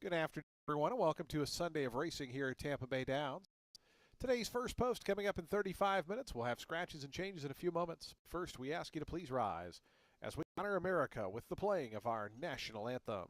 Good afternoon, everyone, and welcome to a Sunday of racing here at Tampa Bay Downs. Today's first post coming up in 35 minutes. We'll have scratches and changes in a few moments. First, we ask you to please rise as we honor America with the playing of our national anthem.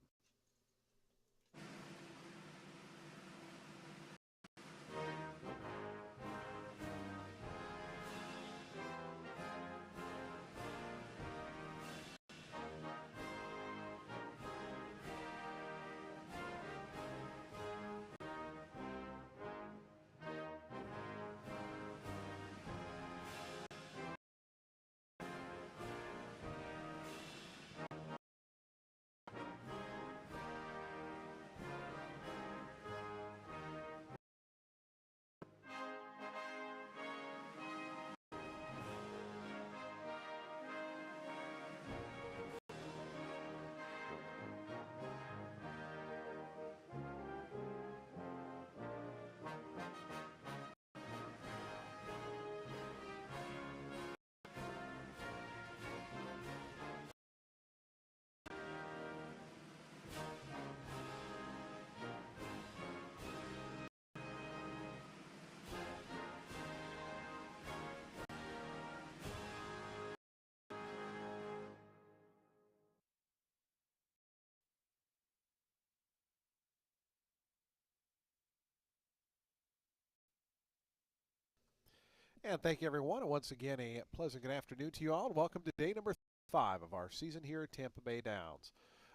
And thank you, everyone. And once again, a pleasant good afternoon to you all. And welcome to day number 5 of our season here at Tampa Bay Downs.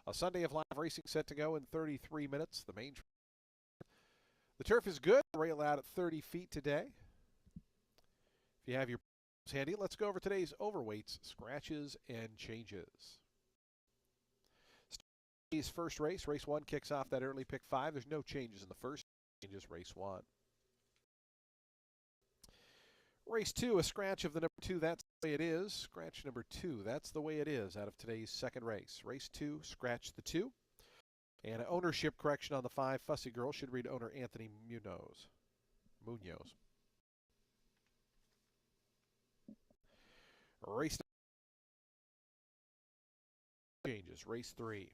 A Sunday of live racing set to go in 33 minutes. The turf is good. Rail out at 30 feet today. If you have your handy, let's go over today's overweights, scratches, and changes. Today's first race, race 1, kicks off that early pick 5. There's no changes in the first. Changes race 1. Race 2, a scratch of the number 2, that's the way it is. Scratch number 2, that's the way it is out of today's second race. Race 2, scratch the 2. And an ownership correction on the 5, Fussy Girl, should read owner Anthony Munoz. Race changes, race 3.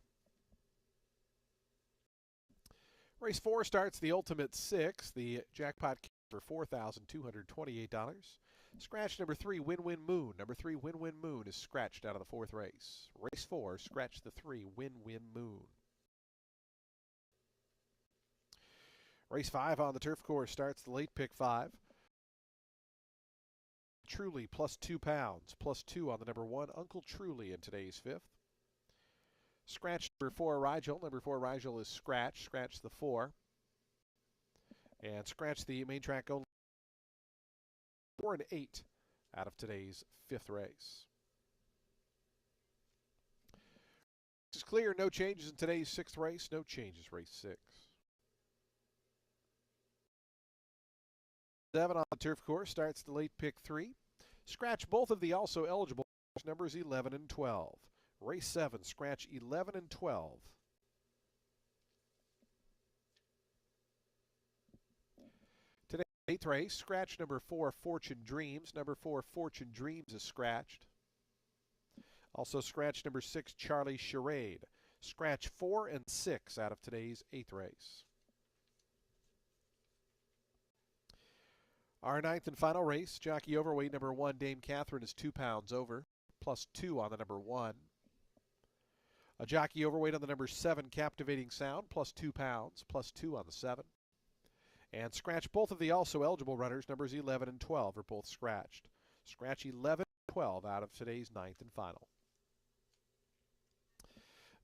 Race 4 starts the Ultimate 6, the jackpot for $4,228. Scratch number 3, Win-Win Moon. Number 3, Win-Win Moon is scratched out of the fourth race. Race 4, scratch the 3, Win-Win Moon. Race 5 on the turf course starts the late pick 5. Truly plus £2, plus 2 on the number 1, Uncle Truly in today's 5th. Scratch number 4, Rigel. Number 4, Rigel is scratched. Scratch the 4. And scratch the main track only 4 and 8 out of today's 5th race. This is clear. No changes in today's 6th race. No changes race 6. 7 on the turf course starts the late pick 3. Scratch both of the also eligible numbers 11 and 12. Race 7, scratch 11 and 12. Today's 8th race, scratch number 4, Fortune Dreams. Number 4, Fortune Dreams is scratched. Also scratch number 6, Charlie Charade. Scratch 4 and 6 out of today's 8th race. Our 9th and final race, jockey overweight number 1, Dame Catherine, is 2 pounds over, plus 2 on the number 1. A jockey overweight on the number 7, Captivating Sound, plus 2 pounds, plus 2 on the 7. And scratch both of the also eligible runners, numbers 11 and 12 are both scratched. Scratch 11 and 12 out of today's 9th and final.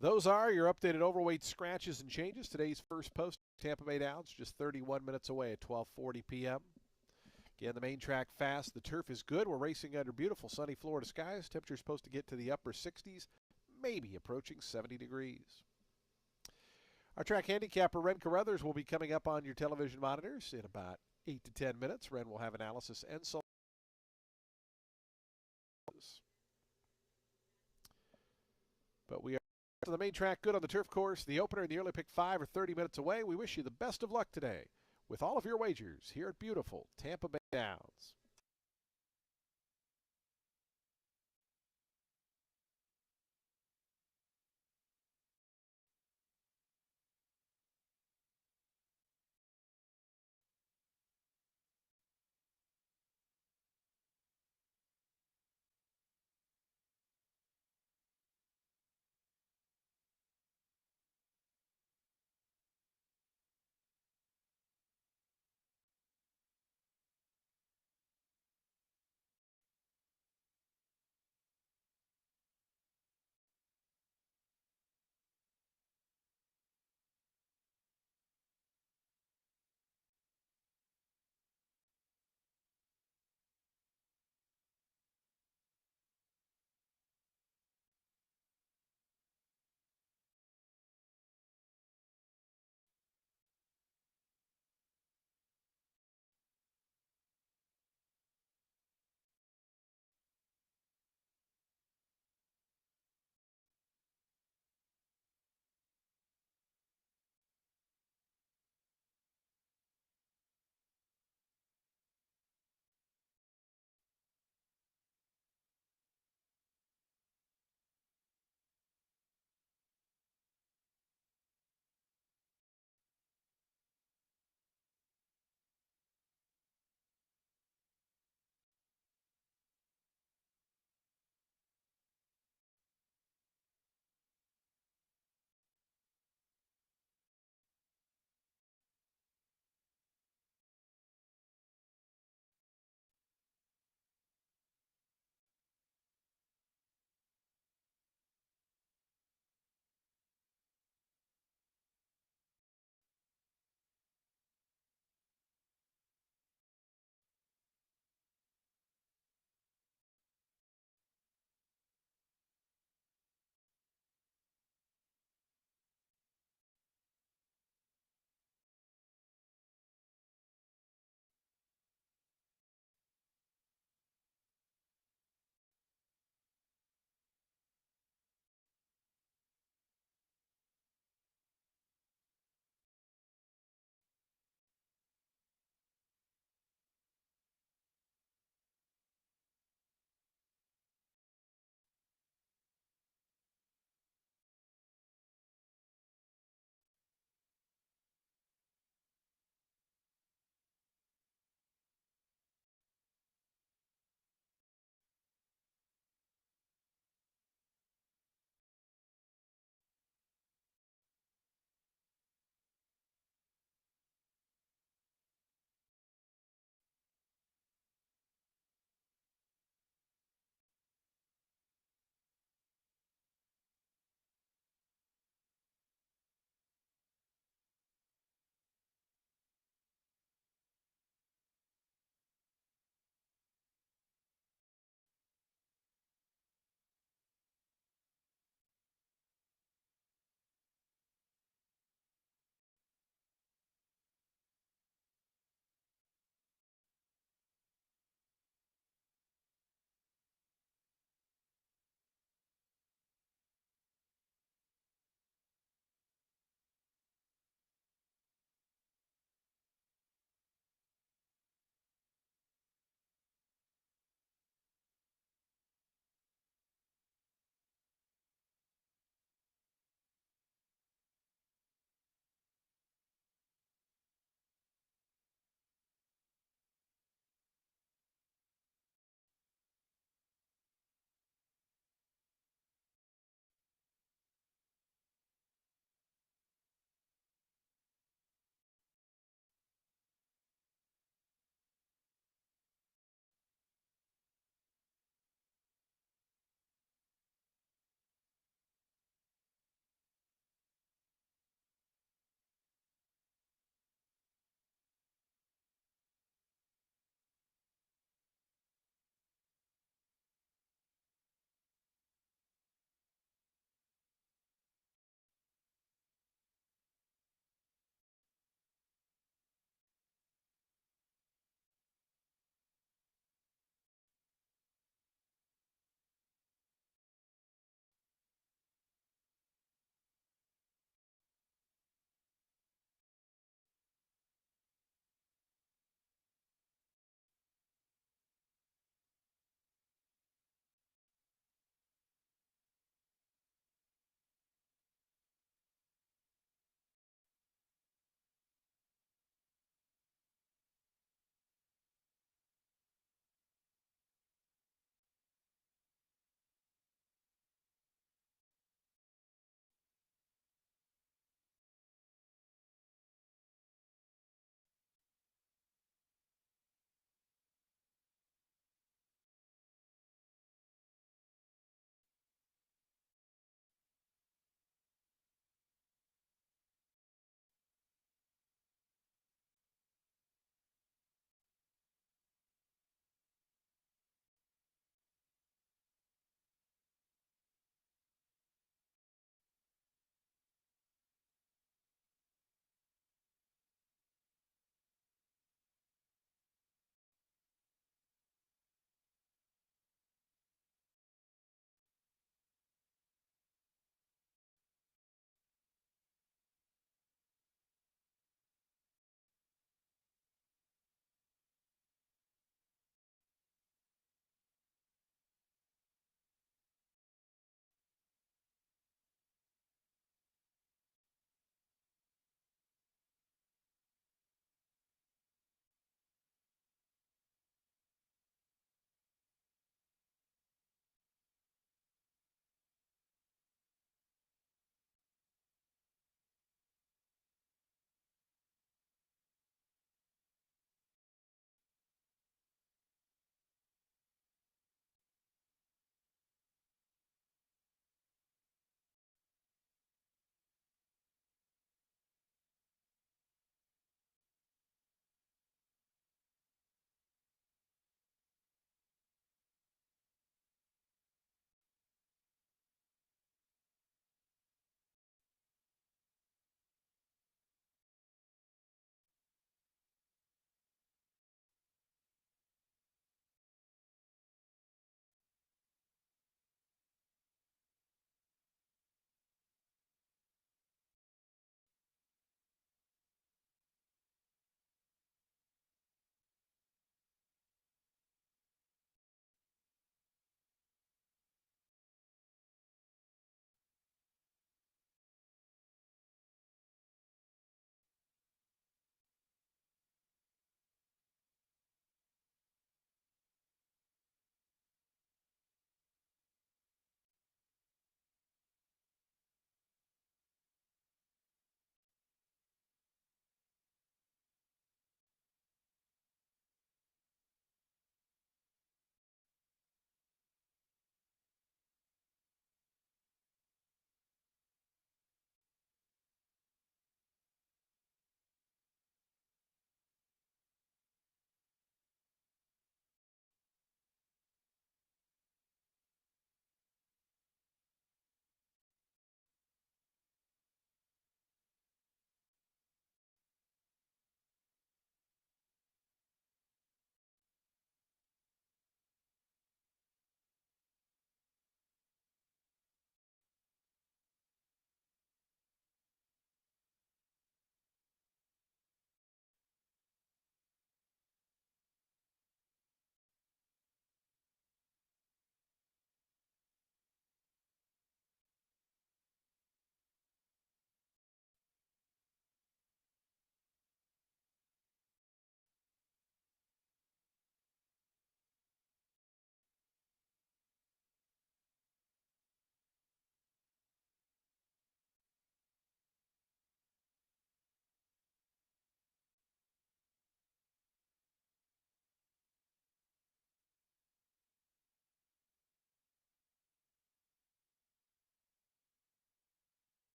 Those are your updated overweight scratches and changes. Today's first post, Tampa Bay Downs, just 31 minutes away at 12:40 p.m. Again, the main track fast. The turf is good. We're racing under beautiful sunny Florida skies. Temperature's supposed to get to the upper 60s, maybe approaching 70 degrees. Our track handicapper, Ren Carruthers, will be coming up on your television monitors in about 8 to 10 minutes. Ren will have analysis and so. But we are to the main track good on the turf course. The opener and the early pick 5 are 30 minutes away. We wish you the best of luck today with all of your wagers here at beautiful Tampa Bay Downs.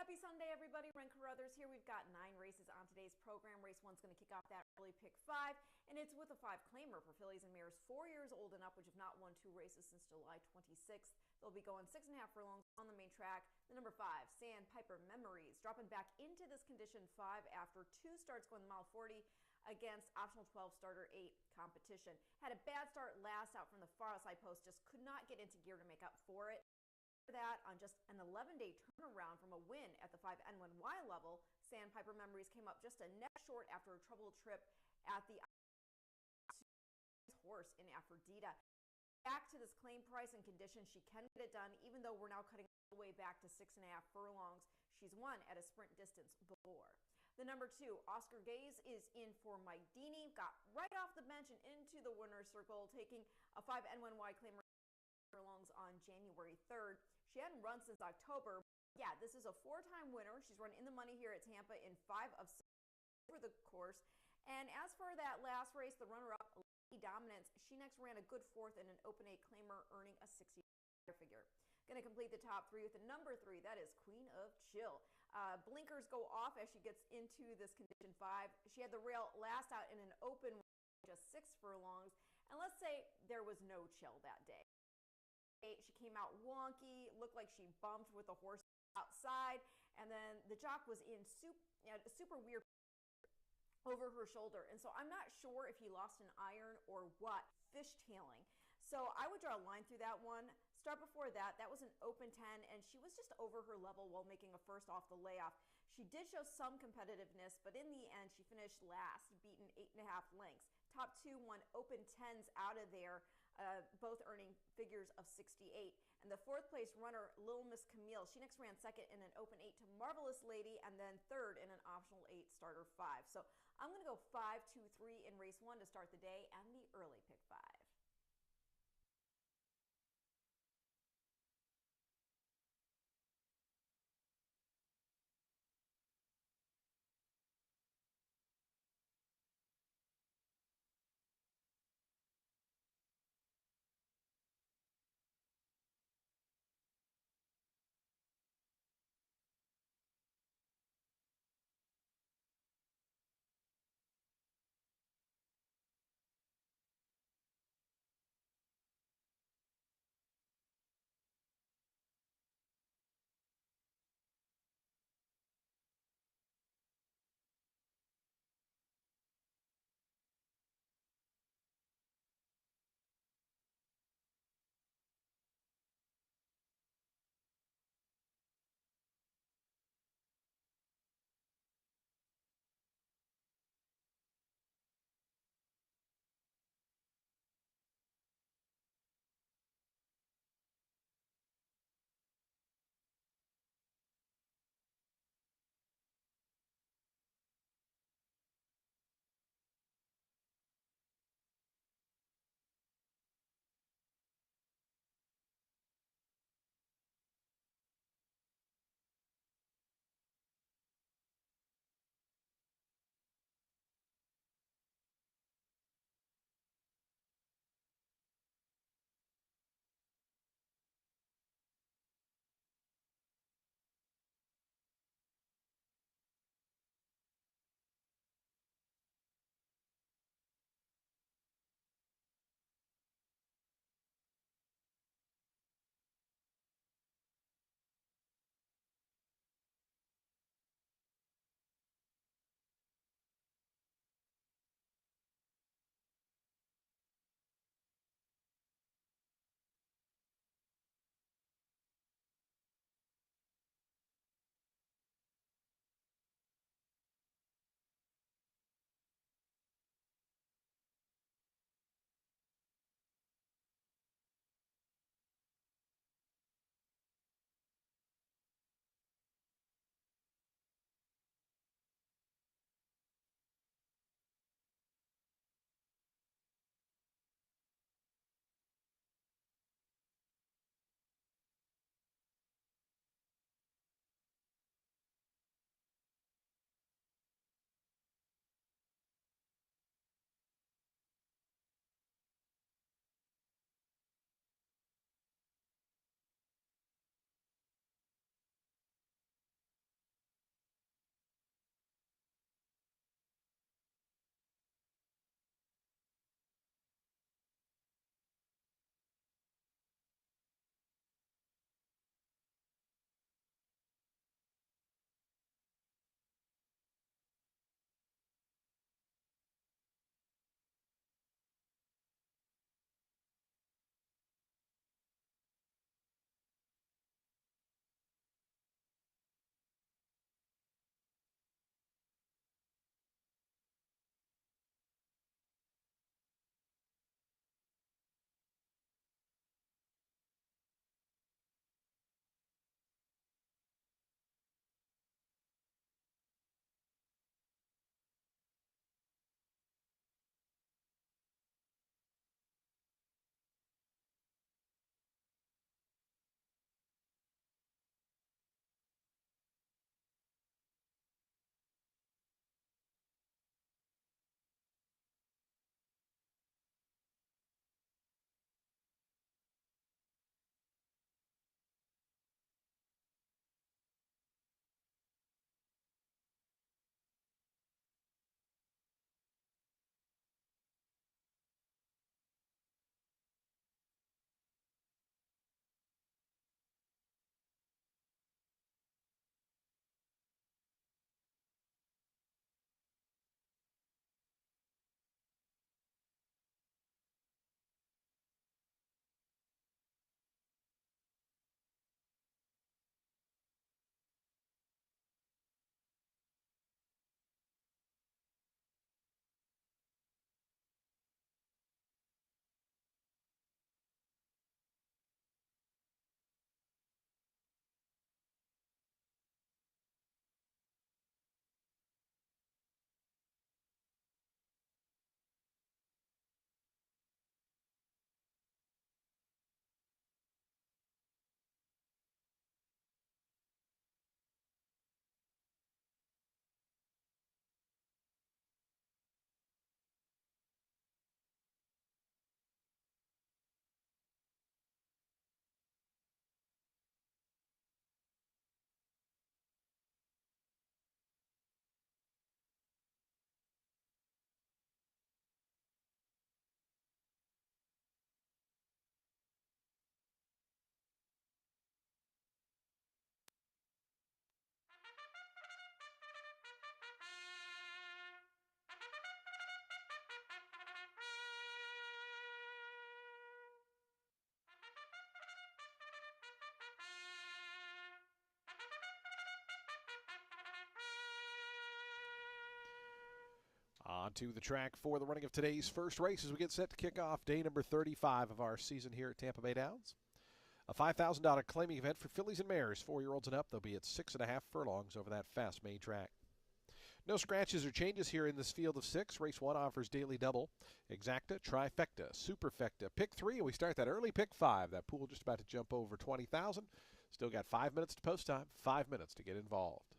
Happy Sunday, everybody. Ren Carruthers here. We've got 9 races on today's program. Race 1's going to kick off that early pick 5, and it's with a 5-claimer for fillies and mares 4 years old and up, which have not won 2 races since July 26th. They'll be going 6.5 furlongs on the main track. The number 5, Sandpiper Memories, dropping back into this condition 5 after 2 starts going the mile 40 against optional 12 starter 8 competition. Had a bad start last out from the far outside post, just could not get into gear to make up for it. That on just an 11-day turnaround from a win at the 5N1Y level, Sandpiper Memories came up just a neck short after a troubled trip at the horse in Aphrodita. Back to this claim price and condition, she can get it done, even though we're now cutting all the way back to 6.5 furlongs. She's won at a sprint distance before. The number 2, Oscar Gaze, is in for Mike Deeney. Got right off the bench and into the winner's circle, taking a 5N1Y claimer furlongs on January 3rd. She hadn't run since October. Yeah, this is a 4-time winner. She's run in the money here at Tampa in 5 of 6 over the course. And as for that last race, the runner-up, Lady Dominance, she next ran a good 4th in an open 8 claimer, earning a 60 figure. Going to complete the top 3 with the number 3. That is Queen of Chill. Blinkers go off as she gets into this condition 5. She had the rail last out in an open, just 6 furlongs. And let's say there was no chill that day. She came out wonky, looked like she bumped with the horse outside, and then the jock was in super weird over her shoulder. And so I'm not sure if he lost an iron or what, fishtailing. So I would draw a line through that one. Start before that, that was an open 10, and she was just over her level while making a first off the layoff. She did show some competitiveness, but in the end, she finished last, beaten 8.5 lengths. Top 2 won open 10s out of there, both earning figures of 68. And the 4th place runner, Little Miss Camille, she next ran 2nd in an open 8 to Marvelous Lady, and then 3rd in an optional 8 starter 5. So I'm going to go 5, 2, 3 in race 1 to start the day and the early pick 5. On to the track for the running of today's first race as we get set to kick off day number 35 of our season here at Tampa Bay Downs. A $5,000 claiming event for fillies and mares, 4-year-olds and up. They'll be at 6.5 furlongs over that fast main track. No scratches or changes here in this field of 6. Race 1 offers daily double, exacta, trifecta, superfecta, pick 3, and we start that early pick 5. That pool just about to jump over 20,000. Still got 5 minutes to post time, 5 minutes to get involved.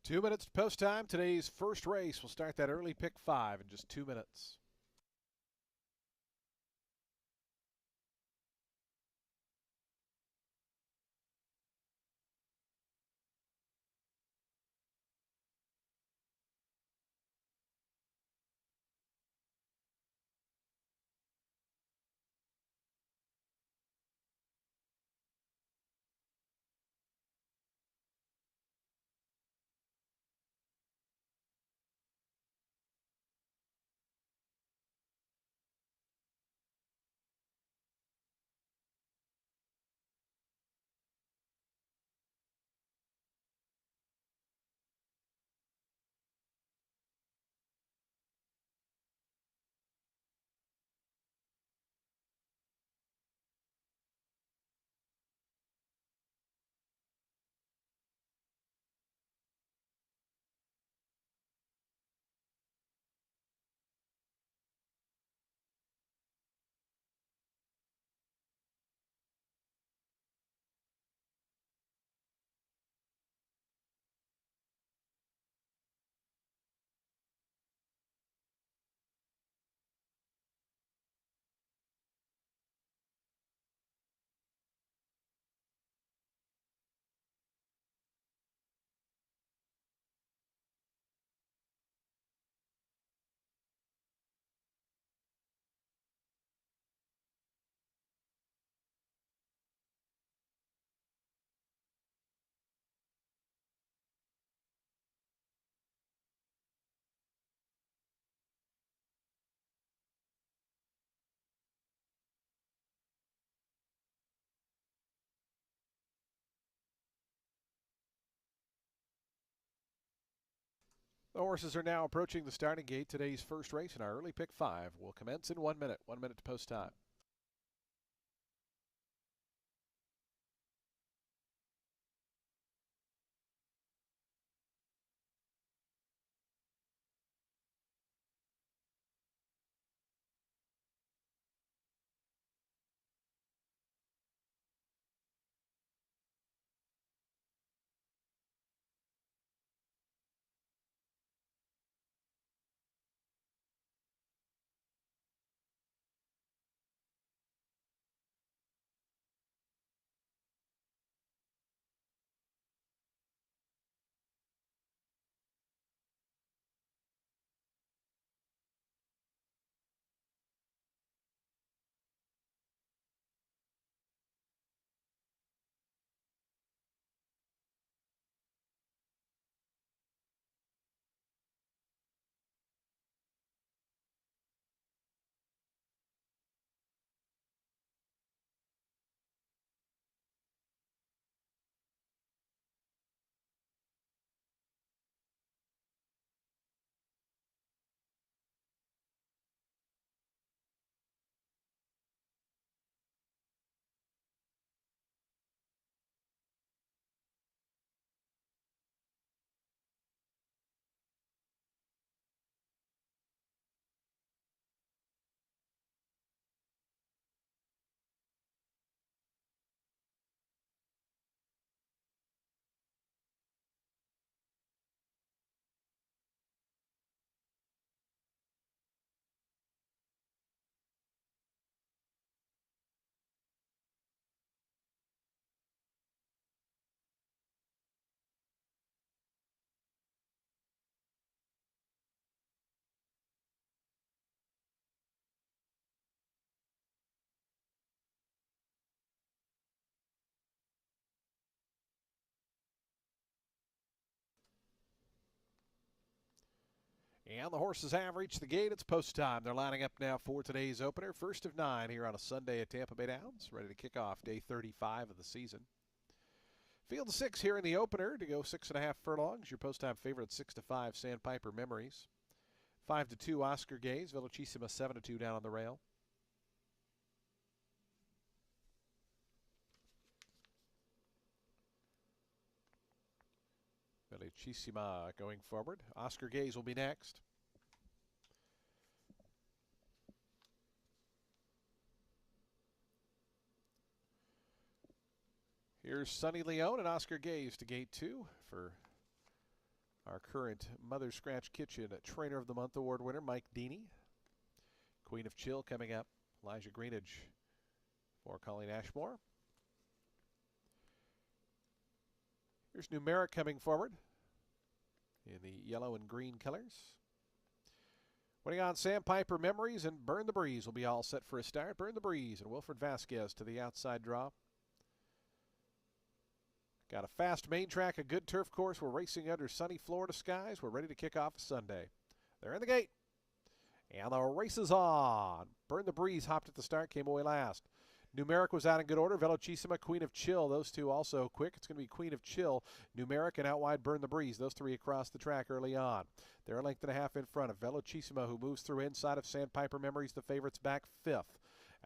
Two minutes to post time. Today's first race will start that early pick 5 in just 2 minutes. The horses are now approaching the starting gate. Today's first race in our early pick 5 will commence in 1 minute. 1 minute to post time. And the horses have reached the gate. It's post time. They're lining up now for today's opener. First of 9 here on a Sunday at Tampa Bay Downs. Ready to kick off day 35 of the season. Field 6 here in the opener to go 6.5 furlongs. Your post time favorite 6-5 Sandpiper Memories. 5-2 Oscar Gaze. Velocissima 7-2 down on the rail. Velocissima going forward. Oscar Gaze will be next. Here's Sonny Leone and Oscar Gaze to gate 2 for our current Mother Scratch Kitchen Trainer of the Month Award winner, Mike Deeney. Queen of Chill coming up. Elijah Greenidge for Colleen Ashmore. Here's Numeric coming forward in the yellow and green colors. Winning on Sandpiper Memories and Burn the Breeze will be all set for a start. Burn the Breeze and Wilfred Vasquez to the outside draw. Got a fast main track, a good turf course. We're racing under sunny Florida skies. We're ready to kick off Sunday. They're in the gate. And the race is on. Burn the Breeze hopped at the start, came away last. Numeric was out in good order. Velocissima, Queen of Chill. Those two also quick. It's going to be Queen of Chill, Numeric, and out wide Burn the Breeze. Those three across the track early on. They're a length and a half in front of Velocissima, who moves through inside of Sandpiper Memories. The favorites back 5th.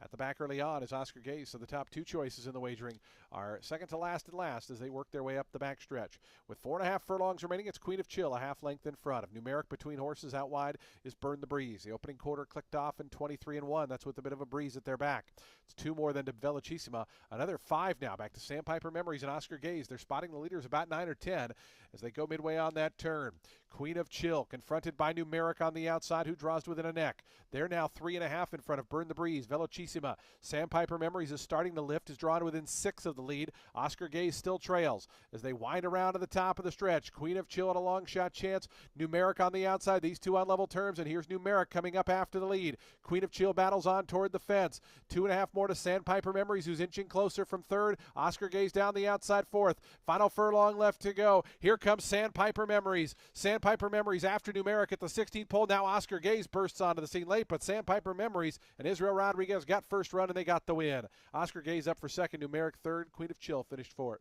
At the back early on is Oscar Gaze, so the top 2 choices in the wagering are second to last and last as they work their way up the back stretch. With 4.5 furlongs remaining, it's Queen of Chill, a half length in front of. Numeric between horses out wide is Burn the Breeze. The opening quarter clicked off in 23-1. That's with a bit of a breeze at their back. It's 2 more than to Velocissima. Another 5 now back to Sandpiper Memories and Oscar Gaze. They're spotting the leaders about 9 or 10 as they go midway on that turn. Queen of Chill confronted by Numeric on the outside, who draws within a neck. They're now 3.5 in front of Burn the Breeze. Velocissima. Sandpiper Memories is starting to lift, is drawn within 6 of the lead. Oscar Gaze still trails as they wind around to the top of the stretch. Queen of Chill at a long shot chance. Numeric on the outside. These two on level terms, and here's Numeric coming up after the lead. Queen of Chill battles on toward the fence. 2.5 more to Sandpiper Memories, who's inching closer from 3rd. Oscar Gaze down the outside 4th. Final furlong left to go. Here comes Sandpiper Memories. Sandpiper Memories after Numeric at the 16th pole. Now Oscar Gaze bursts onto the scene late, but Sandpiper Memories and Israel Rodriguez got first run and they got the win. Oscar Gaze up for 2nd, Numeric 3rd, Queen of Chill finished 4th.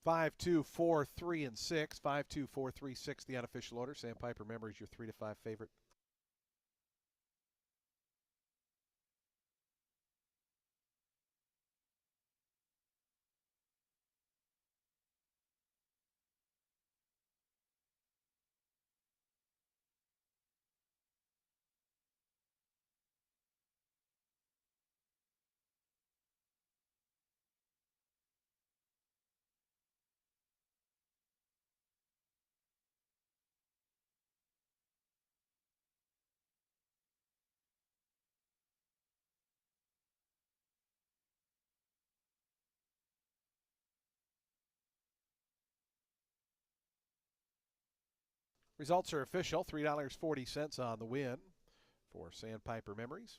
5, 2, 4, 3, and 6. 5, 2, 4, 3, 6, the unofficial order. Sandpiper Memories, your 3 to 5 favorite. Results are official. $3.40 on the win for Sandpiper Memories.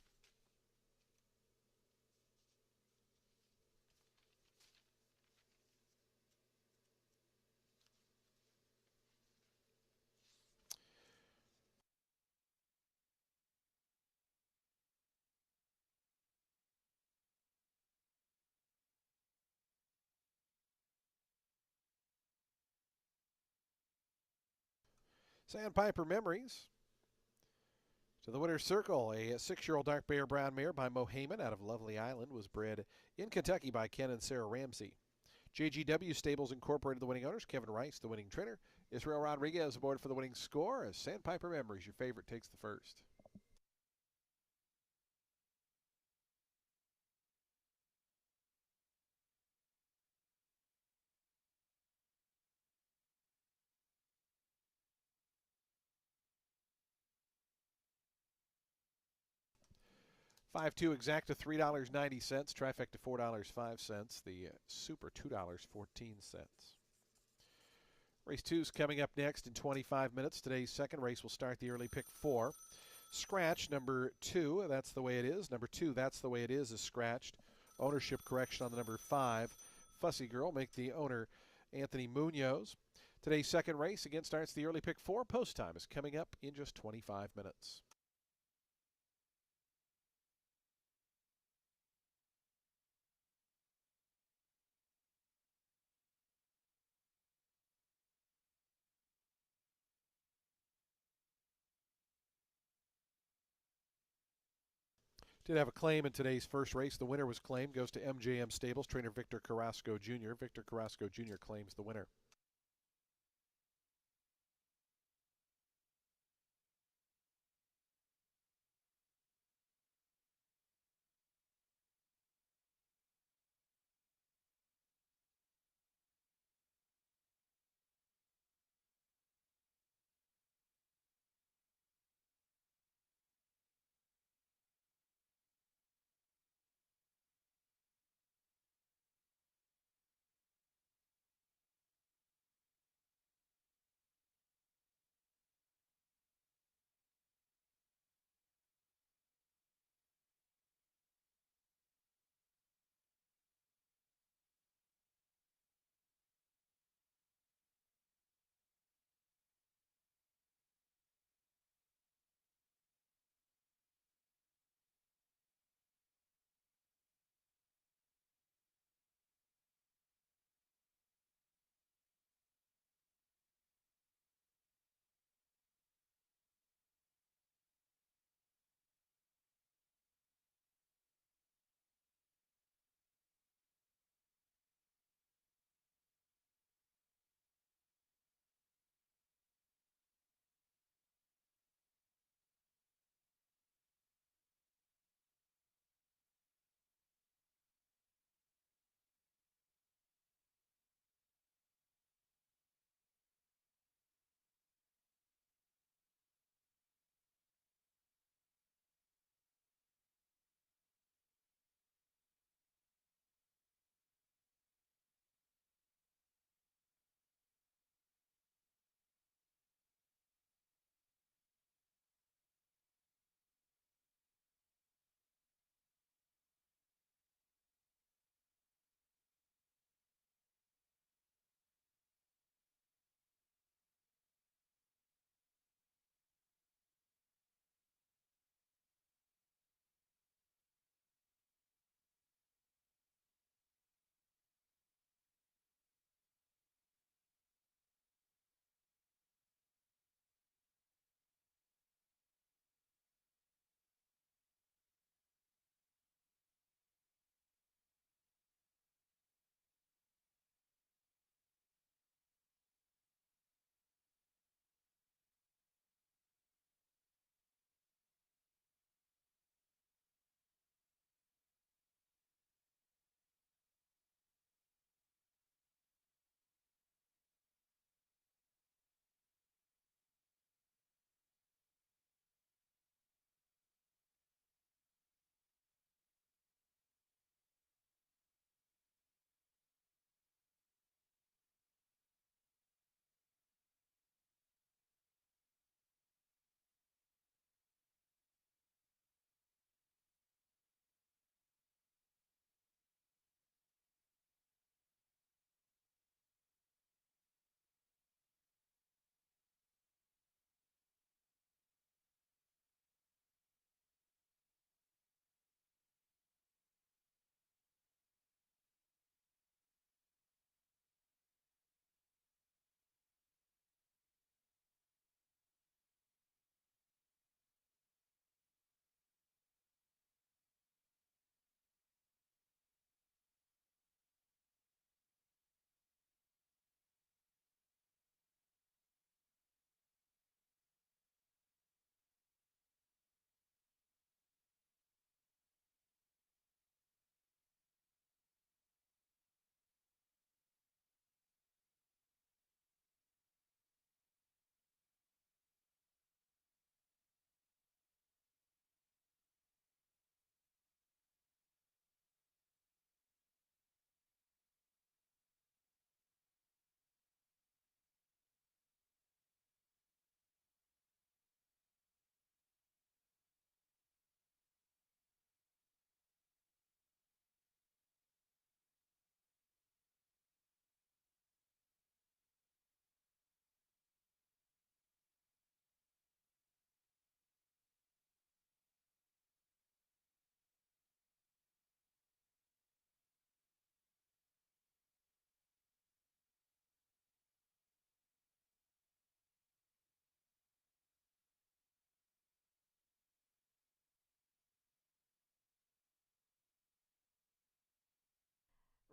Sandpiper Memories. To the winner's circle, a 6-year-old dark bear brown mare by Mo Heyman out of Lovely Island was bred in Kentucky by Ken and Sarah Ramsey. JGW Stables Incorporated, the winning owners. Kevin Rice, the winning trainer. Israel Rodriguez aboard for the winning score. As Sandpiper Memories, your favorite, takes the first. $5-2 exacta $3.90. Trifecta $4.05. The super $2.14. Race 2 is coming up next in 25 minutes. Today's second race will start the early pick 4. Scratch number 2, that's the way it is. Number 2, that's the way it is scratched. Ownership correction on the number 5. Fussy Girl, make the owner Anthony Munoz. Today's second race again starts the early pick 4. Post time is coming up in just 25 minutes. Did have a claim in today's first race. The winner was claimed, goes to MJM Stables, trainer Victor Carrasco Jr. Victor Carrasco Jr. claims the winner.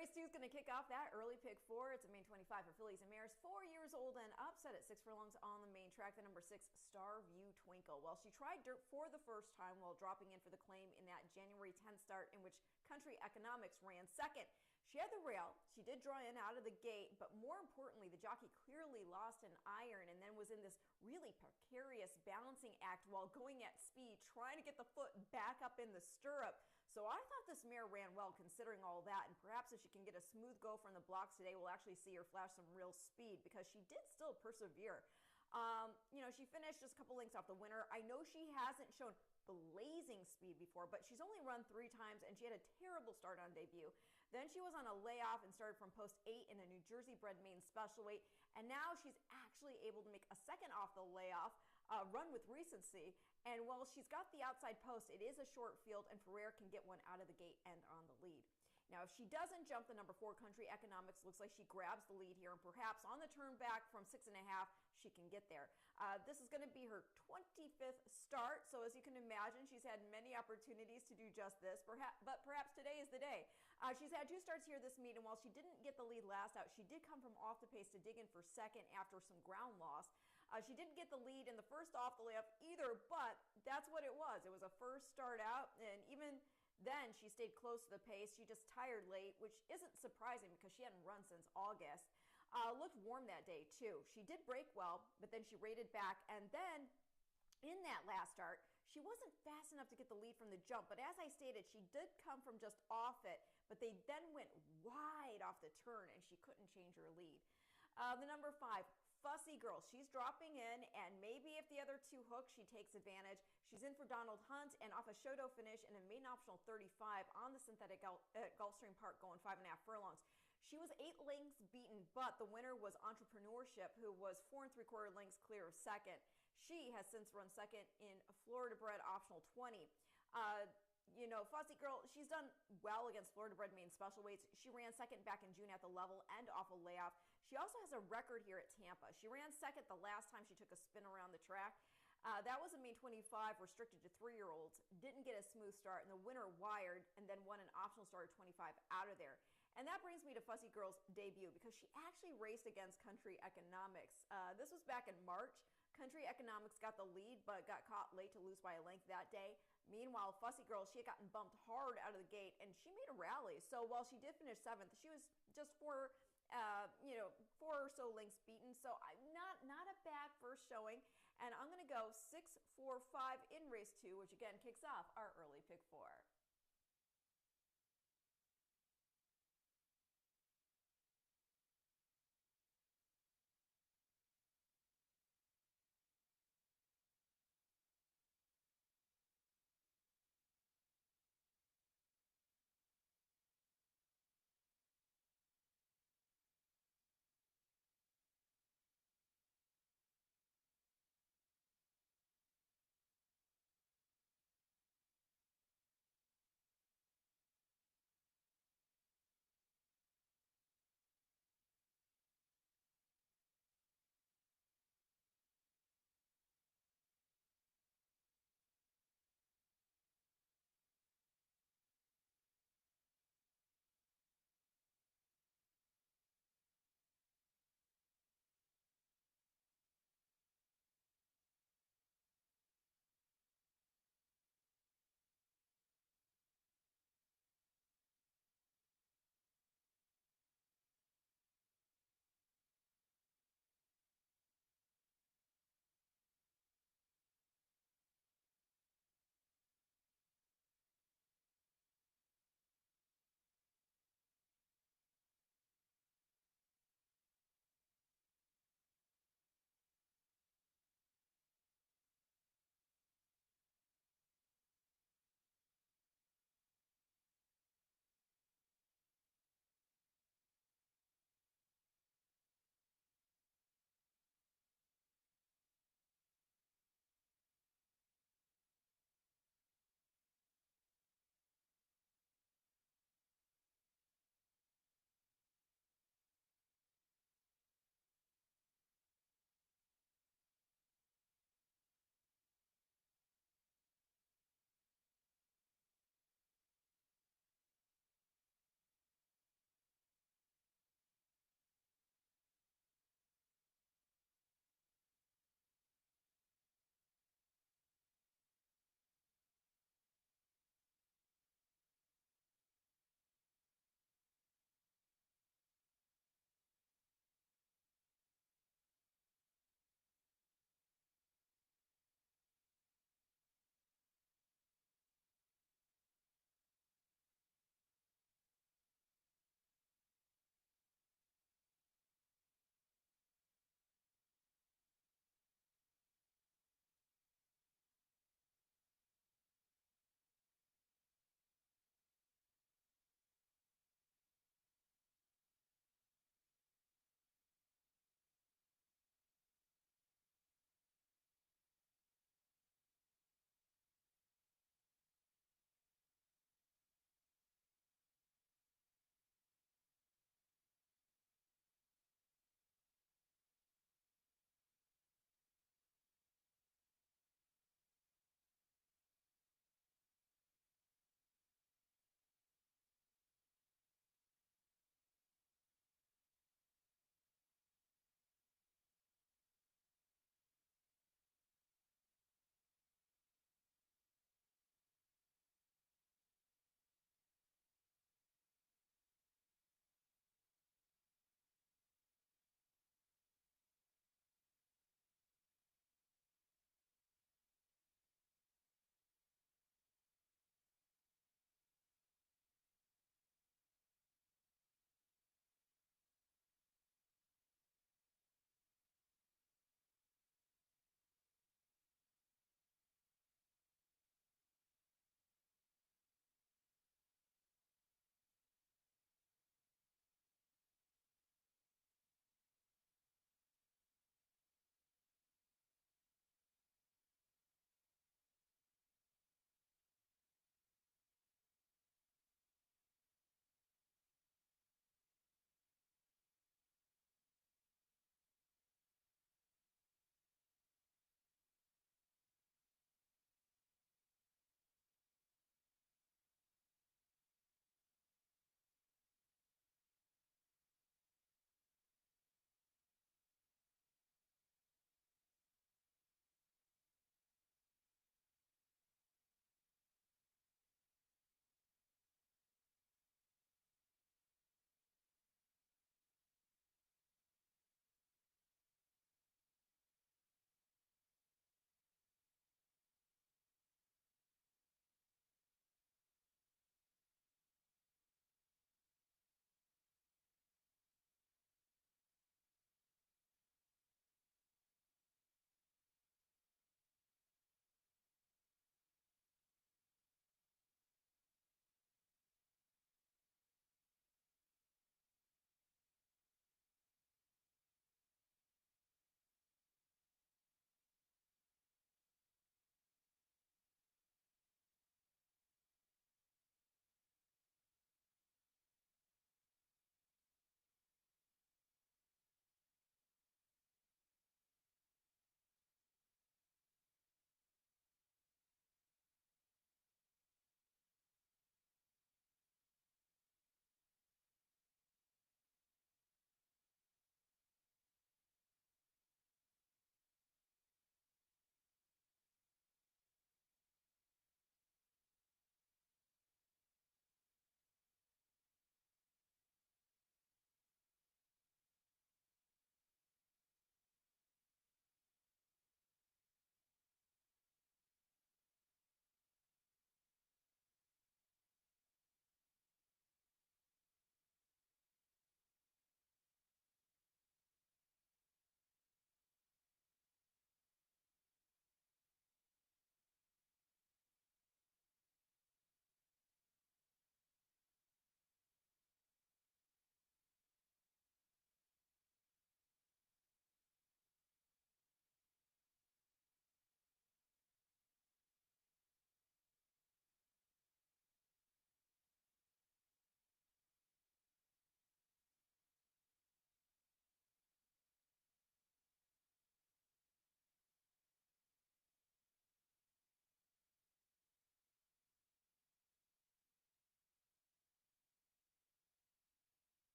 Race 2 is going to kick off that early pick 4. It's a main 25 for fillies and mares 4 years old and up, set at 6 furlongs on the main track. The number 6, Starview Twinkle. Well, she tried dirt for the first time while dropping in for the claim in that January 10th start in which Country Economics ran second. She had the rail. She did draw in out of the gate, but more importantly, the jockey clearly lost an iron and then was in this really precarious balancing act while going at speed, trying to get the foot back up in the stirrup. So I thought this mare ran well considering all that, and perhaps if she can get a smooth go from the blocks today, we'll actually see her flash some real speed because she did still persevere. She finished just a couple lengths off the winner. I know she hasn't shown blazing speed before, but she's only run 3 times and she had a terrible start on debut. Then she was on a layoff and started from post 8 in a New Jersey bred main special weight, and now she's actually able to make a second off the layoff, run with recency. And while she's got the outside post, it is a short field and Ferrer can get one out of the gate and on the lead. Now, if she doesn't jump the number 4, Country Economics, looks like she grabs the lead here, and perhaps on the turn back from 6.5, she can get there. This is going to be her 25th start, so as you can imagine, she's had many opportunities to do just this, but perhaps today is the day. She's had 2 starts here this meet, and while she didn't get the lead last out, she did come from off the pace to dig in for second after some ground loss. She didn't get the lead in the first off the layup either, but that's what it was. It was a first start out, and even then, she stayed close to the pace. She just tired late, which isn't surprising because she hadn't run since August. Looked warm that day, too. She did break well, but then she rated back. And then, in that last start, she wasn't fast enough to get the lead from the jump. But as I stated, she did come from just off it, but they then went wide off the turn, and she couldn't change her lead. The number 5, Fussy Girl. She's dropping in, and maybe if the other 2 hook, she takes advantage. She's in for Donald Hunt and off a show-dough finish in a maiden optional 35 on the synthetic at Gulfstream Park going 5.5 furlongs. She was 8 lengths beaten, but the winner was Entrepreneurship, who was 4 3/4 lengths clear of second. She has since run second in a Florida-bred optional 20. Fussy Girl, she's done well against Florida-bred main special weights. She ran second back in June at the level and off a layoff. She also has a record here at Tampa. She ran second the last time she took a spin around the track. That was a main 25 restricted to 3-year-olds. Didn't get a smooth start, and the winner wired and then won an optional start of 25 out of there. And that brings me to Fussy Girl's debut because she actually raced against Country Economics. This was back in March. Country Economics got the lead but got caught late to lose by a length that day. Meanwhile, Fussy Girl, she had gotten bumped hard out of the gate and she made a rally. So while she did finish 7th, she was just 4 or so lengths beaten. So not a bad first showing. And I'm going to go 6, 4, 5 in race 2, which again kicks off our early pick 4.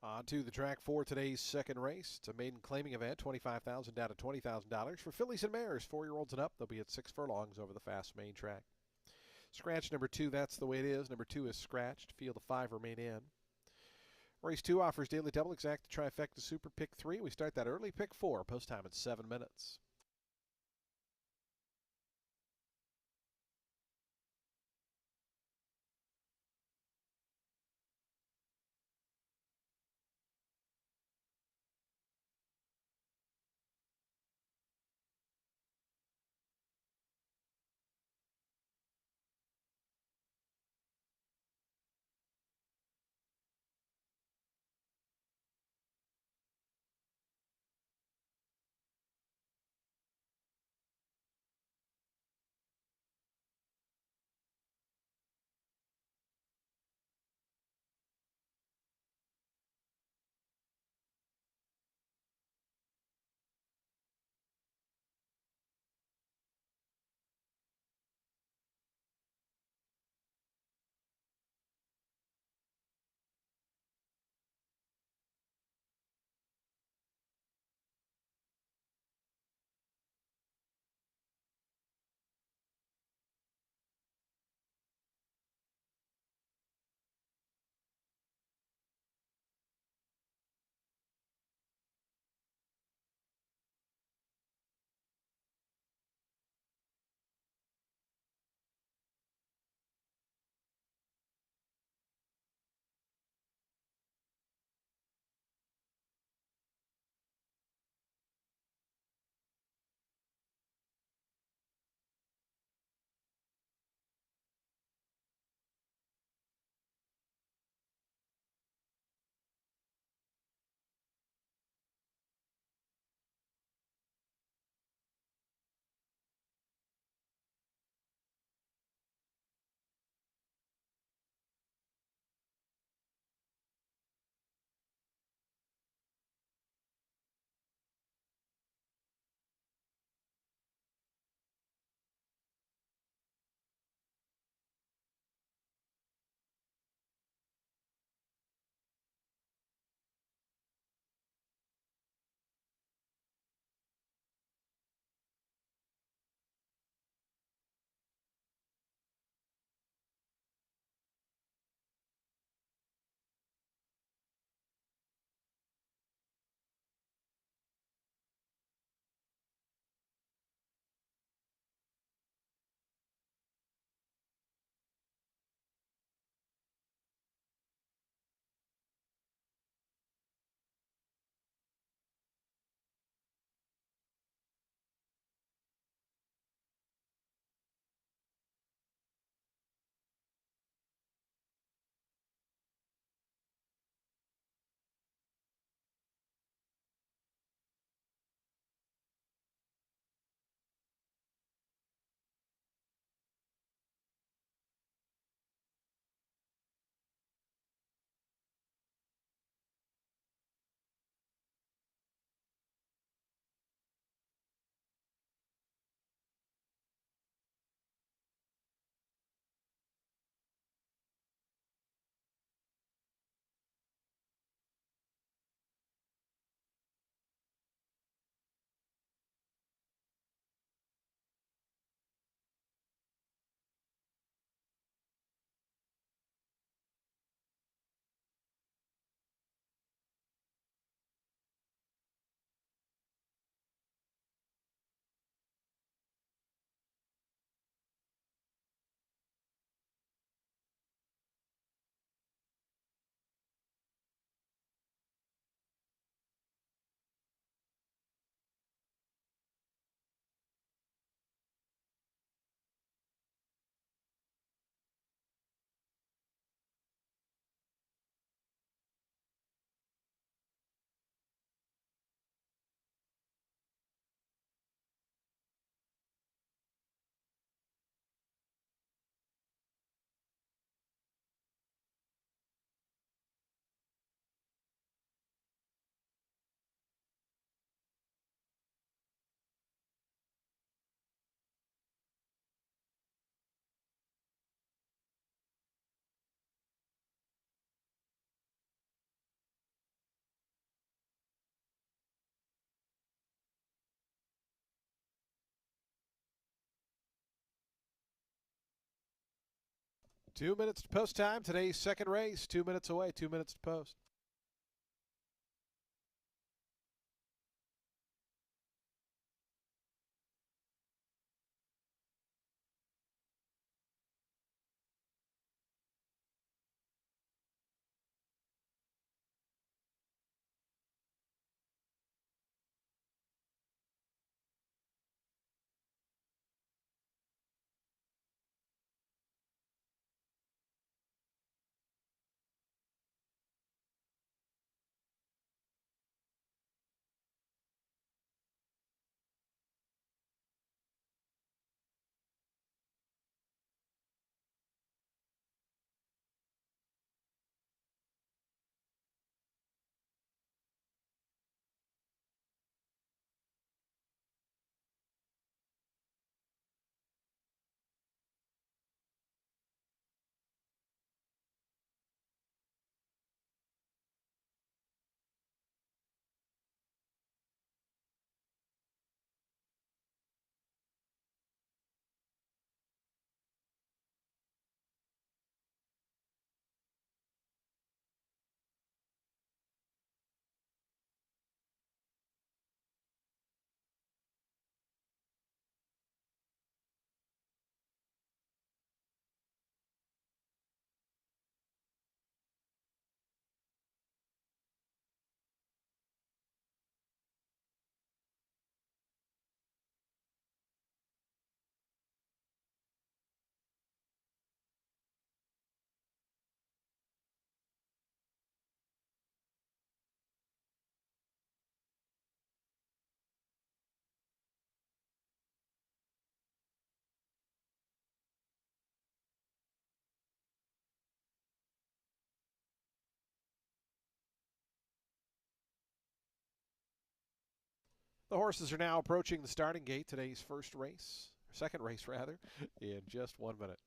On to the track for today's second race. It's a maiden claiming event, $25,000 down to $20,000 for fillies and mares, 4-year-olds and up. They'll be at 6 furlongs over the fast main track. Scratch number 2, that's the way it is. Number 2 is scratched. Field of 5 remain in. Race 2 offers daily double exact trifecta super pick 3. We start that early. Pick 4, post time at 7 minutes. 2 minutes to post time. Today's second race, 2 minutes away, 2 minutes to post. The horses are now approaching the starting gate. Today's first race, second race rather, in just 1 minute.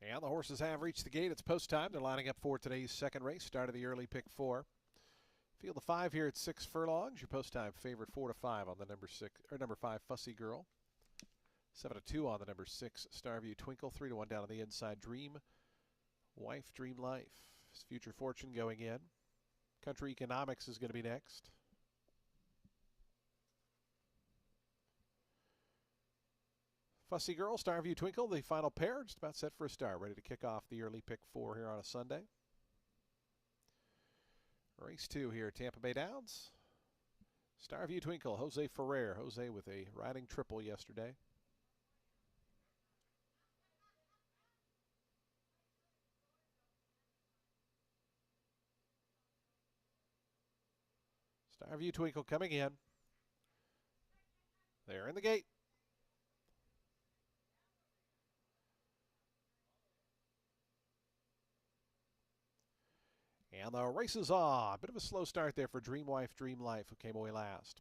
And the horses have reached the gate. It's post time. They're lining up for today's second race. Start of the early pick 4. Field of 5 here at 6 furlongs. Your post time favorite 4 to 5 on the number 5 Fussy Girl. 7 to 2 on the number 6 Starview Twinkle. 3 to 1 down on the inside. Dream Wife, Dream Life. Future Fortune going in. Country Economics is going to be next. Fussy Girl, Starview Twinkle, the final pair, just about set for a start. Ready to kick off the early pick 4 here on a Sunday. Race 2 here at Tampa Bay Downs. Starview Twinkle, Jose Ferrer. Jose with a riding triple yesterday. Starview Twinkle coming in. They're in the gate. And the race is on. Bit of a slow start there for Dream Wife, Dream Life, who came away last.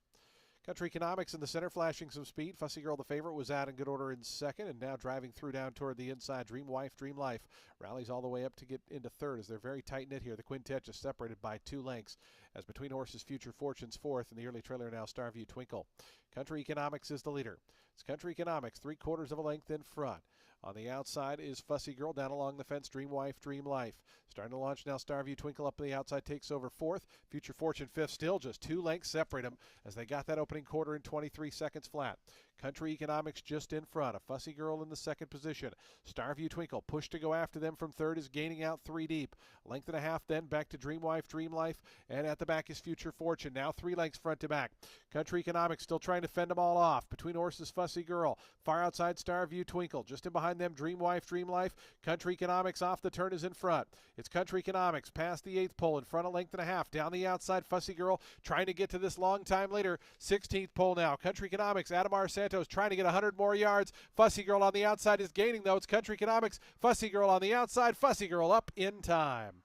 Country Economics in the center, flashing some speed. Fussy Girl, the favorite, was out in good order in second, and now driving through down toward the inside. Dream Wife, Dream Life rallies all the way up to get into third as they're very tight knit here. The quintet just separated by 2 lengths as Between Horses Future Fortune's fourth, and the early trailer now Starview Twinkle. Country Economics is the leader. It's Country Economics 3/4 of a length in front. On the outside is Fussy Girl. Down along the fence, Dream Wife, Dream Life. Starting to launch now, Starview Twinkle up the outside takes over fourth. Future Fortune fifth, still just 2 lengths separate them as they got that opening quarter in 23 seconds flat. Country Economics just in front. A Fussy Girl in the second position. Starview Twinkle pushed to go after them from third, is gaining out 3 deep. Length and a half then back to Dream Wife, Dream Life, and at the back is Future Fortune. Now 3 lengths front to back. Country Economics still trying to fend them all off. Between Horses, Fussy Girl. Far outside, Starview Twinkle. Just in behind them, Dream Wife, Dream Life. Country Economics off the turn is in front. It's Country Economics past the 8th pole in front of length and a half. Down the outside, Fussy Girl trying to get to this long time later. 16th pole now. Country Economics, Adamar Santos trying to get 100 more yards. Fussy Girl on the outside is gaining, though. It's Country Economics. Fussy Girl on the outside. Fussy Girl up in time.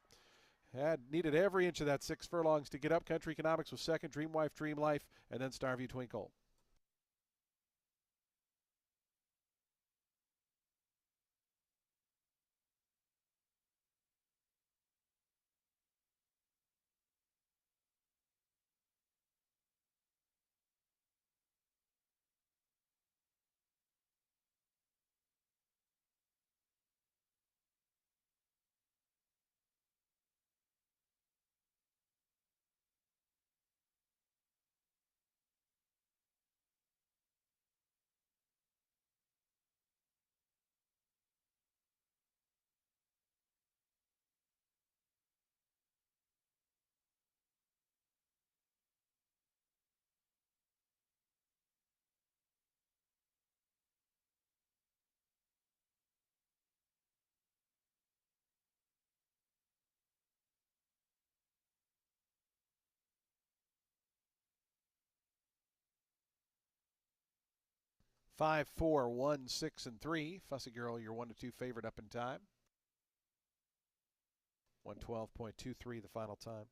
Had needed every inch of that 6 furlongs to get up. Country Economics was second. Dream Wife, Dream Life, and then Starview Twinkle. Five, 4, 1, 6, and 3. Fussy Girl, your 1-2 favorite up in time. 112.23 the final time.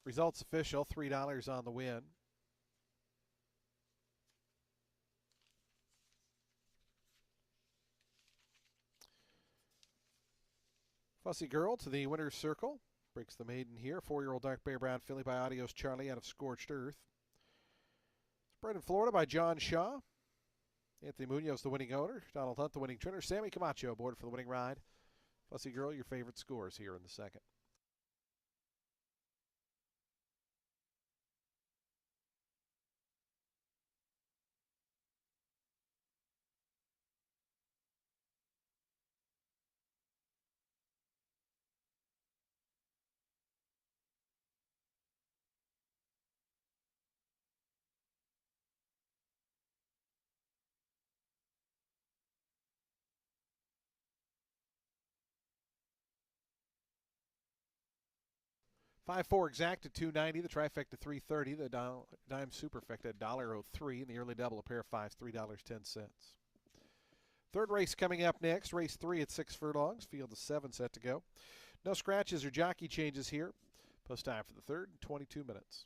Results official, $3 on the win. Fussy Girl to the winner's circle. Breaks the maiden here. 4-year-old dark bay brown filly by Adios Charlie out of Scorched Earth. It's bred in Florida by John Shaw. Anthony Munoz, the winning owner. Donald Hunt, the winning trainer. Sammy Camacho aboard for the winning ride. Fussy Girl, your favorite scores here in the second. Five four exact at 290. The trifecta 330. The dime superfecta at $1.03. And the early double a pair of fives $3.10. Third race coming up next. Race 3 at 6 furlongs. Field of 7 set to go. No scratches or jockey changes here. Post time for the third, 22 minutes.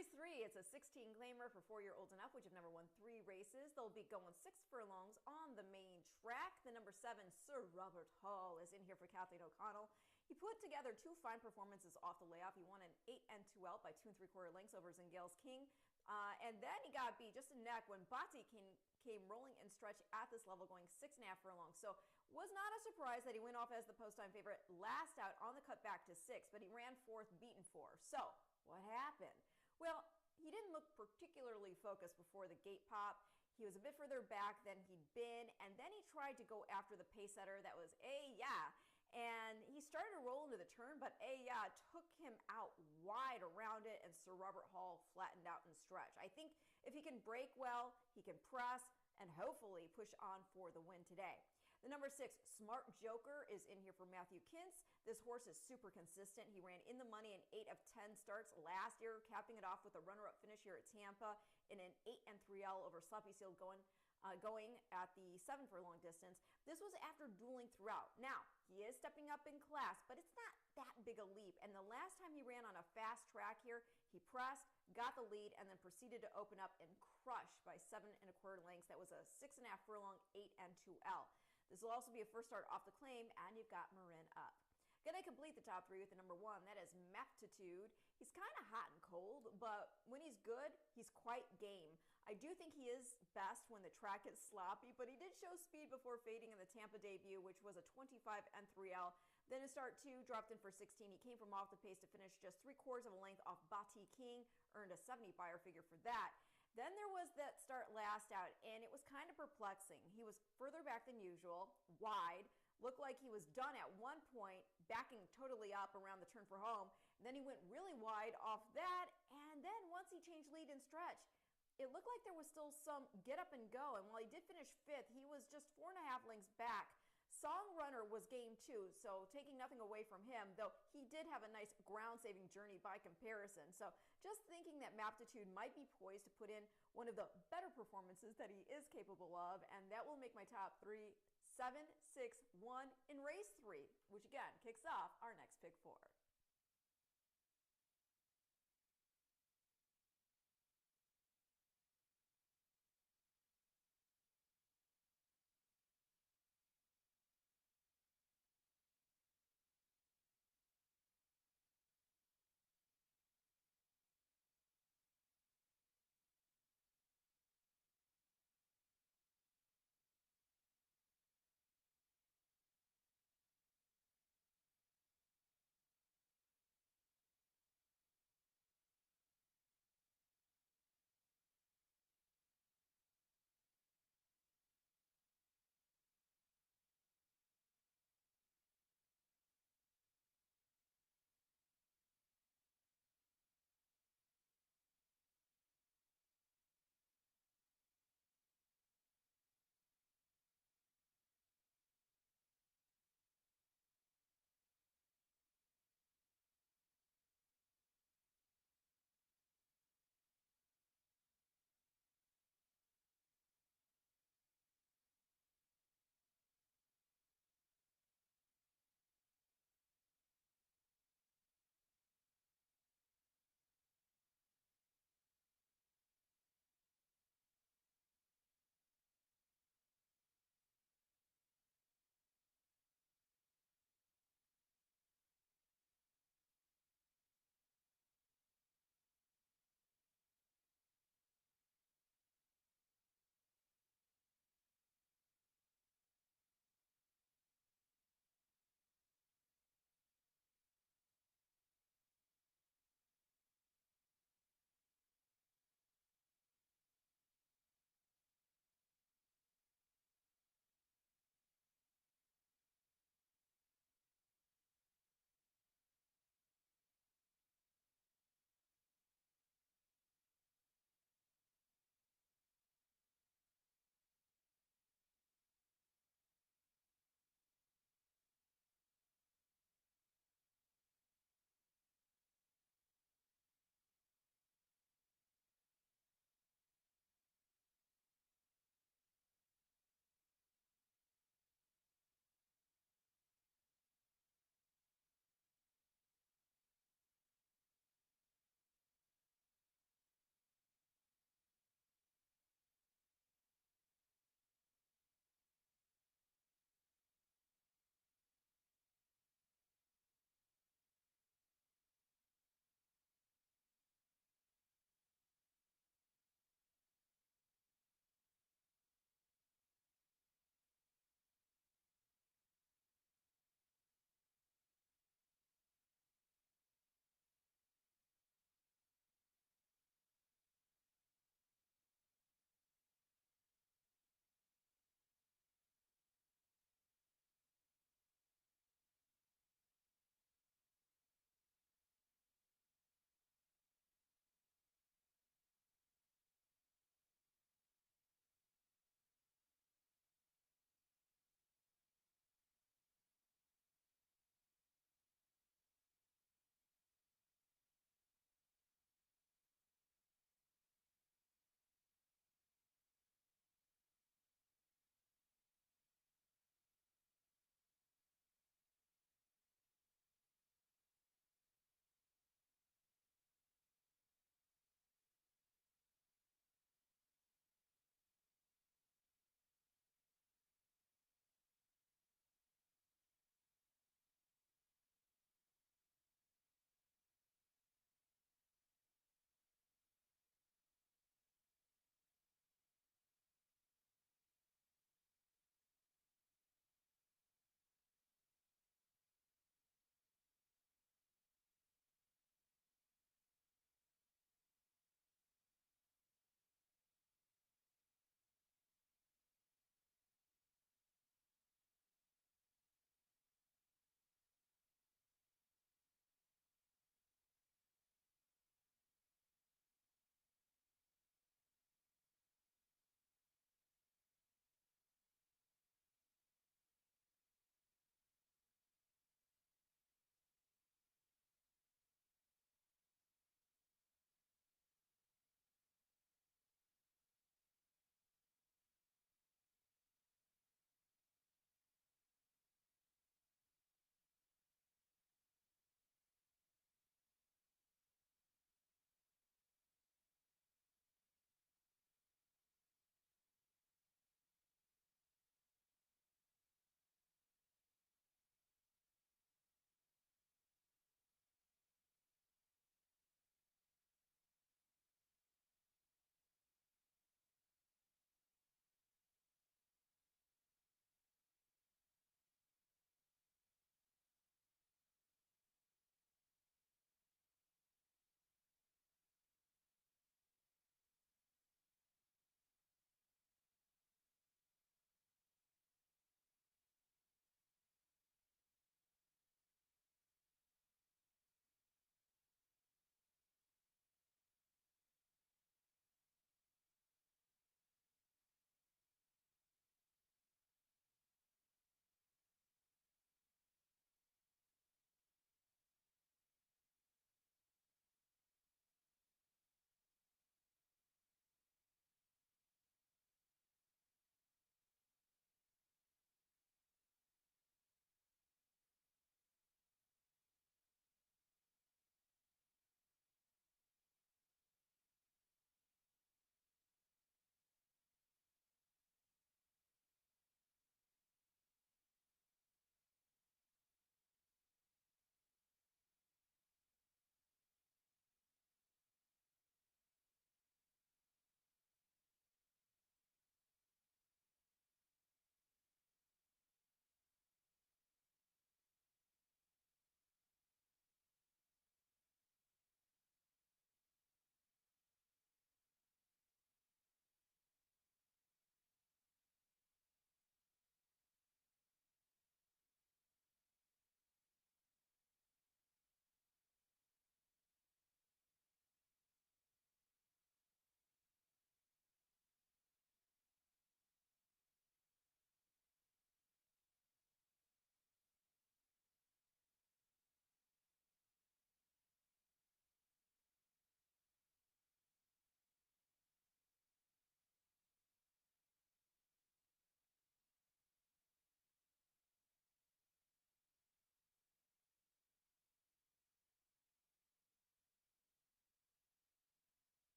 Race 3, it's a 16 claimer for 4-year-olds and up, which have never won 3 races. They'll be going 6 furlongs on the main track. The number 7, Sir Robert Hall, is in here for Kathleen O'Connell. He put together 2 fine performances off the layoff. He won an 8 and 2 out by 2 3/4 lengths over Zingale's King. And then he got beat just a neck when Bati came rolling and stretch at this level, going 6.5 furlongs. So was not a surprise that he went off as the post-time favorite last out on the cut back to 6, but he ran 4th, beaten 4. So what happened? Well, he didn't look particularly focused before the gate pop. He was a bit further back than he'd been, and then he tried to go after the pace setter. That was and he started to roll into the turn, but took him out wide around it, and Sir Robert Hall flattened out and stretched. I think if he can break well, he can press and hopefully push on for the win today. The number 6, Smart Joker, is in here for Matthew Kintz. This horse is super consistent. He ran in the money in 8 of 10 starts last year, capping it off with a runner-up finish here at Tampa in an 8 and 3L over Sloppy Seal going at the 7 furlong distance. This was after dueling throughout. Now, he is stepping up in class, but it's not that big a leap. And the last time he ran on a fast track here, he pressed, got the lead, and then proceeded to open up and crush by 7 1/4 lengths. That was a 6.5 furlong 8 and 2L. This will also be a first start off the claim, and you've got Marin up. Going to complete the top 3 with the number 1. That is Maptitude. He's kind of hot and cold, but when he's good, he's quite game. I do think he is best when the track is sloppy, but he did show speed before fading in the Tampa debut, which was a 25 and 3L. Then in start 2, dropped in for 16. He came from off the pace to finish just 3/4 of a length off Bati King, earned a 70 buyer figure for that. Then there was that start last out, and it was kind of perplexing. He was further back than usual, wide, looked like he was done at one point, backing totally up around the turn for home. And then he went really wide off that, and then once he changed lead and stretch, it looked like there was still some get up and go. And while he did finish 5th, he was just 4.5 lengths back. Song Runner was game 2, so taking nothing away from him, though he did have a nice ground-saving journey by comparison. So just thinking that Maptitude might be poised to put in one of the better performances that he is capable of, and that will make my top 3 7, 6, 1 in race 3, which again kicks off our next pick 4.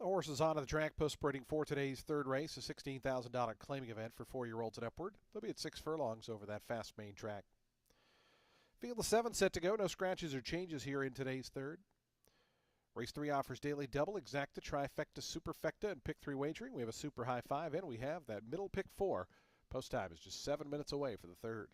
The horses on the track post sprinting for today's third race, a $16,000 claiming event for 4-year-olds and upward. They'll be at 6 furlongs over that fast main track. Field of 7 set to go. No scratches or changes here in today's third. Race 3 offers daily double, exacta, trifecta, superfecta, and pick 3 wagering. We have a super high 5, and we have that middle pick 4. Post time is just 7 minutes away for the third.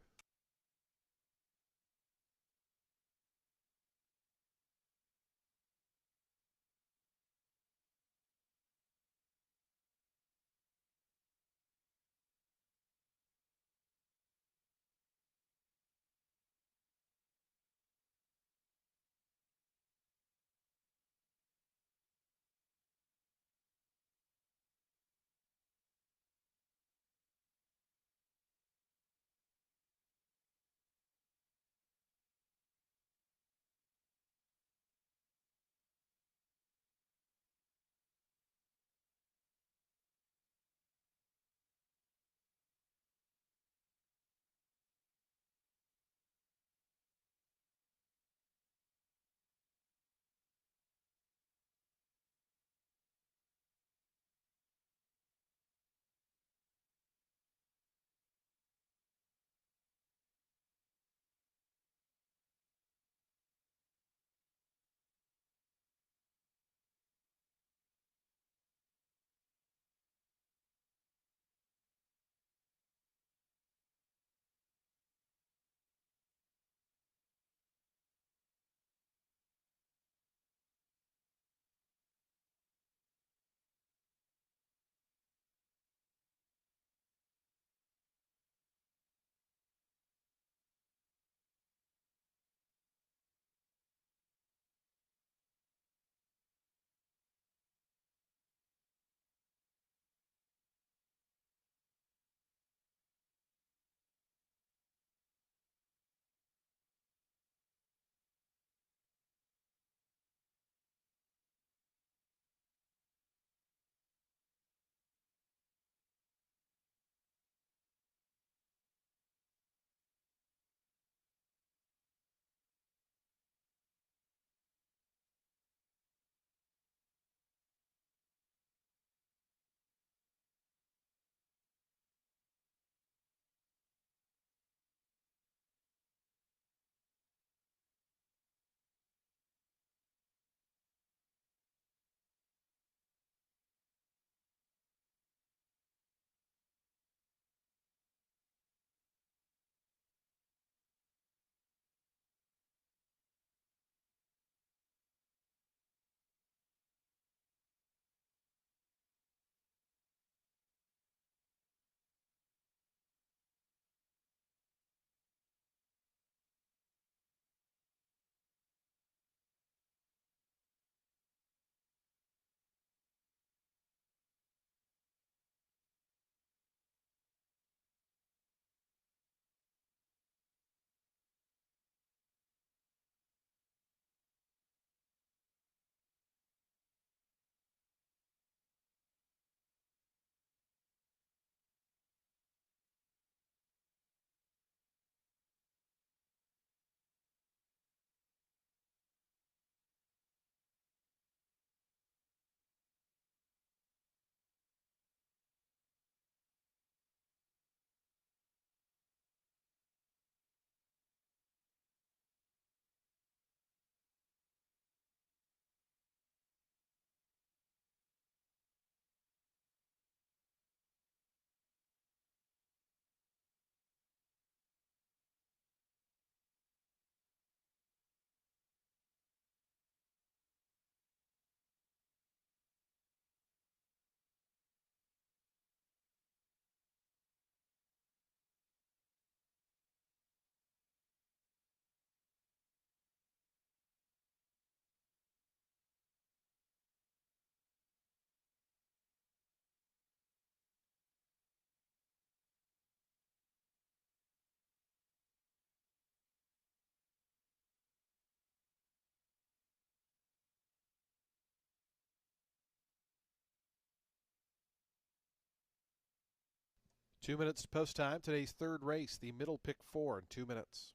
Two minutes to post time. Today's third race, the middle pick 4 in 2 minutes.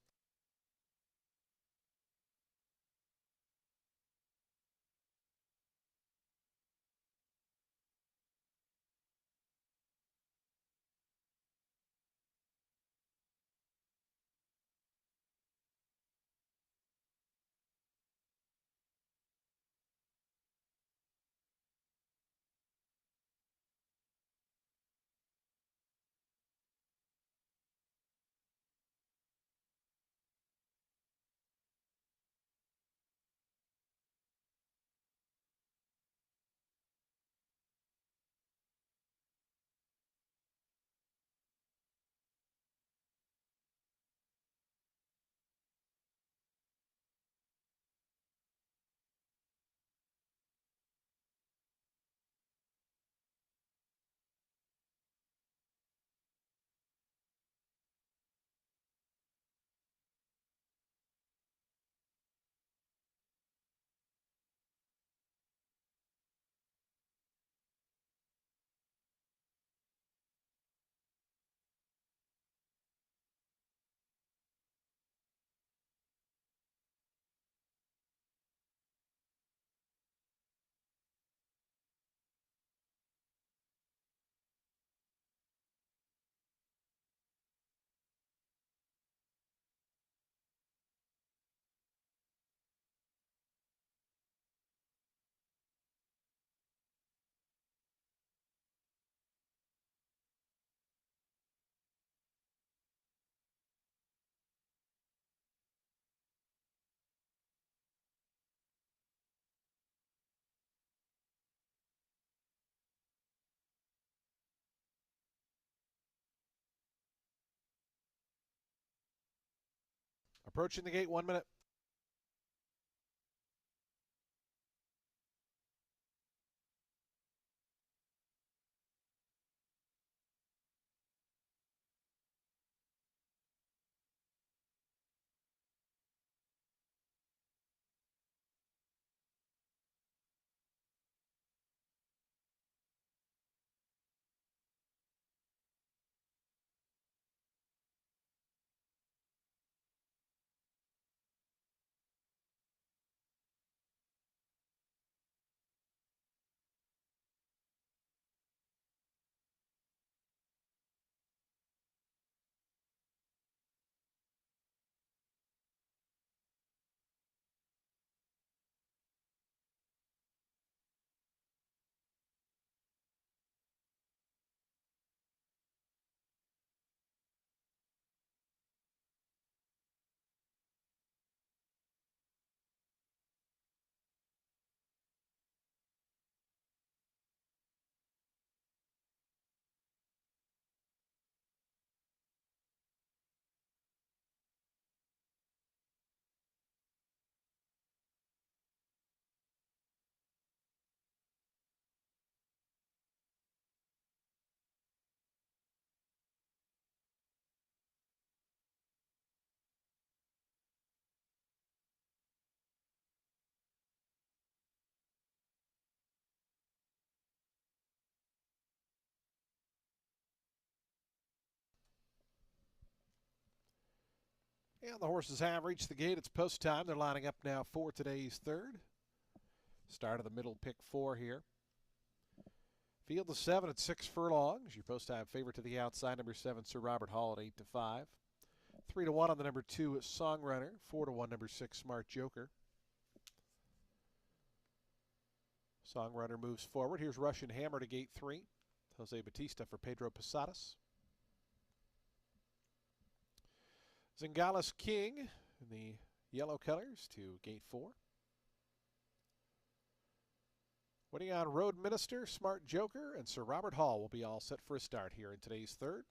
Approaching the gate, 1 minute. And the horses have reached the gate. It's post time. They're lining up now for today's third. Start of the middle pick 4 here. Field of 7 at 6 furlongs. Your post time favorite to the outside, number 7, Sir Robert Hall at 8-5. 3-1 on the number 2, Songrunner. 4-1, number 6, Smart Joker. Songrunner moves forward. Here's Russian Hammer to gate 3. Jose Batista for Pedro Posadas. Zingales King in the yellow colors to gate 4. Waiting on Road Minister, Smart Joker, and Sir Robert Hall will be all set for a start here in today's third.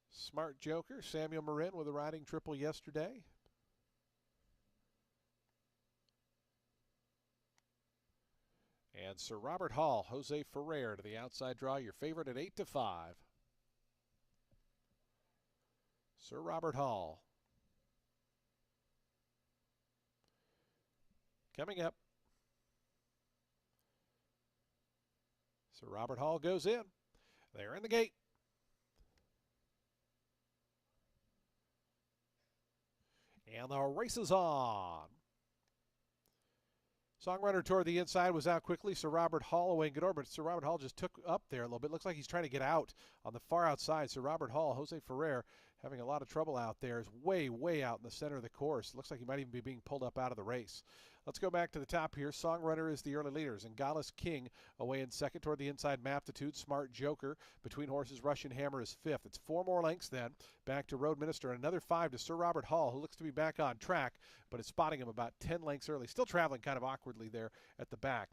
Smart Joker, Samuel Marin with a riding triple yesterday. And Sir Robert Hall, Jose Ferrer to the outside draw, your favorite at 8-5. Sir Robert Hall. Coming up. Sir Robert Hall goes in. They're in the gate. And the race is on. Songrunner toward the inside was out quickly. Sir Robert Hall away in good order, but Sir Robert Hall just took up there a little bit. Looks like he's trying to get out on the far outside. Sir Robert Hall, Jose Ferrer, having a lot of trouble out there, is way, way out in the center of the course. Looks like he might even be being pulled up out of the race. Let's go back to the top here. Songrunner is the early leader. Zingales King away in second toward the inside. Maptitude, Smart Joker. Between horses, Russian Hammer is fifth. It's 4 more lengths then. Back to Road Minister. Another 5 to Sir Robert Hall, who looks to be back on track, but is spotting him about 10 lengths early. Still traveling kind of awkwardly there at the back.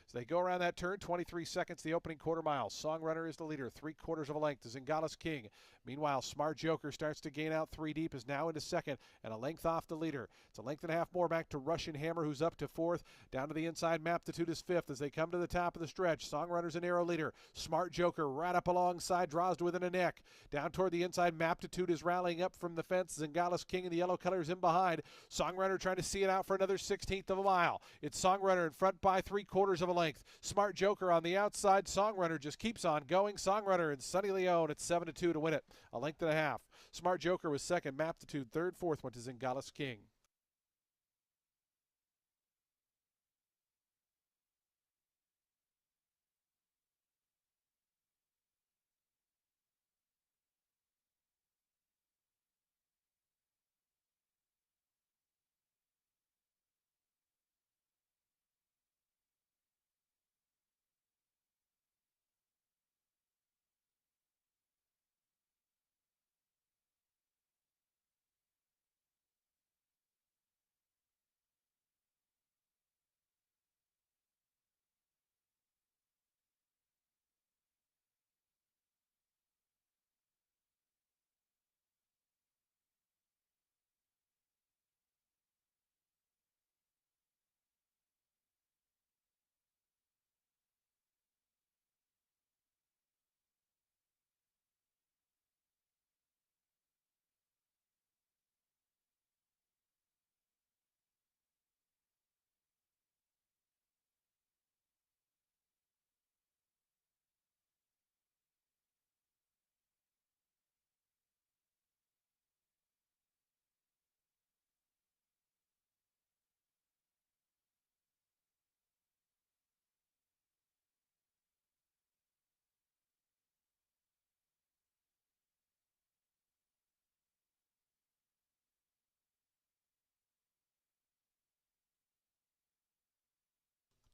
So they go around that turn, 23 seconds, the opening quarter mile. Songrunner is the leader, 3/4 of a length to Zingales King. Meanwhile, Smart Joker starts to gain out 3 deep, is now into second, and a length off the leader. It's a length and a half more back to Russian Hammer, who's up to fourth. Down to the inside, Maptitude is fifth as they come to the top of the stretch. Songrunner's a narrow leader. Smart Joker right up alongside, draws to within a neck. Down toward the inside, Maptitude is rallying up from the fence. Zingales King in the yellow colors in behind. Songrunner trying to see it out for another 1/16 of a mile. It's Songrunner in front by 3/4 of a length. Smart Joker on the outside. Songrunner just keeps on going. Songrunner and Sonny Leone at 7-2 to win it. A length and a half. Smart Joker was second. Maptitude third. Fourth went to Zingales King.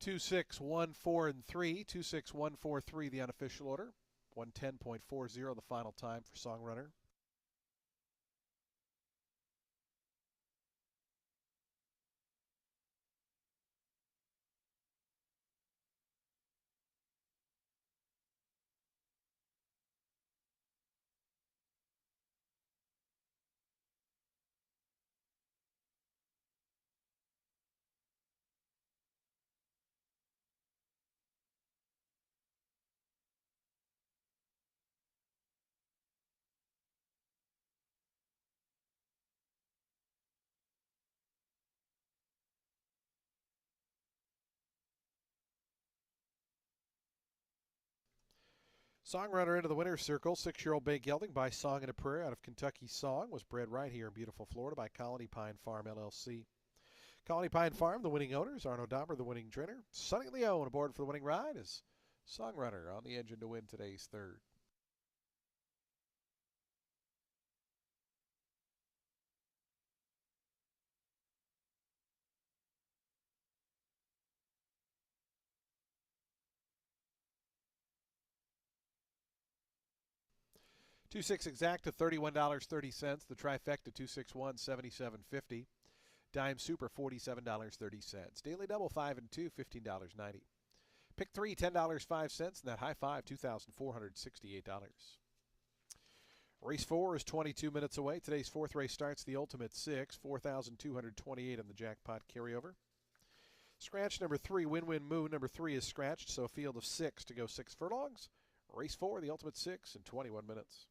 2-6-1-4 and 3. 2-6-1-4-3 the unofficial order. 110.40 the final time for Song Runner. Song Runner into the winner's circle. 6-year-old Bay Gelding by Song and a Prayer out of Kentucky. Song was bred right here in beautiful Florida by Colony Pine Farm LLC. Colony Pine Farm, the winning owners. Arno Dauber, the winning trainer. Sonny Leone aboard for the winning ride is Song Runner on the engine to win today's third. Two six exact to $31.30. The trifecta 261.7750. Dime Super $47.30. Daily Double 5 and 2 $15.90. Pick 3 $10.05, and that high five $2,468. Race 4 is 22 minutes away. Today's fourth race starts the Ultimate 6, 4,228 on the jackpot carryover. Scratch number 3, Win Win Moon. Number 3 is scratched, so a field of 6 to go 6 furlongs. Race 4, the Ultimate 6 in 21 minutes.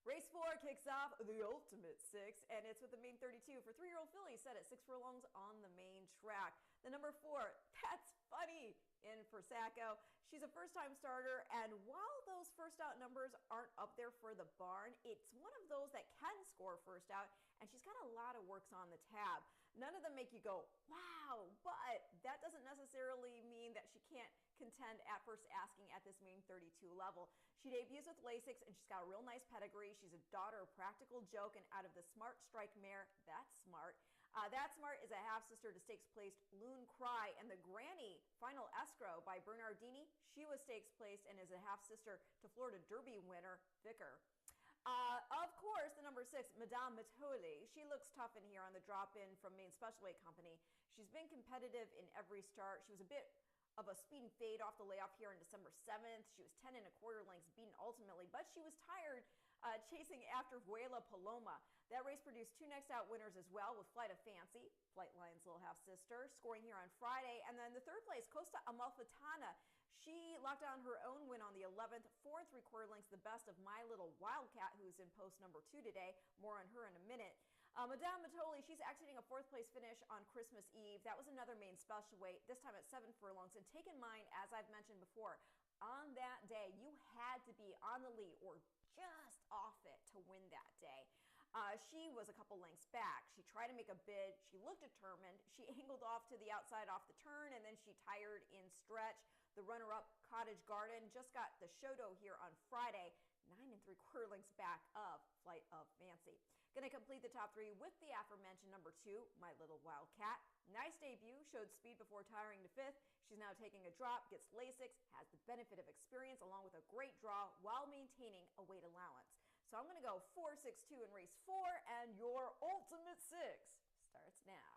Race 4 kicks off the Ultimate Six, and it's with the main 32 for 3-year-old filly set at 6 furlongs on the main track. The number 4, That's Funny, in for Sacco. She's a first-time starter, and while those first-out numbers aren't up there for the barn, it's one of those that can score first out, and she's got a lot of works on the tab. None of them make you go, wow, but that doesn't necessarily mean that she can't contend at first asking at this main 32 level. She debuts with Lasix, and she's got a real nice pedigree. She's a daughter of Practical Joke, and out of the Smart Strike mare, That's Smart. That Smart is a half-sister to stakes-placed Loon Cry, and the Granny Final Escrow by Bernardini, she was stakes-placed and is a half-sister to Florida Derby winner Vicker. Of course, the number 6, Madame Matoli. She looks tough in here on the drop-in from Maine Special Weight Company. She's been competitive in every start. She was a bit of a speed and fade off the layoff here on December 7th. She was 10 1/4 lengths beaten ultimately, but she was tired chasing after Vuela Paloma. That race produced 2 next out winners as well, with Flight of Fancy, Flight Lion's little half-sister, scoring here on Friday. And then the third place, Costa Amalfitana. She locked down her own win on the 11th, 4 3/4 lengths, the best of My Little Wildcat, who's in post number 2 today. More on her in a minute. Madame Matoli, she's exiting a 4th place finish on Christmas Eve. That was another main special weight, this time at 7 furlongs. And take in mind, as I've mentioned before, on that day, you had to be on the lead or just off it to win that day. She was a couple lengths back. She tried to make a bid. She looked determined. She angled off to the outside off the turn, and then she tired in stretch. The runner-up, Cottage Garden, just got the Shoto here on Friday, 9 3/4 lengths back of Flight of Fancy. Going to complete the top 3 with the aforementioned number 2, My Little Wildcat. Nice debut, showed speed before tiring to 5th. She's now taking a drop, gets Lasix, has the benefit of experience along with a great draw while maintaining a weight allowance. So I'm going to go 4, 6, 2 in race 4, and your Ultimate Six starts now.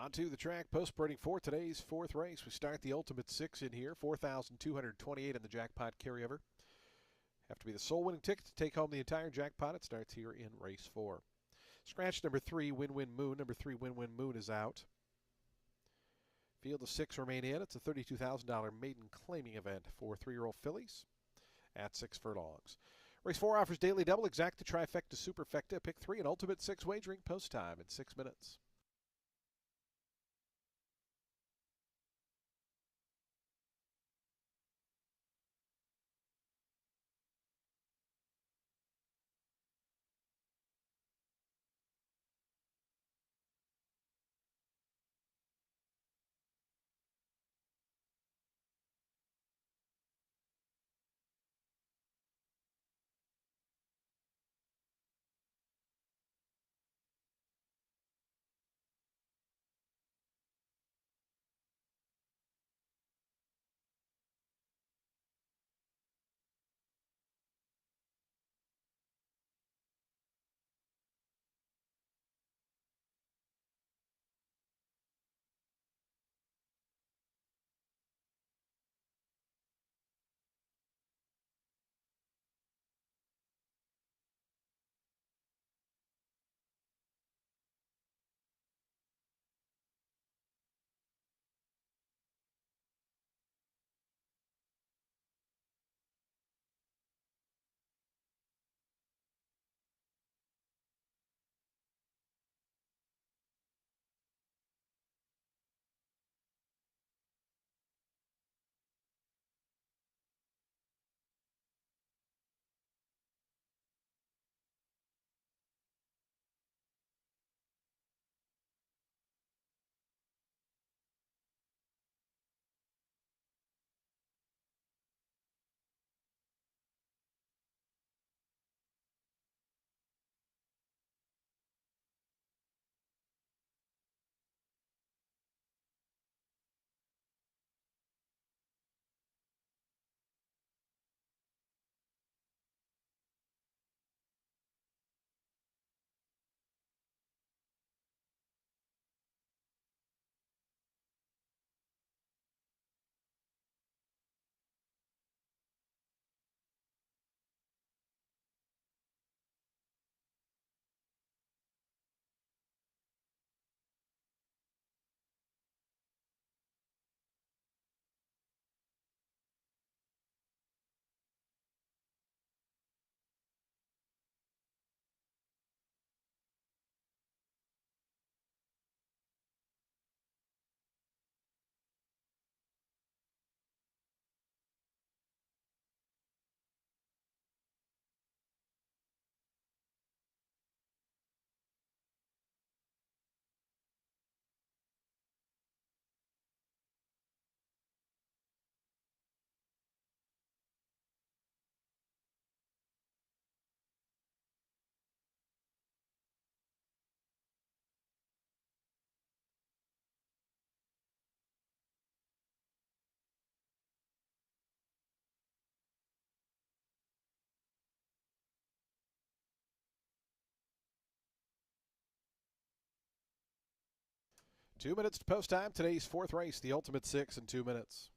On to the track post sprinting for today's fourth race. We start the Ultimate Six in here, 4,228 in the jackpot carryover. Have to be the sole winning ticket to take home the entire jackpot. It starts here in race 4. Scratch number 3, Win Win Moon. Number 3, Win Win Moon is out. Field of 6 remain in. It's a $32,000 maiden claiming event for 3-year-old fillies at 6 furlongs. Race 4 offers daily double, exacta, trifecta, superfecta, pick 3, and Ultimate 6 wagering post time in 6 minutes. Two minutes to post time. Today's fourth race, the Ultimate Six in 2 minutes.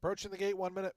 Approaching the gate, 1 minute.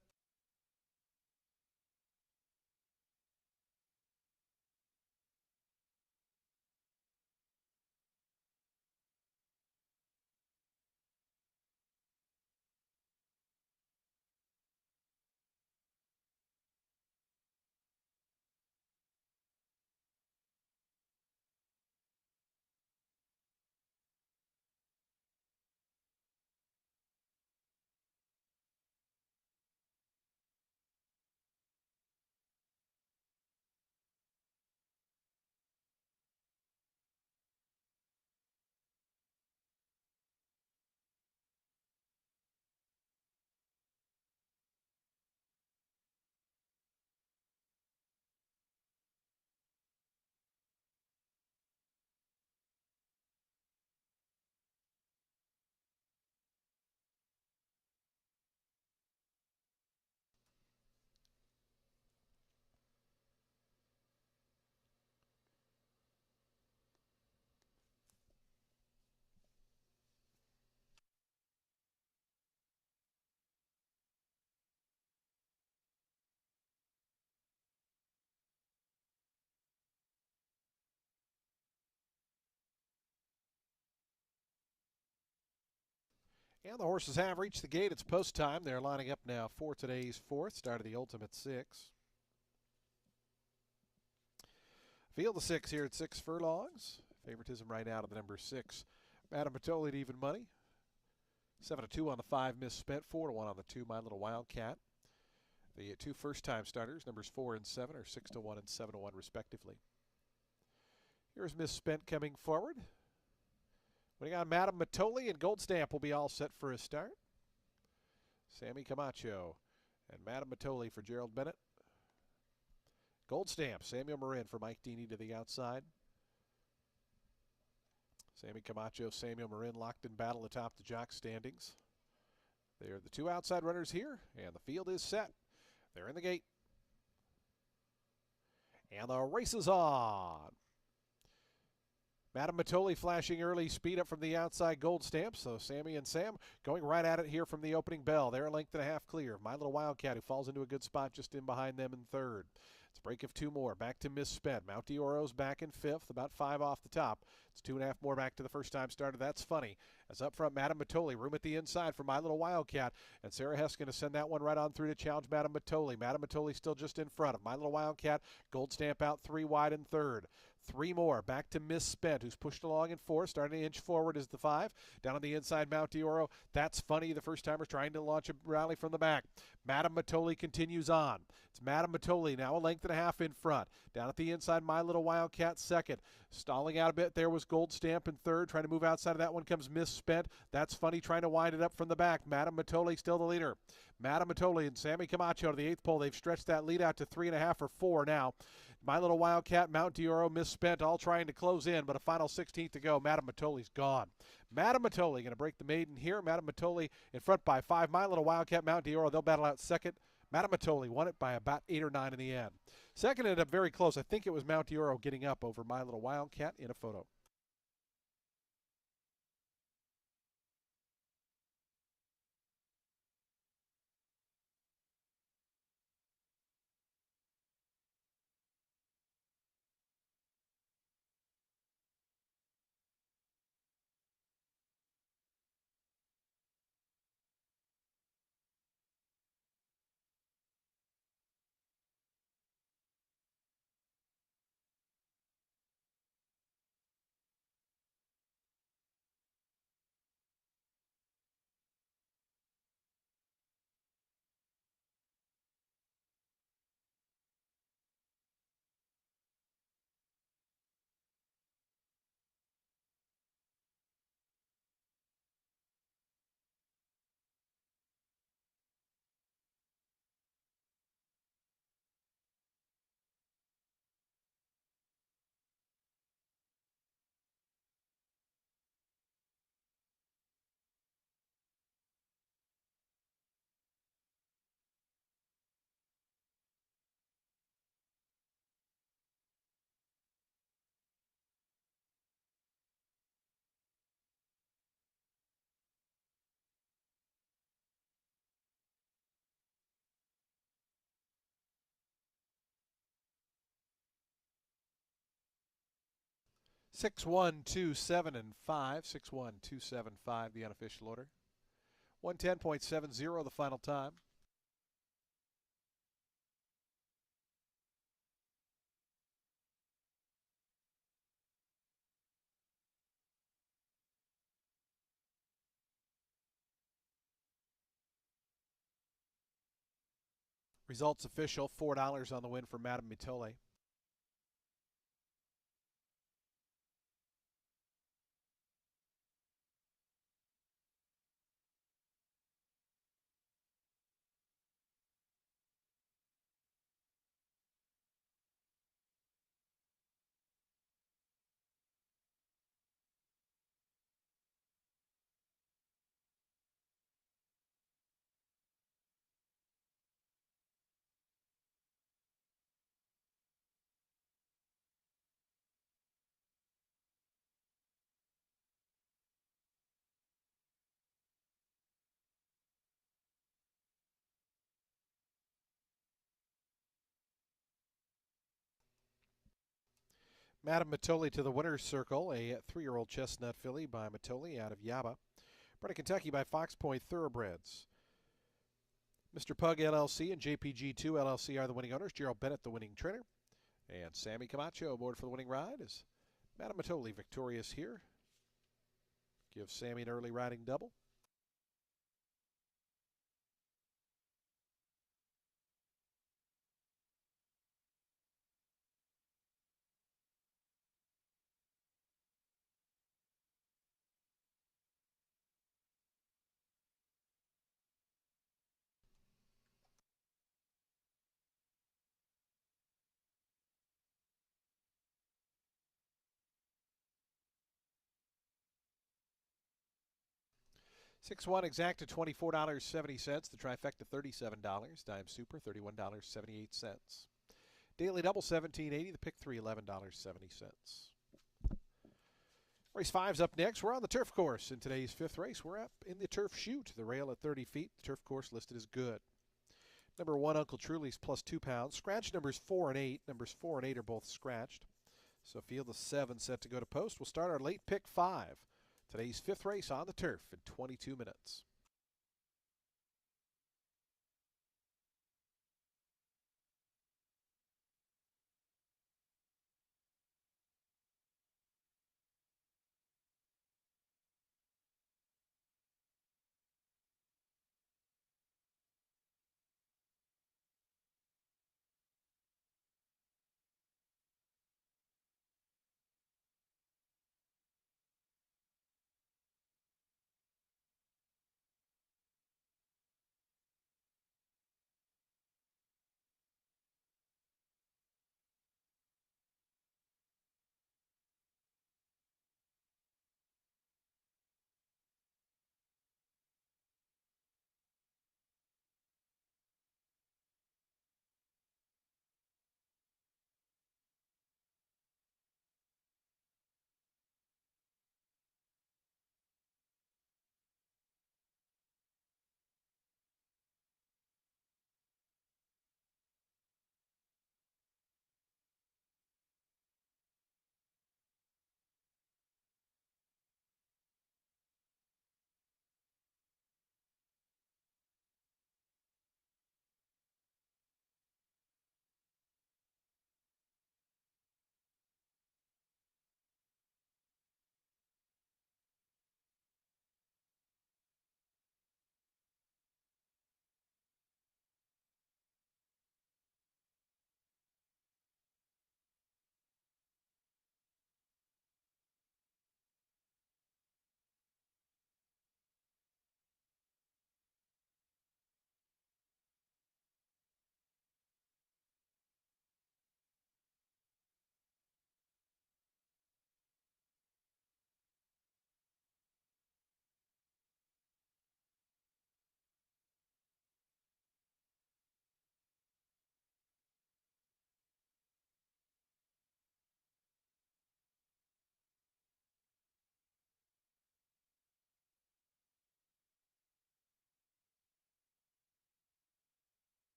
And the horses have reached the gate. It's post time. They're lining up now for today's fourth, start of the Ultimate Six. Field of six here at 6 furlongs. Favoritism right out of the number 6. Madame Patoli at even money. 7-2 on the 5, misspent. 4-1 on the 2, My Little Wildcat. The two first-time starters, numbers 4 and 7, are 6-1 and 7-1 respectively. Here's misspent coming forward. Winning on Madame Matoli, and Gold Stamp will be all set for a start. Sammy Camacho and Madame Matoli for Gerald Bennett. Gold Stamp, Samuel Marin for Mike Deeney to the outside. Sammy Camacho, Samuel Marin locked in battle atop the jock standings. They're the two outside runners here, and the field is set. They're in the gate. And the race is on. Madame Matoli flashing early speed up from the outside, Gold Stamp. So Sammy and Sam going right at it here from the opening bell. They're a length and a half clear. My Little Wildcat, who falls into a good spot just in behind them in third. It's a break of 2 more. Back to misspent. Mount Dioro's back in 5th, about 5 off the top. It's 2.5 more back to the first time starter. That's funny. As up front, Madame Matoli, room at the inside for My Little Wildcat. And Sarah Hess going to send that one right on through to challenge Madame Matoli. Madame Matoli still just in front of My Little Wildcat. Gold Stamp out 3 wide in third. 3 more. Back to misspent, who's pushed along in 4. Starting to inch forward is the 5. Down on the inside, Mount Dioro. That's funny. The first timer's trying to launch a rally from the back. Madame Matoli continues on. It's Madame Matoli now a length and a half in front. Down at the inside, My Little Wildcat second. Stalling out a bit there was Gold Stamp in third. Trying to move outside of that one comes misspent. That's funny, trying to wind it up from the back. Madame Matoli still the leader. Madame Matoli and Sammy Camacho to the 8th pole. They've stretched that lead out to 3.5 or 4 now. My Little Wildcat, Mount Dioro, misspent, all trying to close in, but a final 16th to go. Madame Matoli's gone. Madame Matoli going to break the maiden here. Madame Matoli in front by 5. My Little Wildcat, Mount Dioro, they'll battle out second. Madame Matoli won it by about 8 or 9 in the end. Second ended up very close. I think it was Mount Dioro getting up over My Little Wildcat in a photo. 6-1-2-7 and 5. 6-1-2-7-5, the unofficial order. 110.70 the final time. Results official, $4 on the win for Madame Mitole. Madame Mitole to the winner's circle, a 3-year-old chestnut filly by Mitole out of Yaba. Bred in Kentucky by Fox Point Thoroughbreds. Mr. Pug LLC and JPG2 LLC are the winning owners. Gerald Bennett, the winning trainer. And Sammy Camacho aboard for the winning ride is Madame Mitole victorious here. Give Sammy an early riding double. Six one exact to $24.70. The trifecta $37. Dime Super $31.78. Daily double $17.80. The pick three $11.70. Race 5's up next. We're on the turf course in today's fifth race. We're up in the turf chute. The rail at 30 feet. The turf course listed as good. Number 1, Uncle Truly's plus 2 pounds. Scratch numbers 4 and 8. Numbers 4 and 8 are both scratched. So field of 7 set to go to post. We'll start our late pick 5. Today's fifth race on the turf in 22 minutes.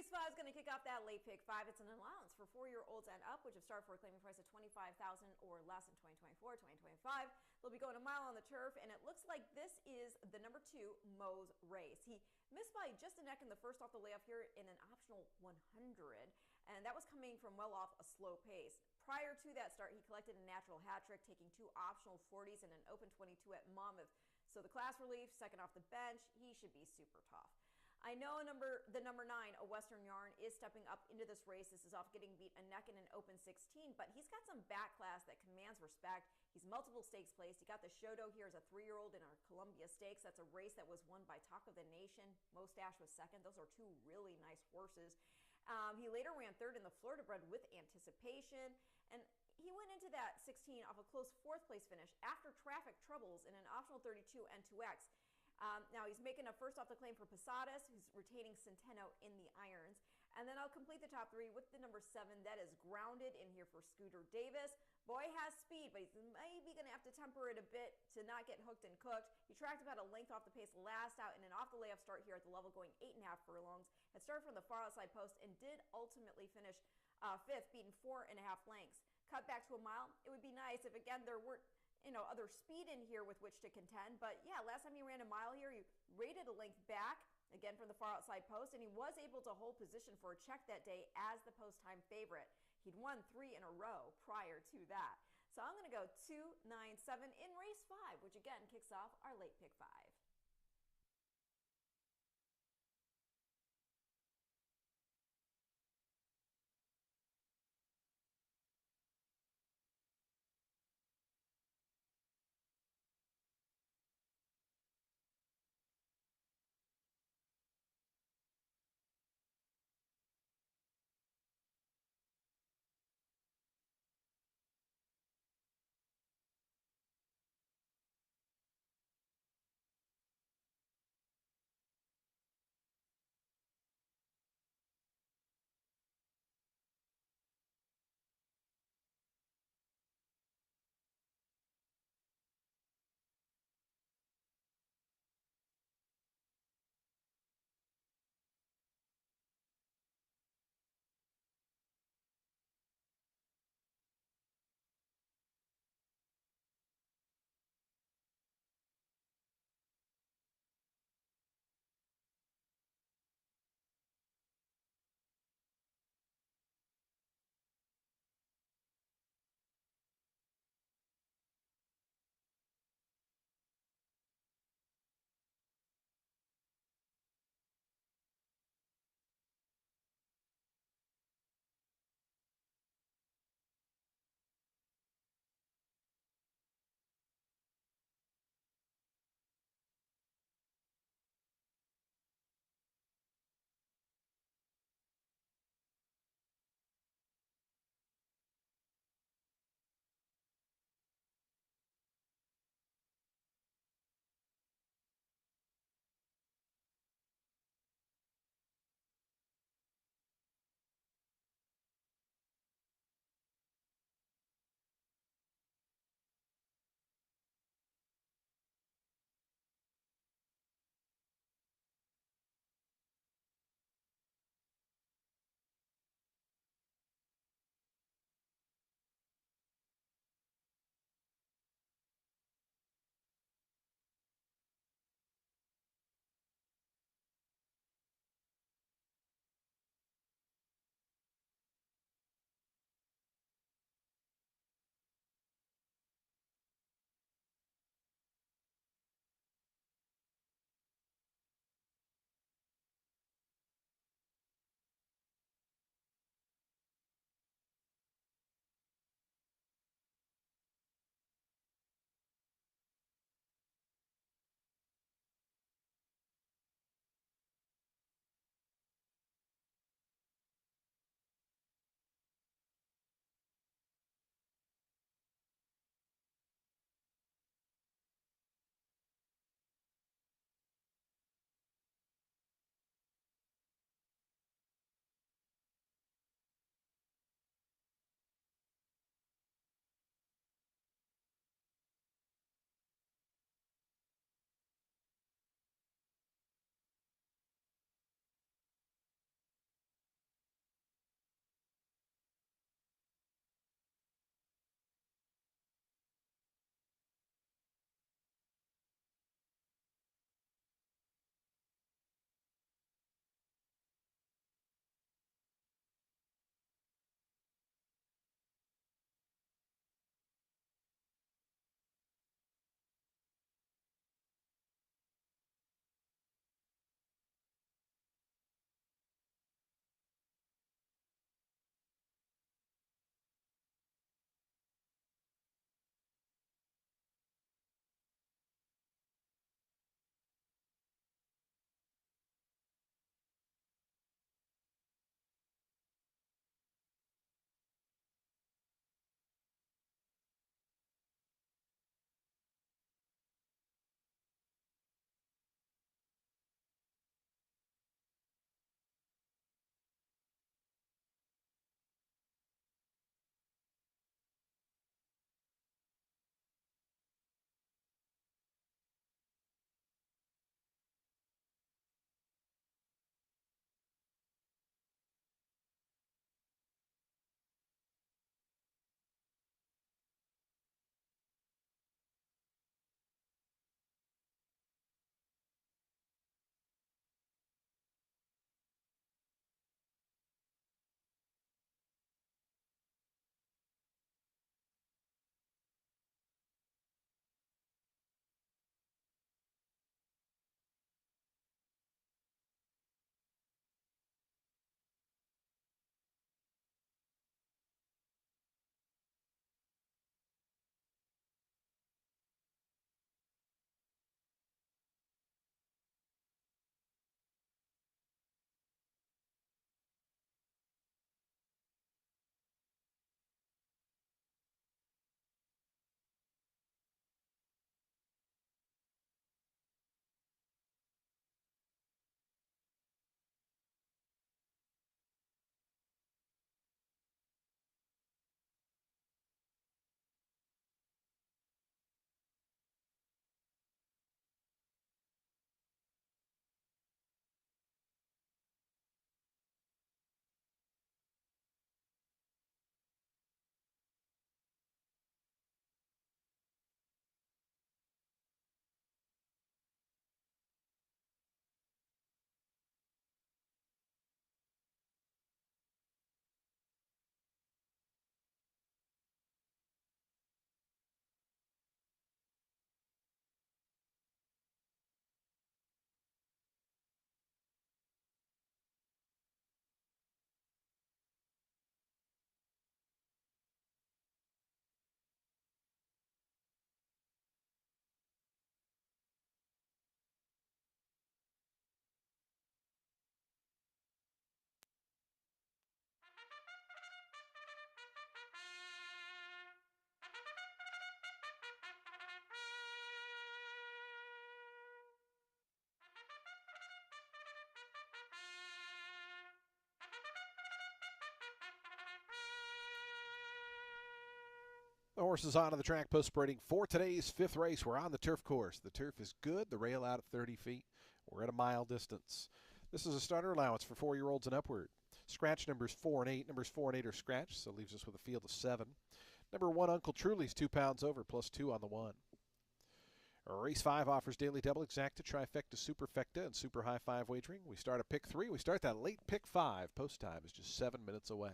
Race 5 is going to kick off that late pick 5. It's an allowance for 4-year-olds and up, which have started for a claiming price of $25,000 or less in 2024, 2025. They'll be going a mile on the turf, and it looks like this is the number 2 Moe's race. He missed by just a neck in the first off the layoff here in an optional 100, and that was coming from well off a slow pace. Prior to that start, he collected a natural hat trick, taking 2 optional 40s and an open 22 at Monmouth. So the class relief, second off the bench, he should be super tough. I know the number 9, a Western Yarn, is stepping up into this race. This is off getting beat a neck in an open 16, but he's got some back class that commands respect. He's multiple stakes placed. He got the Shodo here as a 3-year-old in our Columbia Stakes. That's a race that was won by Talk of the Nation. Mostache was second. Those are 2 really nice horses. He later ran third in the Florida bred with Anticipation, and he went into that 16 off a close 4th place finish after traffic troubles in an optional 32 and 2X. Now he's making a first off the claim for Posadas, who's retaining Centeno in the irons. And then I'll complete the top 3 with the number 7 that is grounded in here for Scooter Davis. Boy has speed, but he's maybe going to have to temper it a bit to not get hooked and cooked. He tracked about a length off the pace last out in an off the layup start here at the level, going 8.5 furlongs. Had started from the far outside post and did ultimately finish 5th, beating 4.5 lengths. Cut back to a mile. It would be nice if, again, there weren't other speed in here with which to contend. But yeah, last time he ran a mile here, he rated a length back, again from the far outside post, and he was able to hold position for a check that day as the post time favorite. He'd won 3 in a row prior to that. So I'm going to go 2, 9, 7 in race 5, which again kicks off our late pick 5. The horses onto the track post sprinting for today's fifth race. We're on the turf course. The turf is good. The rail out at 30 feet. We're at a mile distance. This is a starter allowance for 4-year-olds and upward. Scratch numbers 4 and 8. Numbers 4 and 8 are scratched, so leaves us with a field of 7. Number 1, Uncle Truly's 2 pounds over, plus 2 on the 1. Race 5 offers daily double, exacta, trifecta, superfecta, and super high 5 wagering. We start at pick 3. We start that late pick 5. Post time is just 7 minutes away.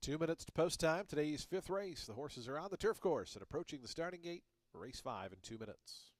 Two minutes to post time. Today's fifth race. The horses are on the turf course and approaching the starting gate Race 5 in 2 minutes.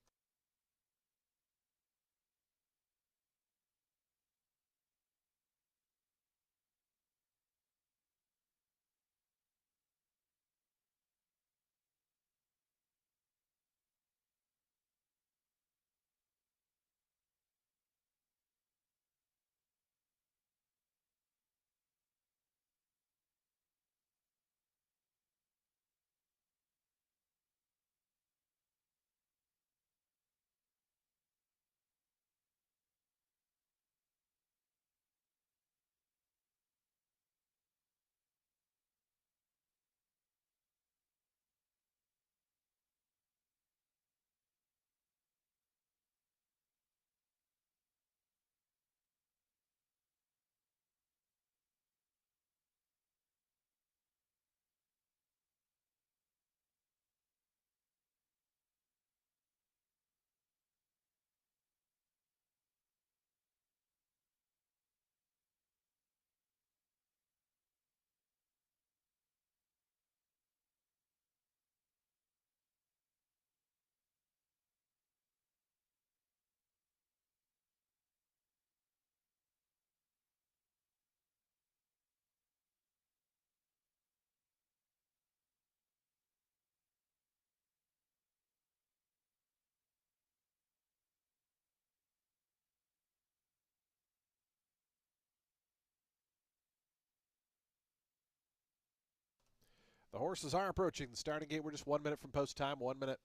The horses are approaching the starting gate. We're just 1 minute from post time. 1 minute.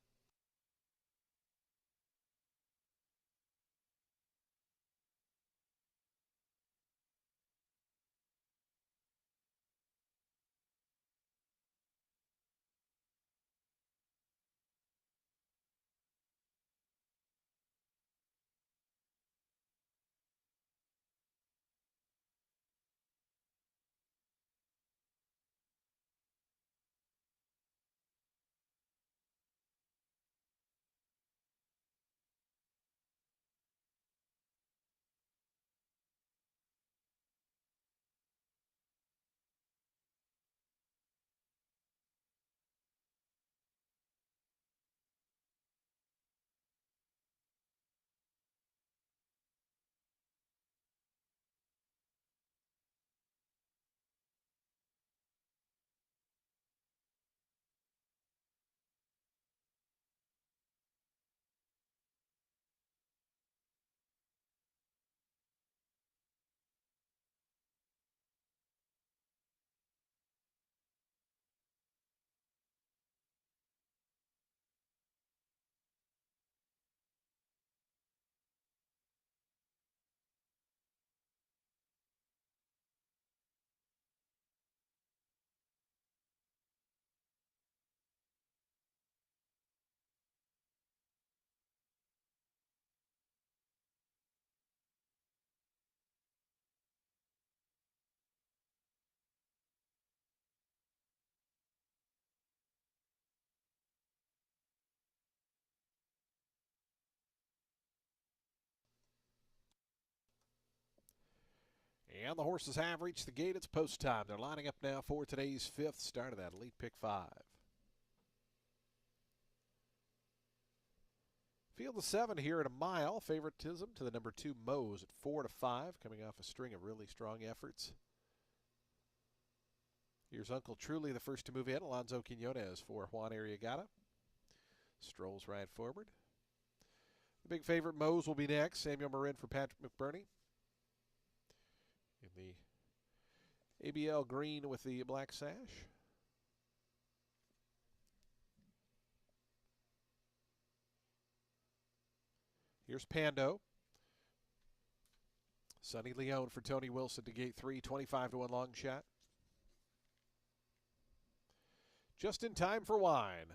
And the horses have reached the gate. It's post time. They're lining up now for today's 5th start of that Elite Pick 5. Field of 7 here at a mile. Favoritism to the number 2 Mose at 4 to 5, coming off a string of really strong efforts. Here's Uncle Truly, the first to move in. Alonzo Quinones for Juan Arriagada. Strolls right forward. The big favorite Mose will be next. Samuel Marin for Patrick McBurney. In the ABL green with the black sash. Here's Pando. Sonny Leone for Tony Wilson to gate 3, 25 to 1 long shot. Just in time for wine.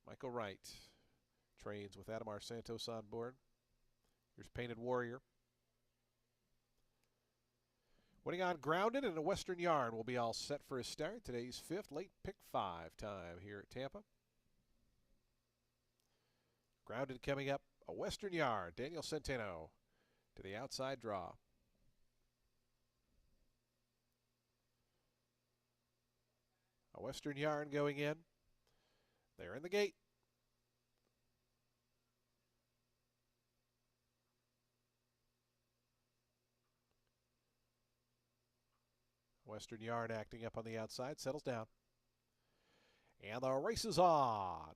Michael Wright trains with Adamar Santos on board. Here's Painted Warrior. Winning on Grounded and a Western Yarn will be all set for his start. Today's 5th late pick 5 time here at Tampa. Grounded coming up, a Western Yarn. Daniel Centeno to the outside draw. A Western Yarn going in. They're in the gate. Western Yarn acting up on the outside, settles down. And the race is on.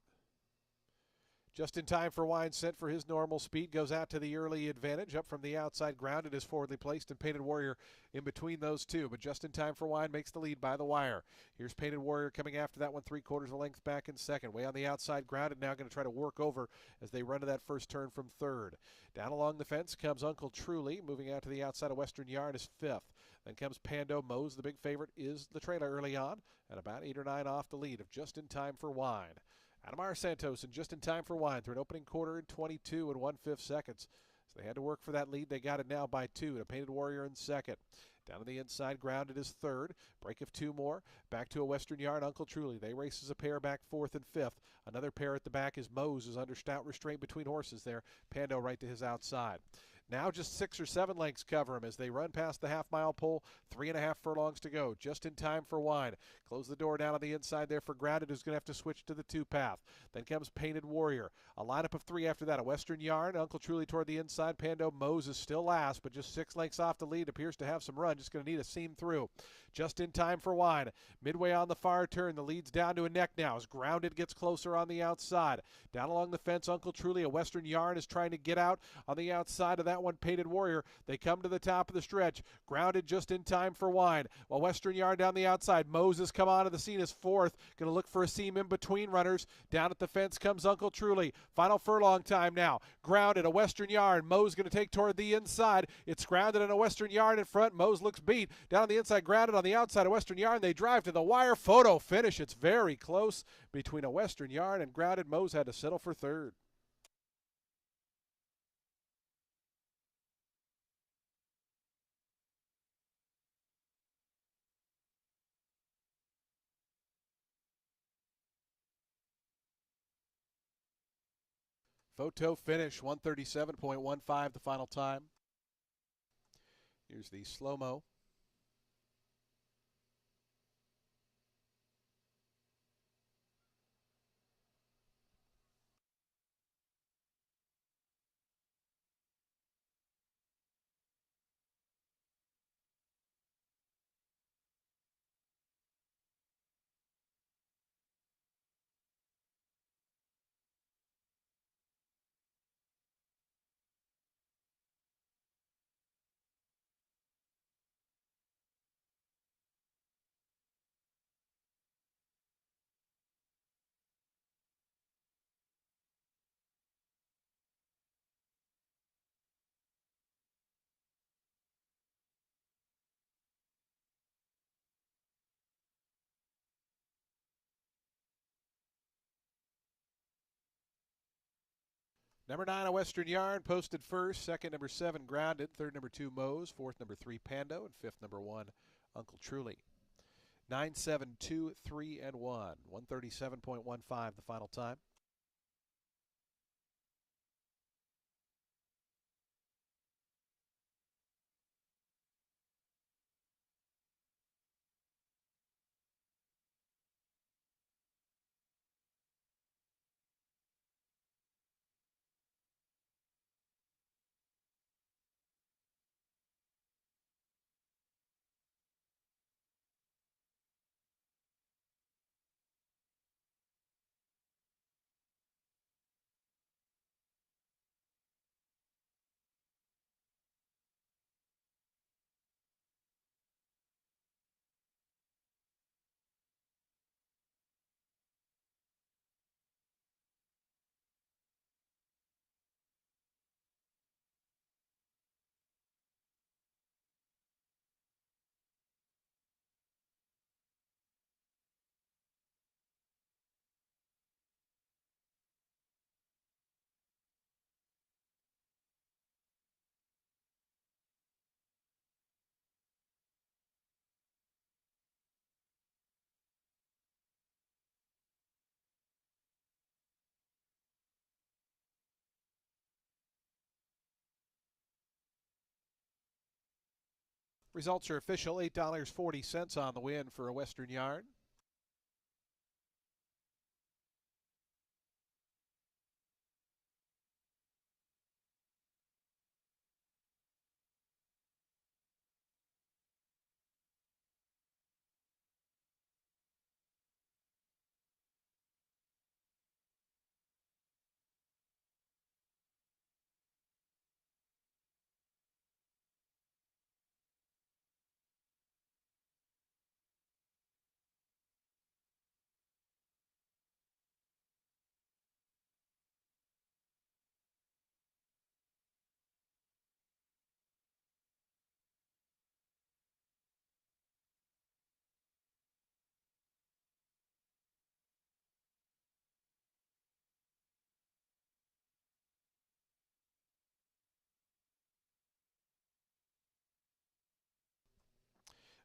Just in time for Wine, sent for his normal speed, goes out to the early advantage. Up from the outside, grounded is forwardly placed, and Painted Warrior in between those two. But just in time for Wine makes the lead by the wire. Here's Painted Warrior coming after that one, 3/4 of a length back in second. Way on the outside, grounded, now going to try to work over as they run to that first turn from third. Down along the fence comes Uncle Truly, moving out to the outside of Western Yarn is fifth. Then comes Pando. Mose, the big favorite, is the trailer early on, and about 8 or 9 off the lead of just in time for Wine. Ademar Santos, and just in time for Wine through an opening quarter in 22 and 1/5 seconds. So they had to work for that lead. They got it now by 2. To Painted Warrior in second. Down to the inside, grounded is third. Break of 2 more. Back to a Western Yarn, Uncle Truly. They race as a pair back fourth and fifth. Another pair at the back is Mose, who's under stout restraint between horses there. Pando right to his outside. Now just 6 or 7 lengths cover him as they run past the half-mile pole. 3.5 furlongs to go. Just in time for Wine. Close the door down on the inside there for Grounded, who's going to have to switch to the 2 path. Then comes Painted Warrior. A lineup of 3 after that. A Western Yarn, Uncle Truly toward the inside. Pando. Mose is still last, but just 6 lengths off the lead. Appears to have some run. Just going to need a seam through. Just in time for Wine. Midway on the far turn. The lead's down to a neck now as Grounded gets closer on the outside. Down along the fence, Uncle Truly. A Western Yarn is trying to get out on the outside of that one. Painted Warrior. They come to the top of the stretch. Grounded just in time for Wine. While Western Yarn down the outside. Moses come onto the scene as fourth. Going to look for a seam in between runners. Down at the fence comes Uncle Truly. Final furlong time now. Grounded, a Western Yarn. Mose going to take toward the inside. It's Grounded and a Western Yarn in front. Mose looks beat. Down on the inside, Grounded on the outside, a Western Yarn. They drive to the wire. Photo finish. It's very close between a Western Yarn and Grounded. Mose had to settle for third. Photo finish, 137.15 the final time. Here's the slow-mo. Number 9, a Western Yarn, posted first. Second, number 7, Grounded. Third, number 2, Mose. Fourth, number 3, Pando. And fifth, number 1, Uncle Truly. 9, 7, 2, 3, and 1. 137.15 the final time. Results are official. $8.40 on the win for a Western Yarn.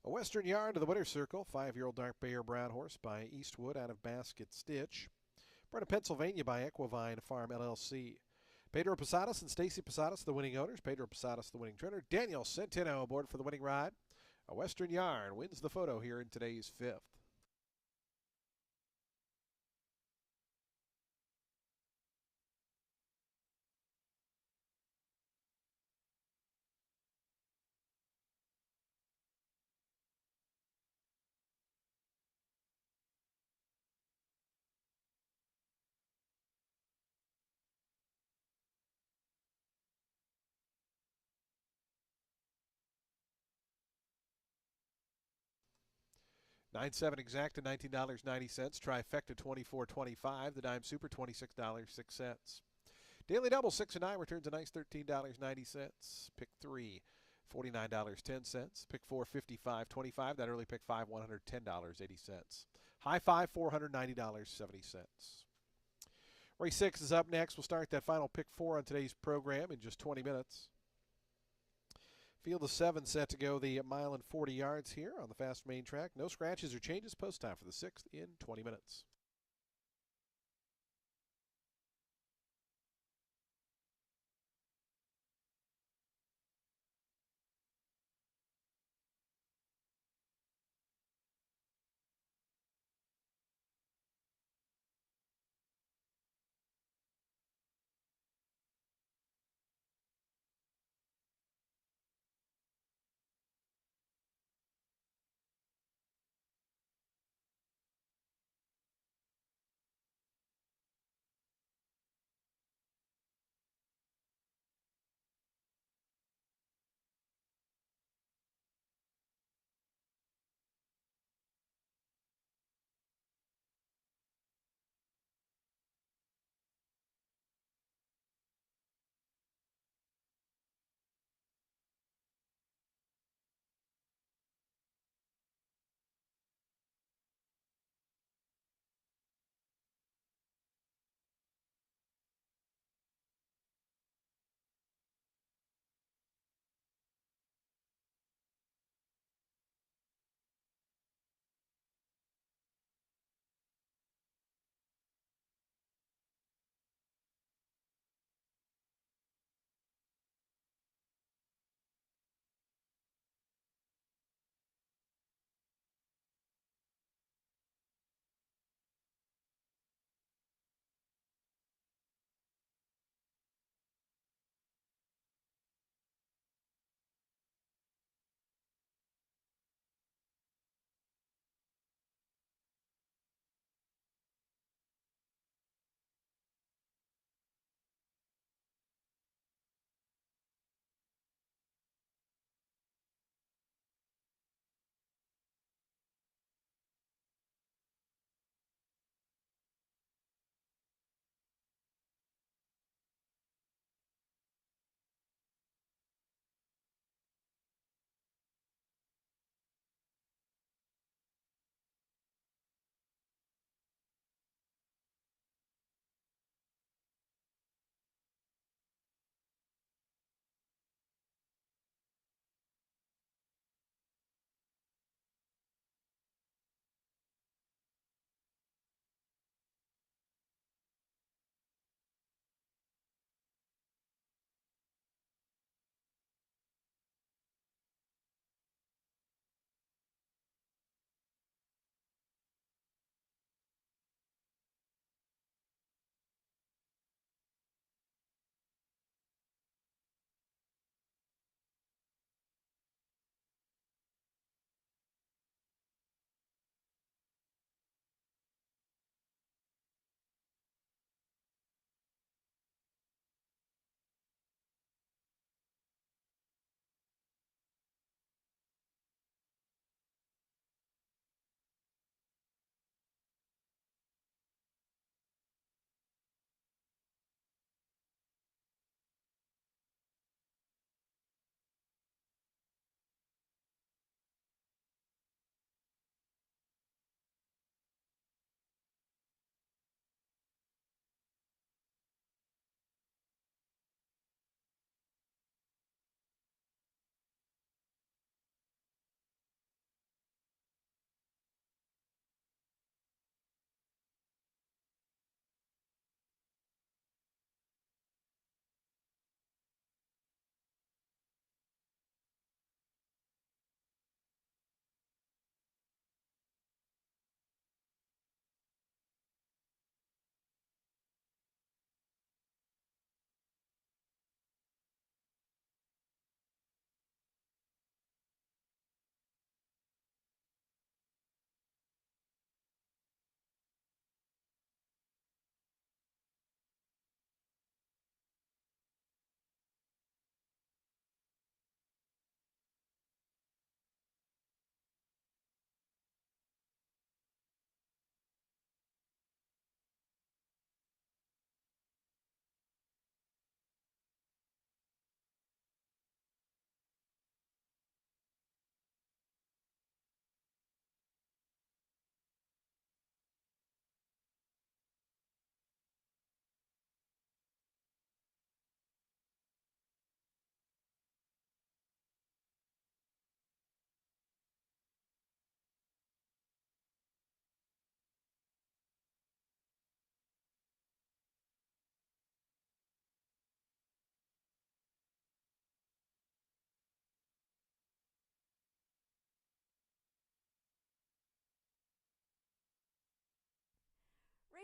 A Western Yarn to the winner's circle. 5-year-old Dark Bear Brown Horse by Eastwood out of Basket Stitch. Bred in Pennsylvania by Equivine Farm LLC. Pedro Posadas and Stacy Posadas, the winning owners. Pedro Posadas, the winning trainer. Daniel Centeno aboard for the winning ride. A Western Yarn wins the photo here in today's fifth. Nine seven exacta $19.90. Trifecta $24.25. The dime super $26.06. Daily double 6 and 9 returns a nice $13.90. Pick 3 $49.10. Pick 4 $55.25. That early pick 5 $110.80. High 5 $490.70. Race 6 is up next. We'll start that final pick 4 on today's program in just 20 minutes. Field of 7 set to go the mile and 40 yards here on the fast main track. No scratches or changes. Post time for the 6th in 20 minutes.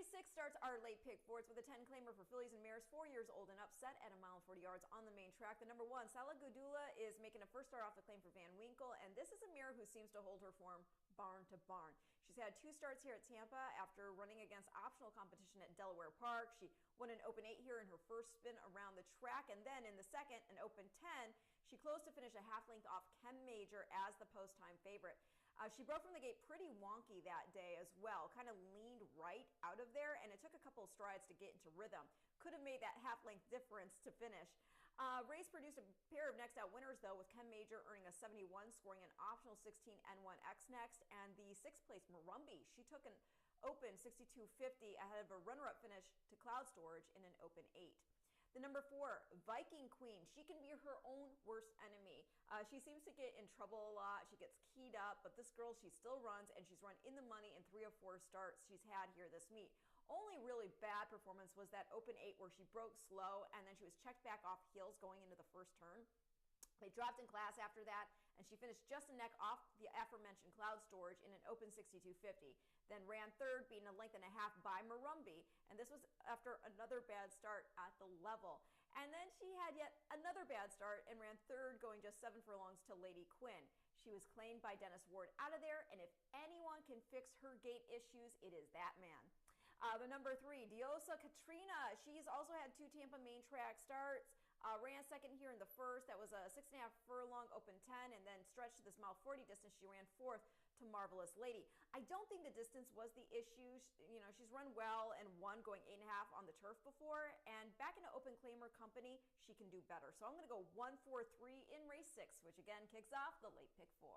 Race 6 starts our late pick four. It's with a 10-claimer for fillies and mares 4 years old and up, set at 1 mile and 40 yards on the main track. The number 1, Salagadula, is making a first start off the claim for Van Winkle, and this is a mare who seems to hold her form barn to barn. She's had 2 starts here at Tampa after running against optional competition at Delaware Park. She won an open 8 here in her first spin around the track, and then in the second, an open 10, she closed to finish a half length off Chem Major as the post time favorite. She broke from the gate pretty wonky that day as well, kind of leaned right out of there, and it took a couple of strides to get into rhythm. Could have made that half-length difference to finish. Race produced a pair of next out winners, though, with Chem Major earning a 71, scoring an optional 16 N1X next, and the 6th place Marumbi, she took an open 62.50 ahead of a runner-up finish to Cloud Storage in an open 8. The number 4, Viking Queen. She can be her own worst enemy. She seems to get in trouble a lot. She gets keyed up, but this girl, she still runs, and she's run in the money in 3 of 4 starts she's had here this meet. Only really bad performance was that open 8 where she broke slow, and then she was checked back off heels going into the first turn. They dropped in class after that, and she finished just a neck off the aforementioned Cloud Storage in an open 62.50. Then ran third, beaten a length and a half by Marumbi, and this was after another bad start at the level. And then she had yet another bad start and ran third, going just 7 furlongs to Lady Quinn. She was claimed by Dennis Ward out of there, and if anyone can fix her gait issues, it is that man. The number 3, Diosa Katrina. She's also had 2 Tampa main track starts. Ran second here in the first. That was a 6.5 furlong open 10, and then stretched to this mile 40 distance. She ran 4th to Marvelous Lady. I don't think the distance was the issue. She's run well and won going 8.5 on the turf before, and back into open claimer company, she can do better. So I'm going to go 1-4-3 in race 6, which again kicks off the late pick 4.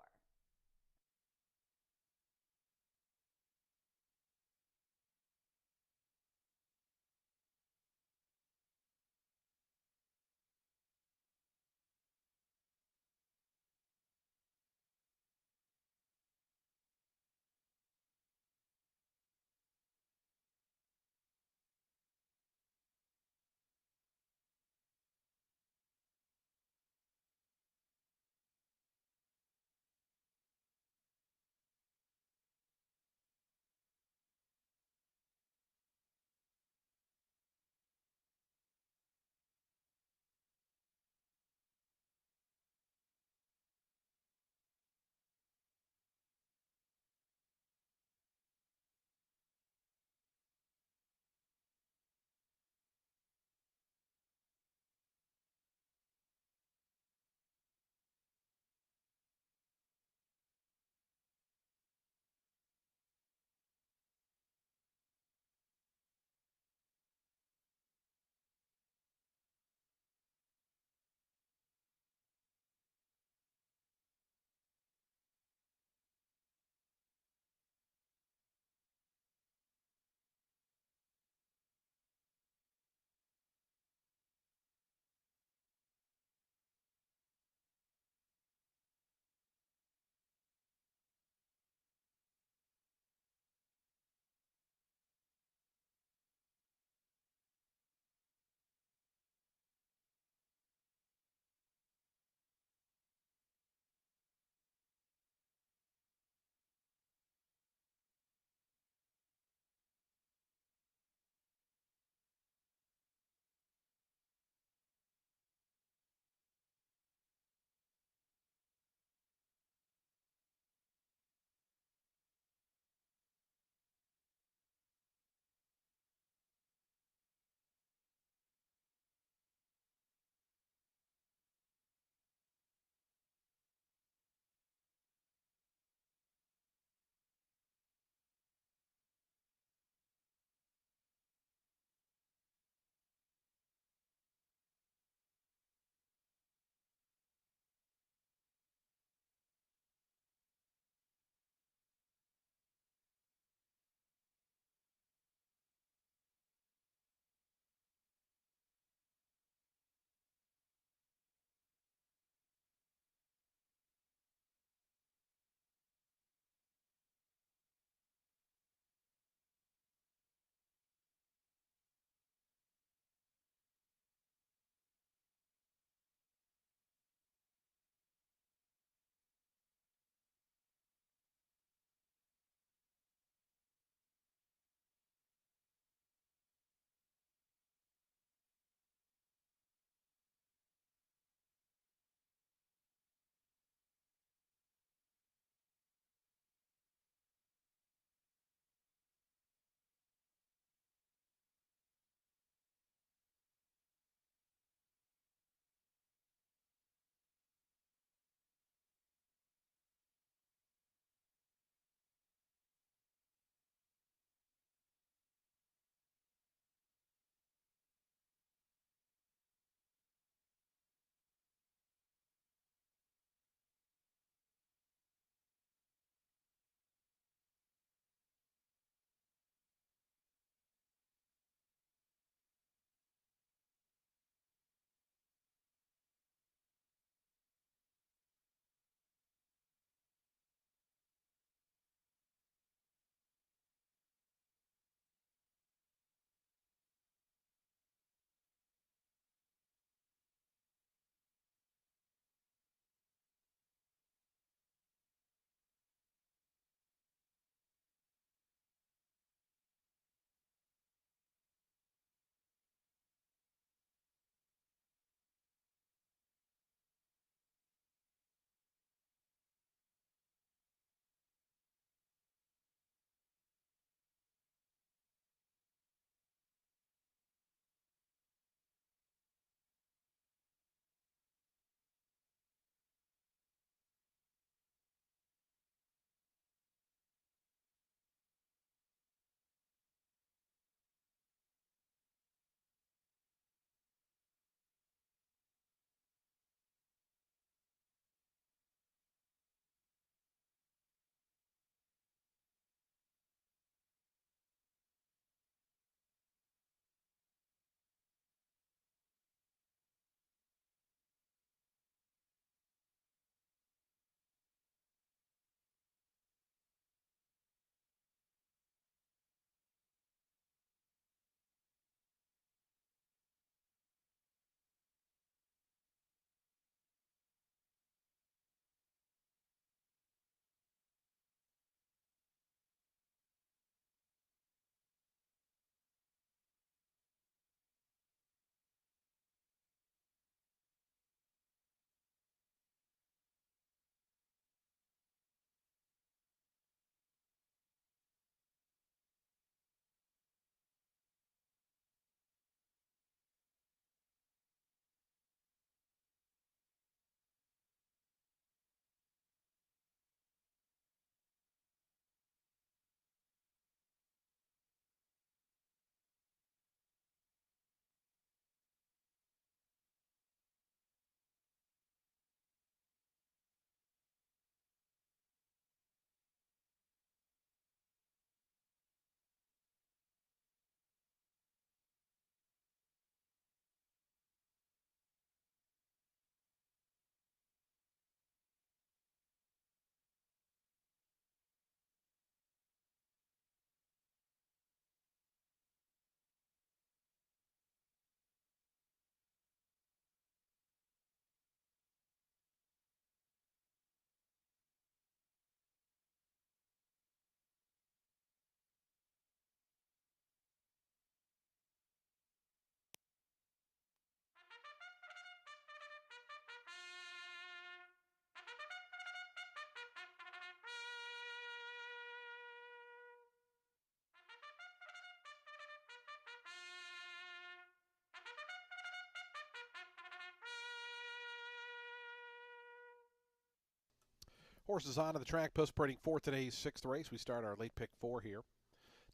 Horses on to the track, post parading for today's sixth race. We start our late pick four here.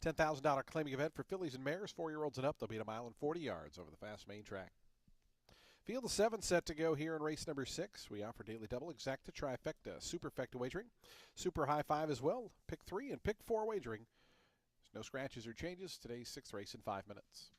$10,000 claiming event for fillies and mares, 4-year-olds and up. They'll be at a mile and 40 yards over the fast main track. Field of 7 set to go here in race number 6. We offer daily double, exacta, trifecta, superfecta wagering, super high 5 as well, pick 3 and pick 4 wagering. There's no scratches or changes. Today's sixth race in 5 minutes.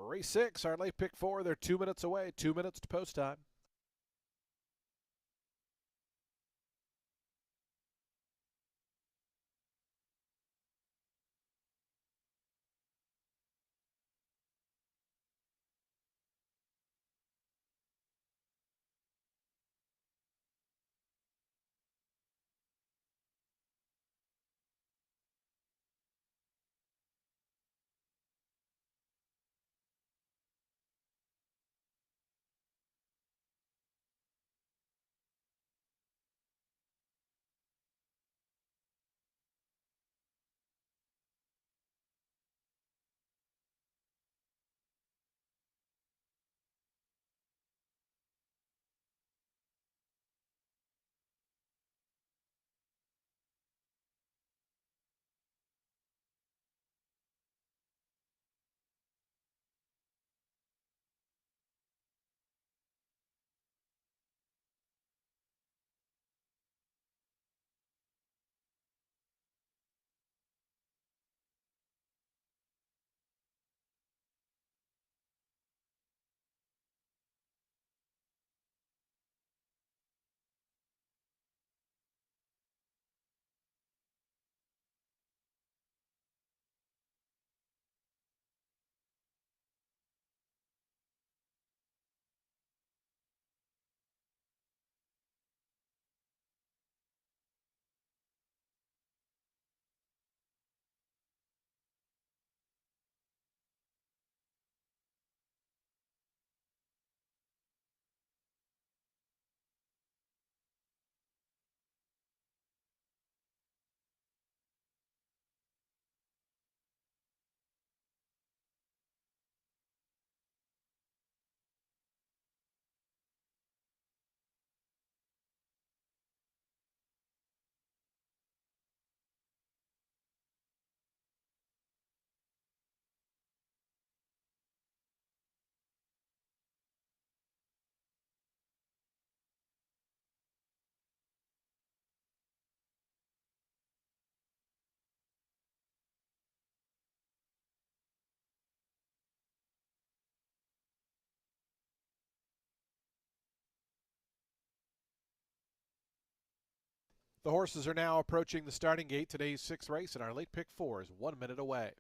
Race 6, our late pick 4. They're 2 minutes away, 2 minutes to post time. The horses are now approaching the starting gate. Today's sixth race, and our late pick 4 is 1 minute away.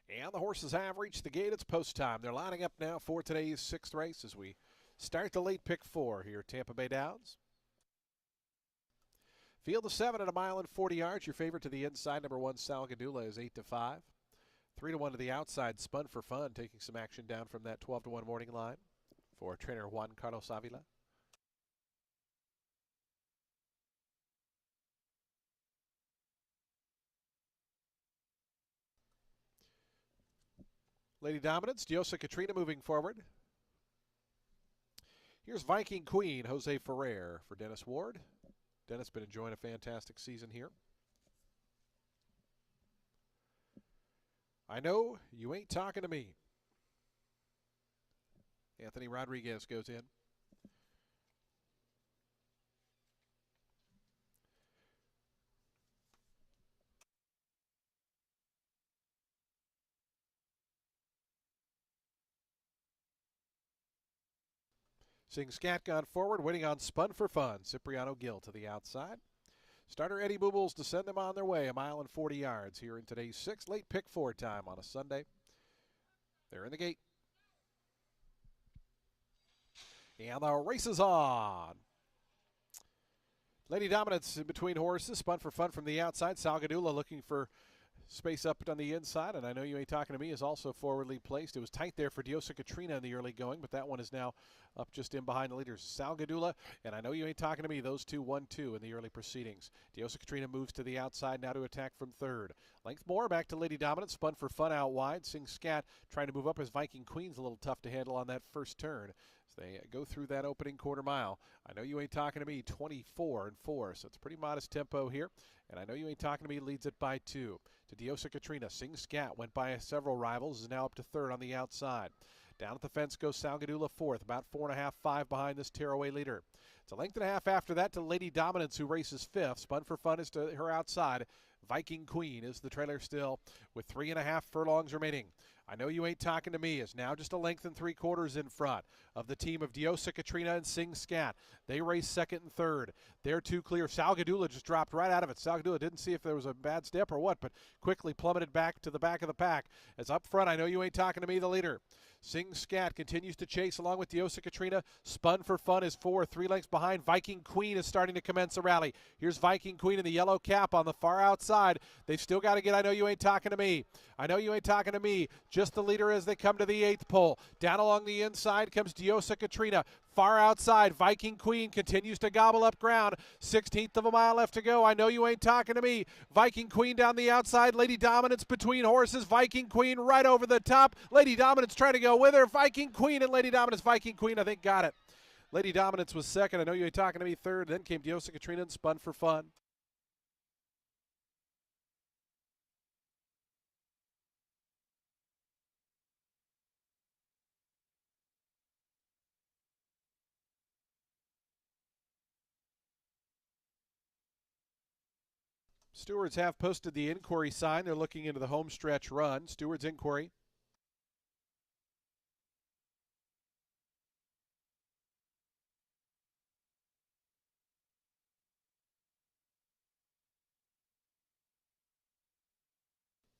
And the horses have reached the gate. It's post time. They're lining up now for today's sixth race as we start the late pick 4 here at Tampa Bay Downs. Field of 7 at 1 mile and 40 yards. Your favorite to the inside, number 1, Salgadula, is 8-5. 3-1 to the outside, Spun for Fun, taking some action down from that 12-1 morning line for trainer Juan Carlos Avila. Lady Dominance, Diosa Katrina moving forward. Here's Viking Queen, Jose Ferrer for Dennis Ward. Dennis been enjoying a fantastic season here. I know you ain't talking to me. Anthony Rodriguez goes in. Seeing Scat gone forward, waiting on Spun for Fun. Cipriano Gill to the outside. Starter Eddie Boobles to send them on their way 1 mile and 40 yards here in today's sixth late pick 4 time on a Sunday. They're in the gate. And the race is on. Lady Dominance in between horses. Spun for Fun from the outside. Salgadula looking for space up on the inside, and I know you ain't talking to me is also forwardly placed. It was tight there for Diosa Katrina in the early going, but that one is now up just in behind the leaders. Salgadula, and I know you ain't talking to me. Those two 1-2 in the early proceedings. Diosa Katrina moves to the outside now to attack from third. Length more back to Lady Dominance. Spun for Fun out wide. Sing Scat trying to move up as Viking Queen's a little tough to handle on that first turn. As they go through that opening quarter mile. I know you ain't talking to me. 24-4, so it's pretty modest tempo here. And I know you ain't talking to me leads it by 2. To Diosa Katrina. Sing Scat went by several rivals, is now up to third on the outside. Down at the fence goes Salgadula fourth, about 4.5, 5 behind this tearaway leader. It's a length and a half after that to Lady Dominance, who races fifth. Spun for Fun is to her outside. Viking Queen is the trailer still with 3.5 furlongs remaining. I know you ain't talking to me is now just a length and 3/4 in front of the team of Diosa Katrina and Sing Scat. They race second and third. They're two clear. Salgadula just dropped right out of it. Salgadula didn't see if there was a bad step or what, but quickly plummeted back to the back of the pack. As up front, I know you ain't talking to me, the leader. Sing Scat continues to chase along with Diosa Katrina. Spun for Fun is 4, 3 lengths behind. Viking Queen is starting to commence a rally. Here's Viking Queen in the yellow cap on the far outside. They've still got to get I know you ain't talking to me. I know you ain't talking to me. Just the leader as they come to the 8th pole. Down along the inside comes Diosa Katrina. Far outside, Viking Queen continues to gobble up ground. 16th of a mile left to go. I know you ain't talking to me. Viking Queen down the outside. Lady Dominance between horses. Viking Queen right over the top. Lady Dominance trying to go with her. Viking Queen and Lady Dominance. Viking Queen, I think, got it. Lady Dominance was second. I know you ain't talking to me third. Then came Diosa Katrina and Spun for Fun. Stewards have posted the inquiry sign. They're looking into the home stretch run. Stewards inquiry.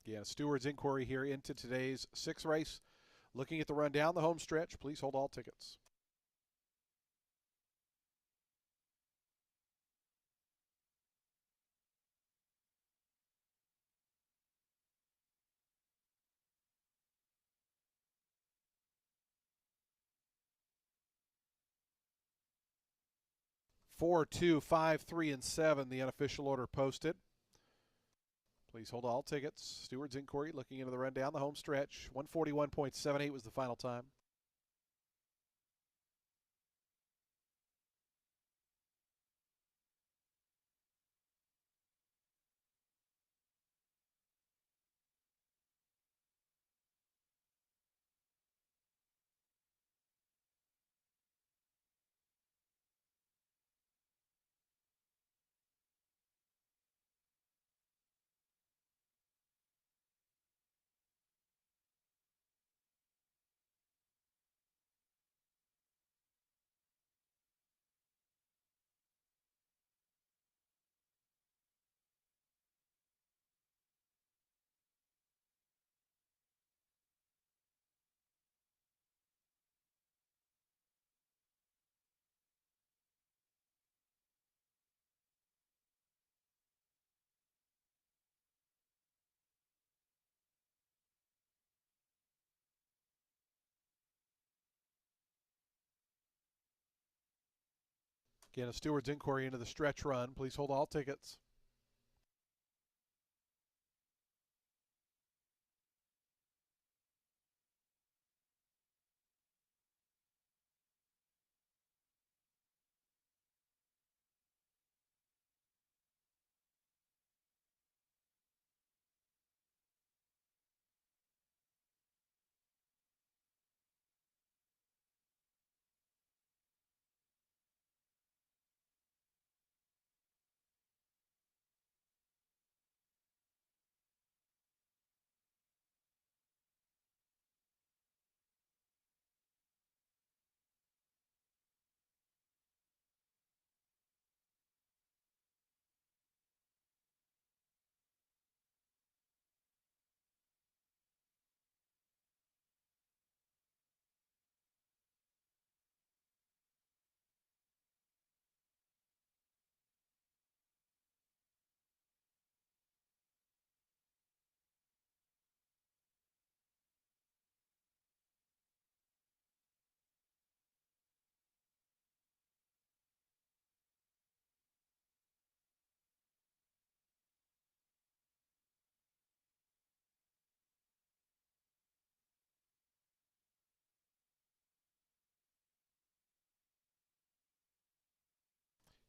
Yeah, Stewards inquiry here into today's sixth race. Looking at the run down the home stretch. Please hold all tickets. 4, 2, 5, 3, and 7, the unofficial order posted. Please hold all tickets. Stewart's inquiry looking into the run down the home stretch. 141.78 was the final time. Again, a steward's inquiry into the stretch run. Please hold all tickets.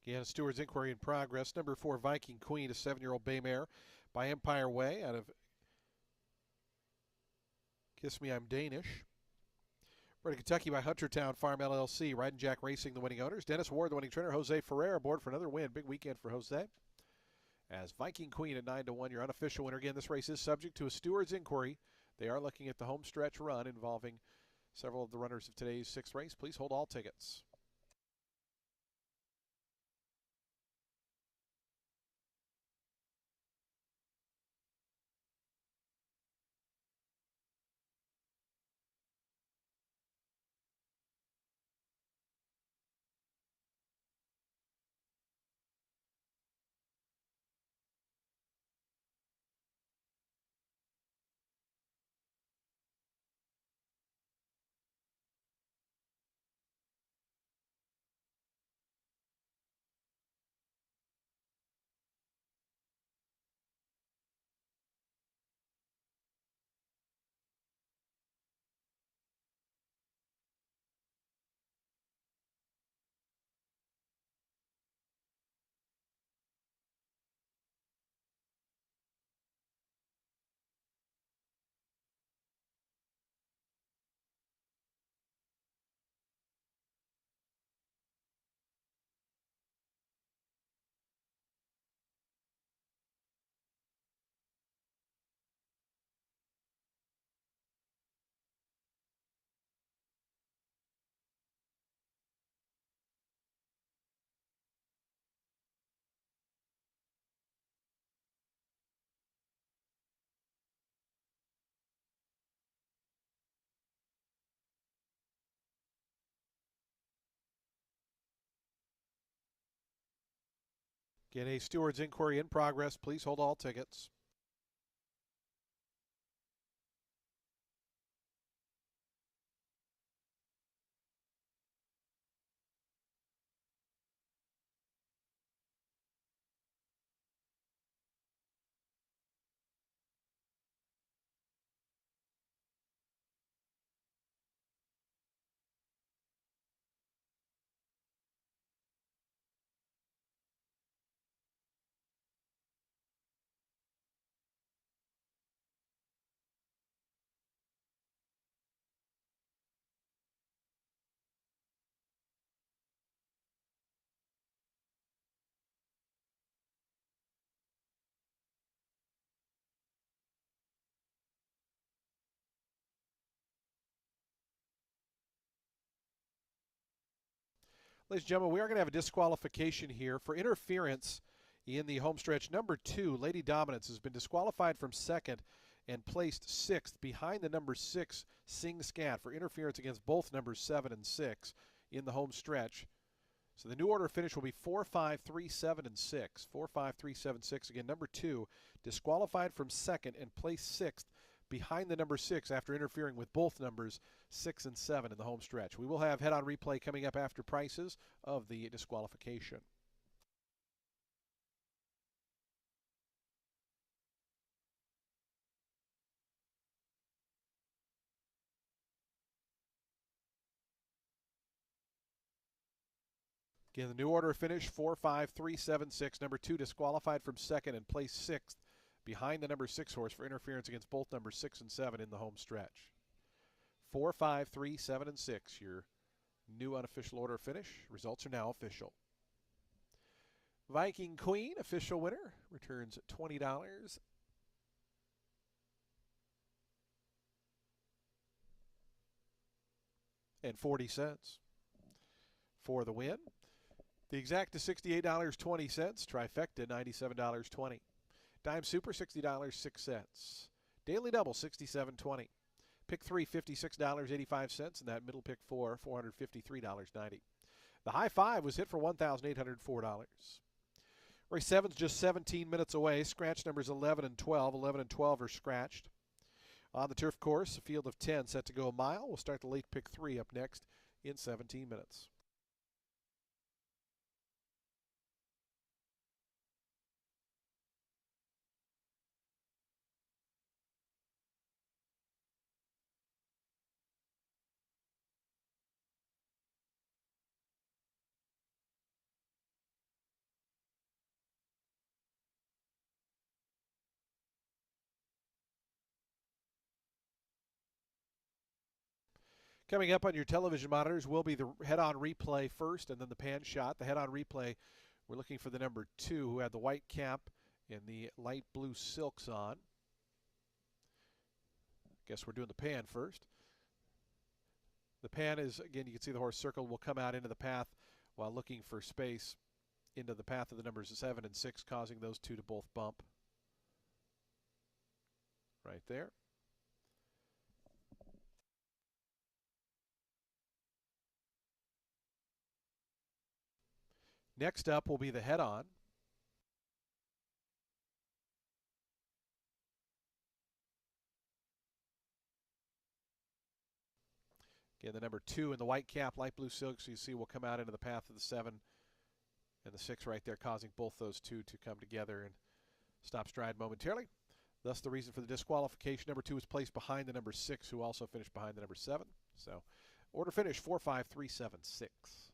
Again, a steward's inquiry in progress. Number 4, Viking Queen, a 7-year-old bay mare by Empire Way out of Kiss Me I'm Danish. Bred in Kentucky by Huntertown Farm LLC. Riding Jack Racing, the winning owners. Dennis Ward, the winning trainer. Jose Ferrer aboard for another win. Big weekend for Jose. As Viking Queen at 9-1, your unofficial winner. Again, this race is subject to a steward's inquiry. They are looking at the home stretch run involving several of the runners of today's 6th race. Please hold all tickets. Again, a steward's inquiry in progress. Please hold all tickets. Ladies and gentlemen, we are going to have a disqualification here for interference in the home stretch. Number 2, Lady Dominance, has been disqualified from second and placed sixth behind the number 6, Sing Scat, for interference against both numbers 7 and 6 in the home stretch. So the new order finish will be 4, 5, 3, 7, and 6. 4, 5, 3, 7, 6. Again, number 2, disqualified from second and placed sixth behind the number 6 after interfering with both numbers 6 and 7 in the home stretch. We will have head-on replay coming up after prices of the disqualification. Again, the new order finish 4, 5, 3, 7, 6. Number 2 disqualified from second and placed sixth behind the number 6 horse for interference against both numbers 6 and 7 in the home stretch. 4, 5, 3, 7, and 6, your new unofficial order finish. Results are now official. Viking Queen, official winner, returns $20. and 40 cents for the win. The exact is $68.20. Trifecta, $97.20. Dime Super, $60.06. Daily Double, $67.20. Pick 3, $56.85, and that middle pick 4, $453.90. The high five was hit for $1,804. Race 7's just 17 minutes away. Scratch numbers 11 and 12. 11 and 12 are scratched. On the turf course, a field of 10 set to go a mile. We'll start the late pick 3 up next in 17 minutes. Coming up on your television monitors will be the head-on replay first and then the pan shot. The head-on replay, we're looking for the number 2 who had the white cap and the light blue silks on. Guess we're doing the pan first. The pan is, again, you can see the horse circled, will come out into the path while looking for space into the path of the numbers 7 and 6, causing those two to both bump. Right there. Next up will be the head-on. Again, the number 2 in the white cap, light blue silk, so you see will come out into the path of the 7 and the 6 right there, causing both those two to come together and stop stride momentarily. Thus the reason for the disqualification. Number 2 was placed behind the number 6, who also finished behind the number 7. So order finish 4, 5, 3, 7, 6.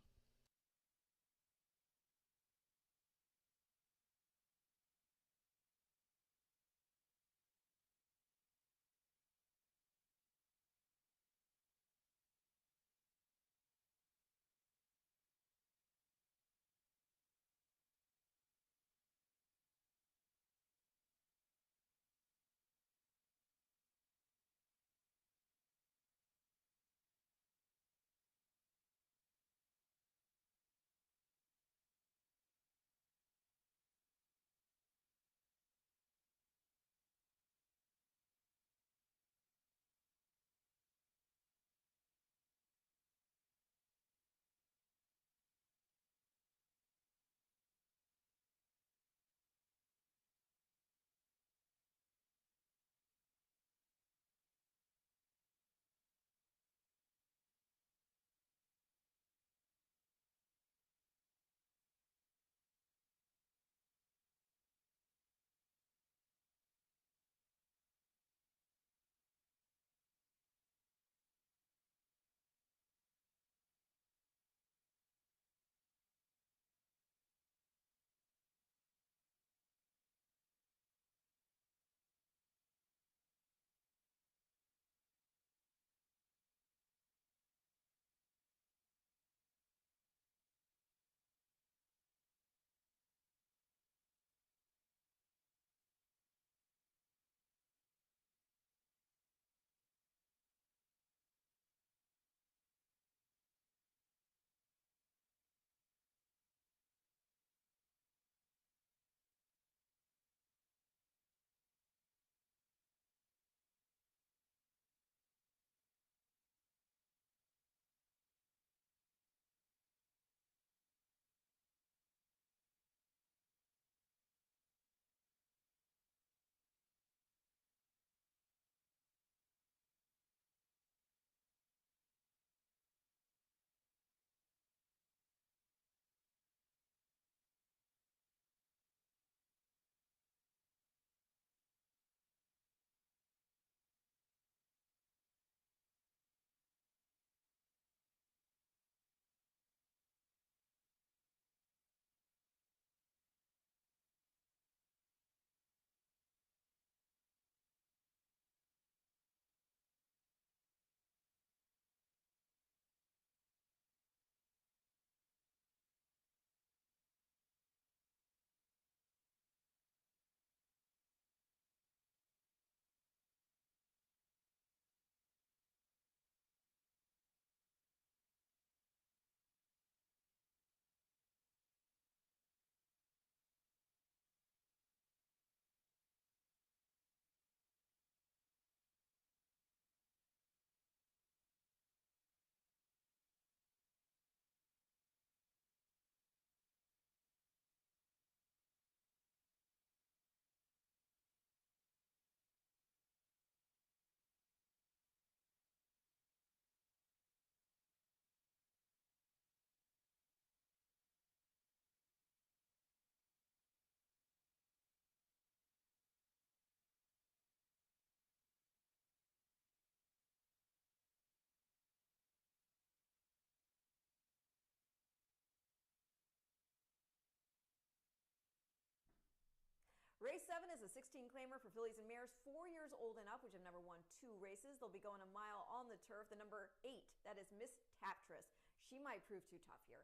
Race 7 is a 16 claimer for fillies and mares 4 years old and up, which have never won 2 races. They'll be going a mile on the turf. The number 8, that is Miss Taptress. She might prove too tough here.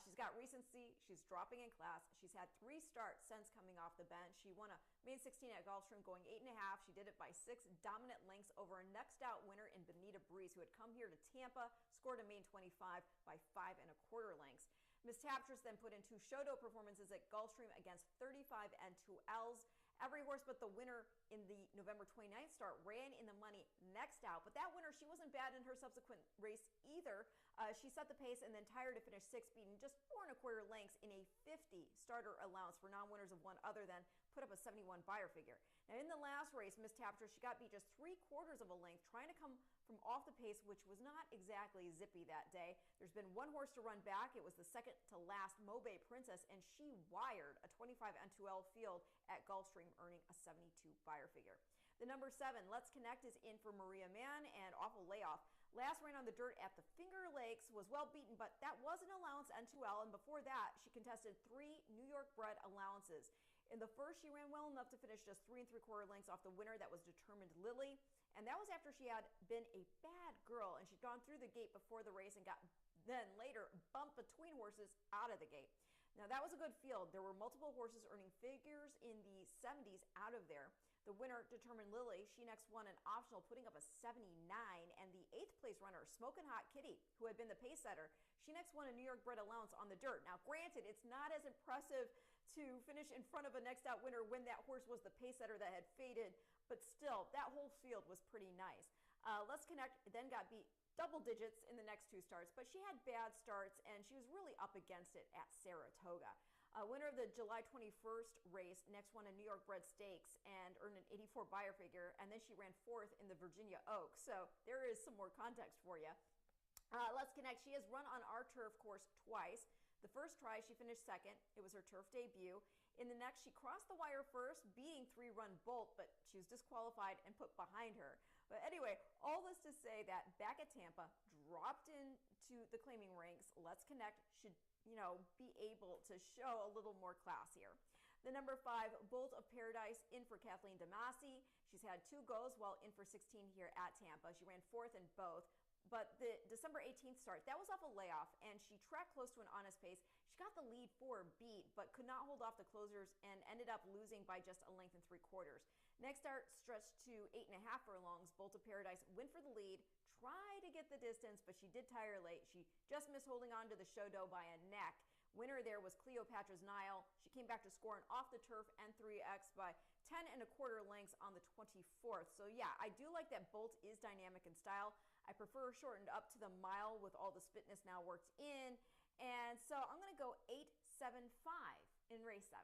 She's got recency. She's dropping in class. She's had 3 starts since coming off the bench. She won a main 16 at Gulfstream going 8.5. She did it by 6 dominant lengths over a next out winner in Benita Breeze, who had come here to Tampa, scored a main 25 by 5.25 lengths. Miss Taptress then put in 2 Shodo performances at Gulfstream against 35 and 2Ls. Every horse but the winner in the November 29th start ran in the money next out. But that winner, she wasn't bad in her subsequent race either. She set the pace and then tired to finish 6th, beating just 4.25 lengths in a 50 starter allowance for non-winners of one other than put up a 71 buyer figure. Now in the last race, Miss Taptress, she got beat just 3/4 of a length trying to come from off the pace, which was not exactly zippy that day. There's been one horse to run back. It was the second to last Mobe Princess, and she wired a 25 N2L field at Gulfstream, earning a 72 buyer figure. The number 7, Let's Connect, is in for Maria Mann, and Awful Layoff. Last ran on the dirt at the Finger Lakes, was well beaten, but that was an allowance N2L, and before that, she contested 3 New York bred allowances. In the first, she ran well enough to finish just 3 3/4 lengths off the winner. That was Determined Lily. And that was after she had been a bad girl and she'd gone through the gate before the race and got then later bumped between horses out of the gate. Now that was a good field. There were multiple horses earning figures in the 70s out of there. The winner, Determined Lily, she next won an optional, putting up a 79, and the 8th place runner, Smokin' Hot Kitty, who had been the pace setter, she next won a New York bred allowance on the dirt. Now granted, it's not as impressive to finish in front of a next out winner when that horse was the pace setter that had faded, but still, that whole field was pretty nice. Let's Connect then got beat double digits in the next 2 starts, but she had bad starts and she was really up against it at Saratoga. Winner of the July 21st race next won a New York bred stakes and earned an 84 buyer figure, and then she ran 4th in the Virginia Oaks. So there is some more context for you. Let's Connect. She has run on our turf course twice. The first try, she finished 2nd. It was her turf debut. In the next, she crossed the wire first, beating 3-run Bolt, but she was disqualified and put behind her. But anyway, all this to say that back at Tampa, dropped into the claiming ranks, Let's Connect should, be able to show a little more class here. The number 5, Bolt of Paradise, in for Kathleen DeMasi. She's had 2 goes while in for 16 here at Tampa. She ran 4th in both. But the December 18th start, that was off a layoff, and she tracked close to an honest pace. She got the lead 4 beat, but could not hold off the closers and ended up losing by just a length and 3/4. Next start stretched to 8.5 furlongs. Bolt of Paradise went for the lead, tried to get the distance, but she did tire late. She just missed holding on to the Shodo by a neck. Winner there was Cleopatra's Nile. She came back to score an off the turf N3X by 10.25 lengths on the 24th. So yeah, I do like that Bolt is dynamic in style. I prefer shortened up to the mile with all the spitness now worked in. And so I'm going to go 8-7-5 in race 7.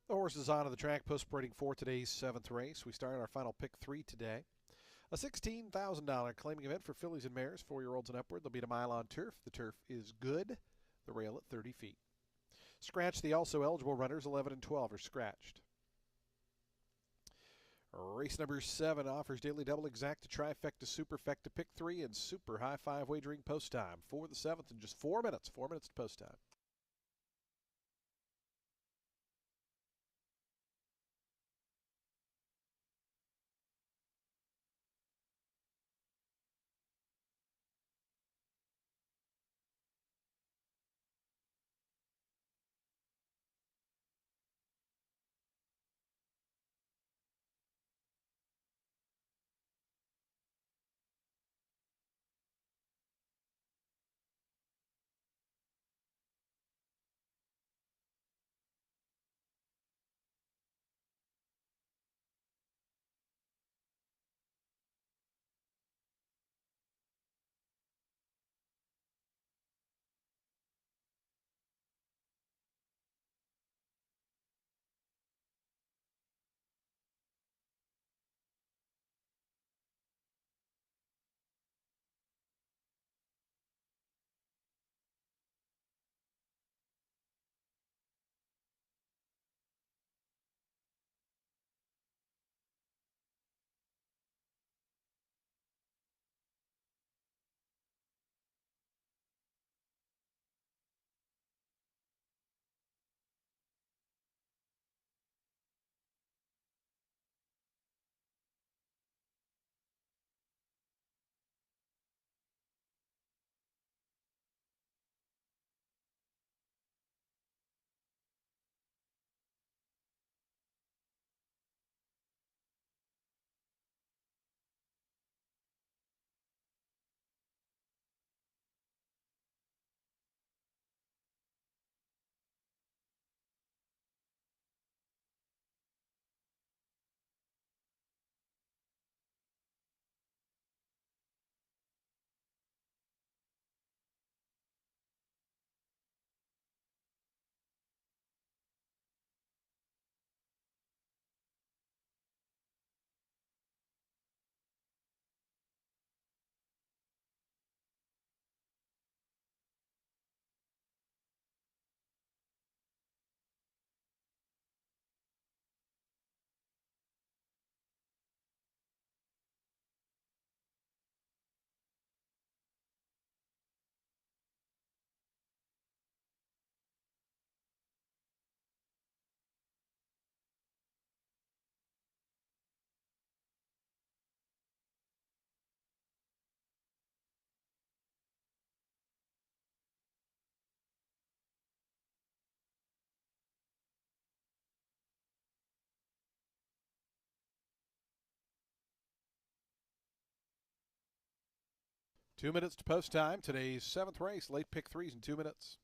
The horses onto the track post parading for today's seventh race. We start our final pick three today. A $16,000 claiming event for fillies and mares, 4-year-olds and upward. They'll beat a mile on turf. The turf is good. The rail at 30 feet. Scratch the also eligible runners, 11 and 12 are scratched. Race number 7 offers daily double exacta, trifecta, superfecta, pick 3, and super high 5 wagering post time for the 7th in just 4 minutes. 4 minutes to post time. Two minutes to post time. Today's 7th race, late pick 3s in 2 minutes.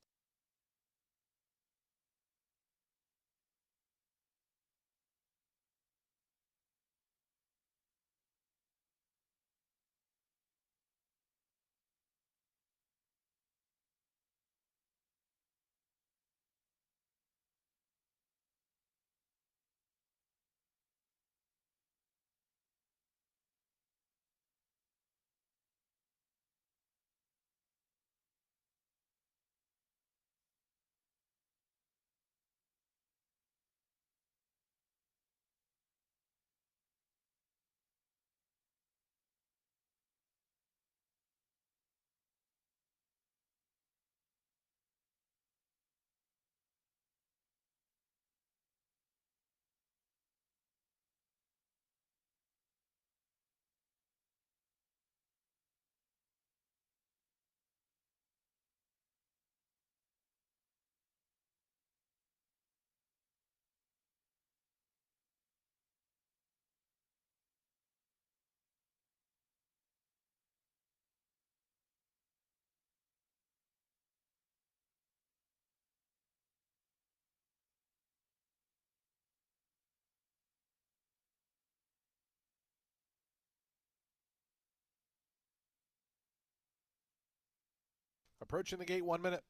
Approaching the gate, 1 minute.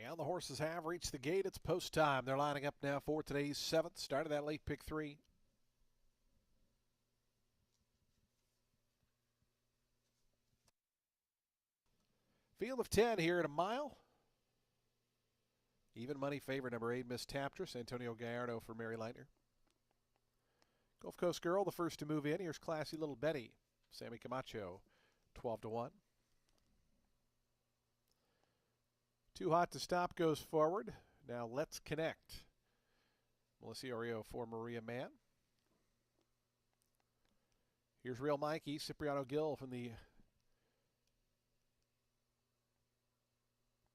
And the horses have reached the gate. It's post time. They're lining up now for today's 7th. Start of that late pick 3. Field of 10 here at a mile. Even money favorite number 8, Miss Taptress. Antonio Gallardo for Mary Leitner. Gulf Coast Girl, the first to move in. Here's Classy Little Betty. Sammy Camacho, 12-1. Too Hot to Stop goes forward. Now Let's Connect. Melissa Oreo for Maria Mann. Here's Real Mikey, Cipriano Gill from the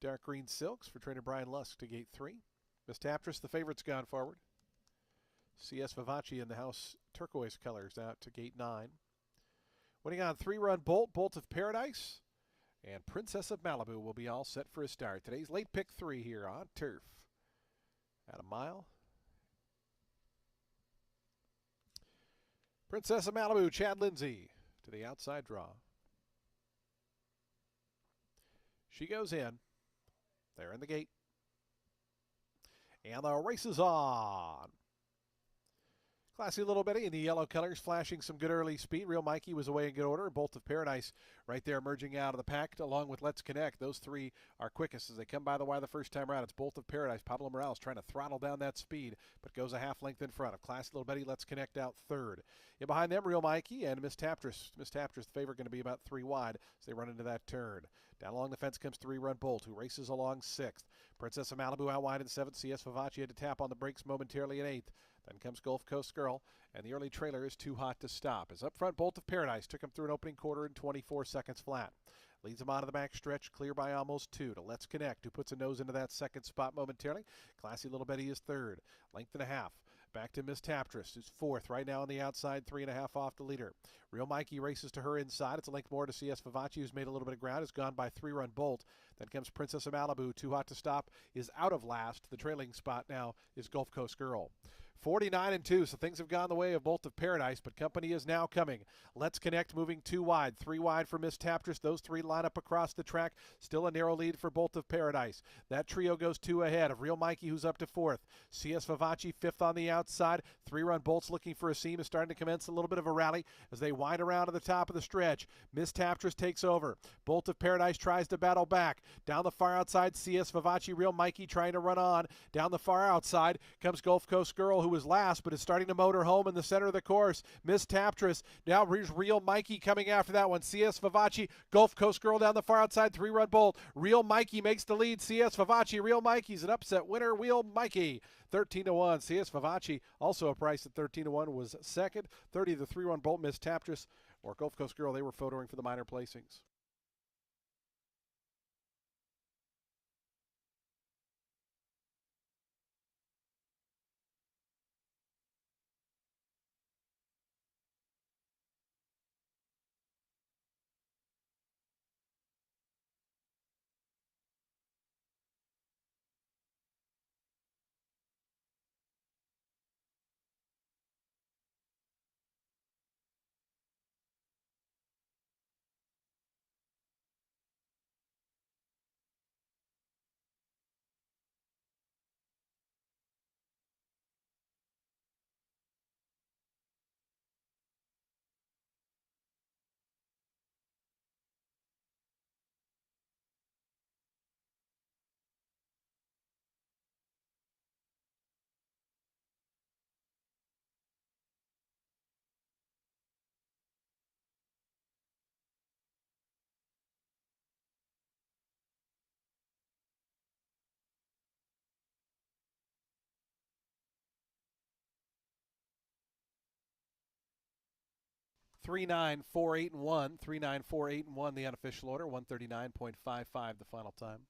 Dark Green Silks for trainer Brian Lusk to gate 3. Miss Taptress, the favorite's gone forward. CS Vivace in the house turquoise colors out to gate 9. Winning on 3-run Bolt, Bolt of Paradise, and Princess of Malibu will be all set for a start. Today's late pick 3 here on turf at a mile. Princess of Malibu, Chad Lindsay to the outside draw. She goes in. They're in the gate. And the race is on. Classy Little Betty in the yellow colors, flashing some good early speed. Real Mikey was away in good order. Bolt of Paradise right there emerging out of the pack, along with Let's Connect. Those three are quickest as they come by the wire the first time around. It's Bolt of Paradise. Pablo Morales trying to throttle down that speed, but goes a half length in front of Classy Little Betty. Let's Connect out third. In behind them, Real Mikey and Miss Taptress. Miss Taptress, the favorite, going to be about 3 wide as they run into that turn. Down along the fence comes 3-run Bolt, who races along 6th. Princess of Malibu out wide in 7th. CS Vivace had to tap on the brakes momentarily in 8th. Then comes Gulf Coast Girl, and the early trailer is Too Hot to Stop. As up front, Bolt of Paradise took him through an opening quarter in 24 seconds flat. Leads him out of the back stretch, clear by almost 2 to Let's Connect, who puts a nose into that second spot momentarily. Classy Little Betty is 3rd, length and a half. Back to Miss Taptress, who's 4th right now on the outside, 3.5 off the leader. Real Mikey races to her inside. It's a length more to CS Vivace, who's made a little bit of ground. Has gone by 3-run Bolt. Then comes Princess of Malibu. Too Hot to Stop is out of last. The trailing spot now is Gulf Coast Girl. 49-2, so things have gone the way of Bolt of Paradise, but company is now coming. Let's Connect moving 2 wide, 3 wide for Miss Taptress. Those 3 line up across the track. Still a narrow lead for Bolt of Paradise. That trio goes 2 ahead of Real Mikey, who's up to 4th. CS Vivace 5th on the outside. 3-run Bolt's looking for a seam, is starting to commence a little bit of a rally as they wind around to the top of the stretch. Miss Taptress takes over. Bolt of Paradise tries to battle back. Down the far outside, CS Vivace, Real Mikey trying to run on. Down the far outside comes Gulf Coast Girl, who was last, but is starting to motor home in the center of the course. Miss Taptress. Now here's Real Mikey coming after that one. CS Vivace, Gulf Coast Girl down the far outside, 3-run Bolt. Real Mikey makes the lead. CS Vivace, Real Mikey's an upset winner. Real Mikey, 13-1. CS Vivace, also a price at 13-1, was second. 30, the 3-run Bolt. Miss Taptress or Gulf Coast Girl, they were photoing for the minor placings. Three nine 4 8 and 1. 3 9 4 8 and 1. The unofficial order. 139.55 the final time.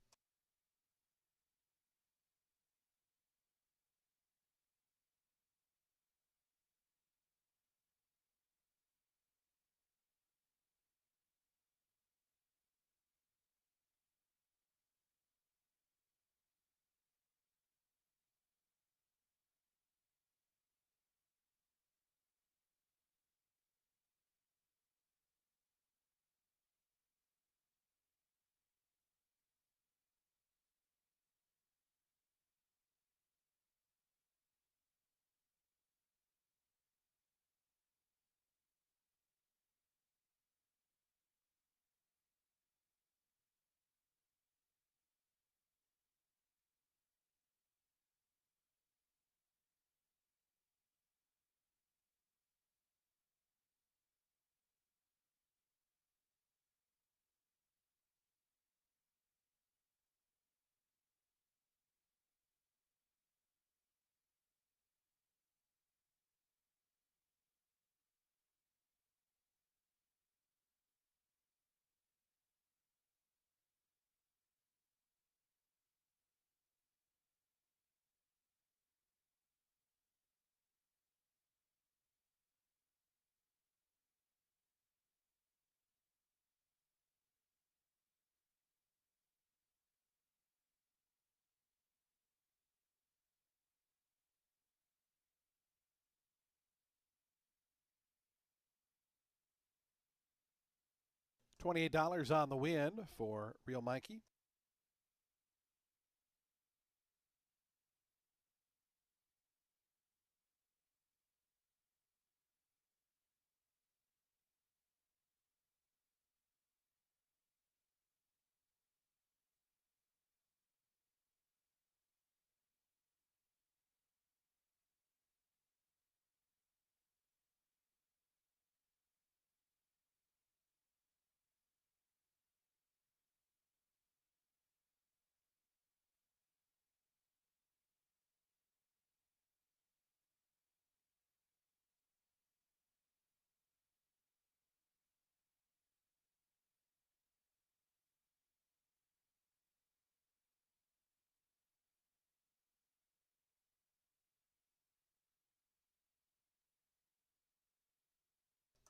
$28 on the win for Real Mikey.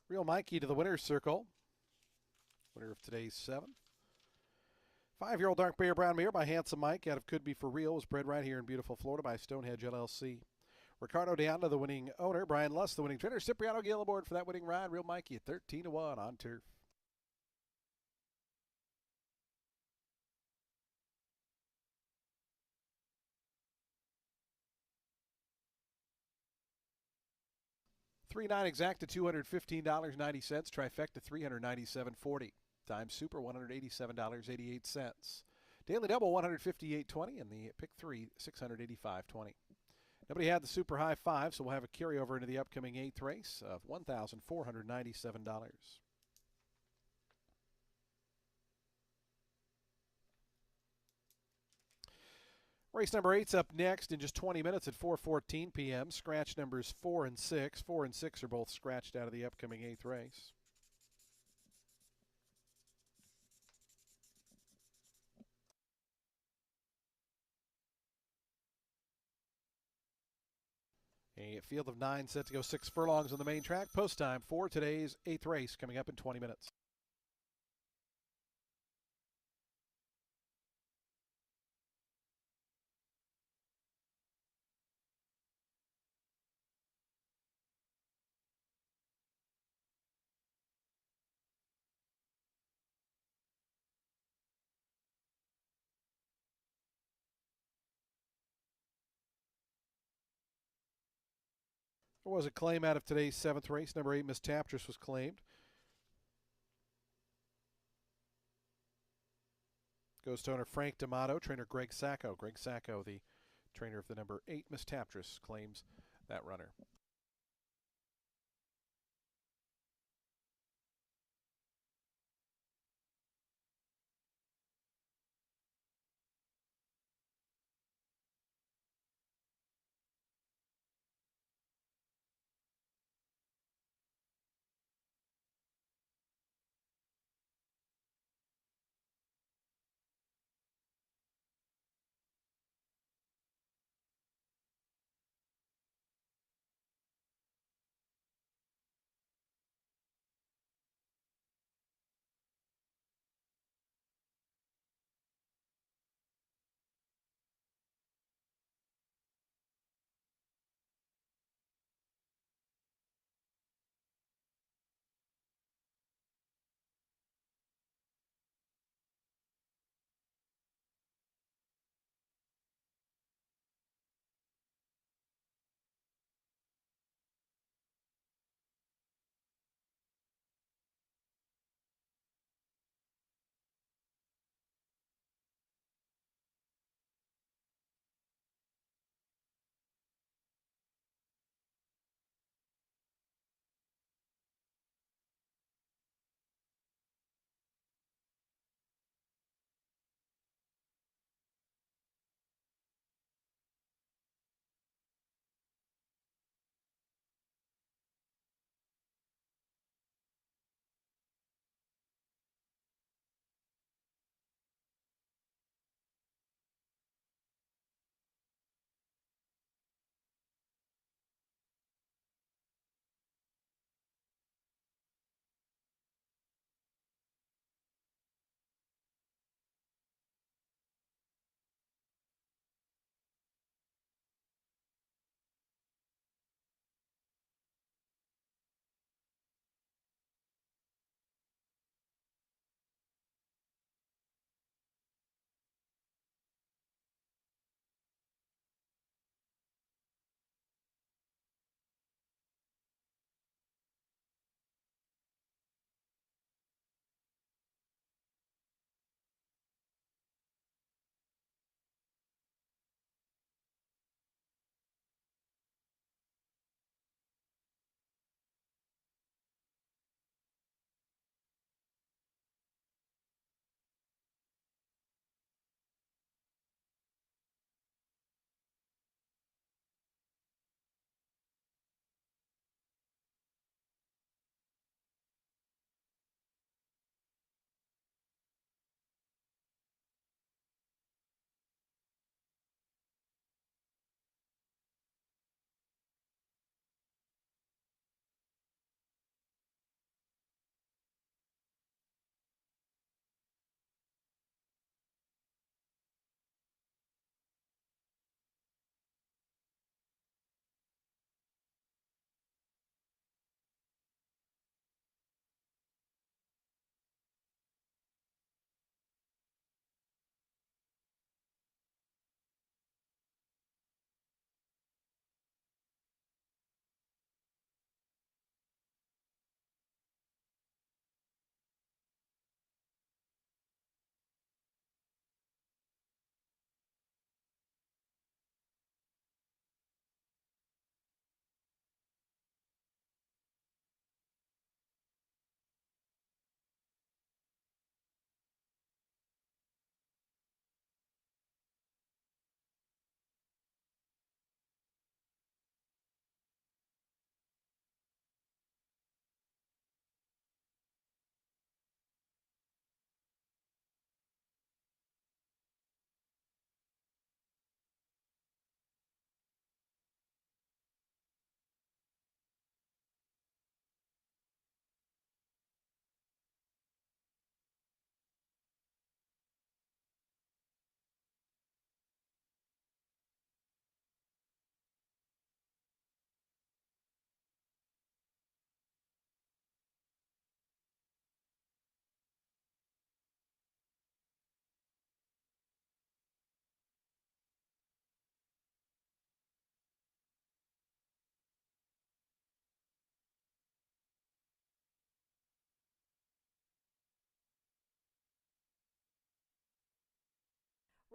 Real Mikey to the winner's circle. Winner of today's 7. 5-year-old dark bear brown mare by Handsome Mike out of Could Be For Real was bred right here in beautiful Florida by Stonehenge LLC. Ricardo Deanda, the winning owner. Brian Luss, the winning trainer. Cipriano Gill aboard for that winning ride. Real Mikey at 13-1 on turf. $3.9 exact to $215.90. Trifecta $397.40. Times Super $187.88. Daily Double $158.20 and the Pick 3 $685.20. Nobody had the super high 5, so we'll have a carryover into the upcoming 8th race of $1,497. Race number 8's up next in just 20 minutes at 4:14 p.m. Scratch numbers 4 and 6. 4 and 6 are both scratched out of the upcoming 8th race. A field of 9 set to go 6 furlongs on the main track. Post time for today's 8th race coming up in 20 minutes. There was a claim out of today's 7th race. Number 8, Miss Taptress, was claimed. Goes to owner Frank D'Amato, trainer Greg Sacco. Greg Sacco, the trainer of the number 8, Miss Taptress, claims that runner.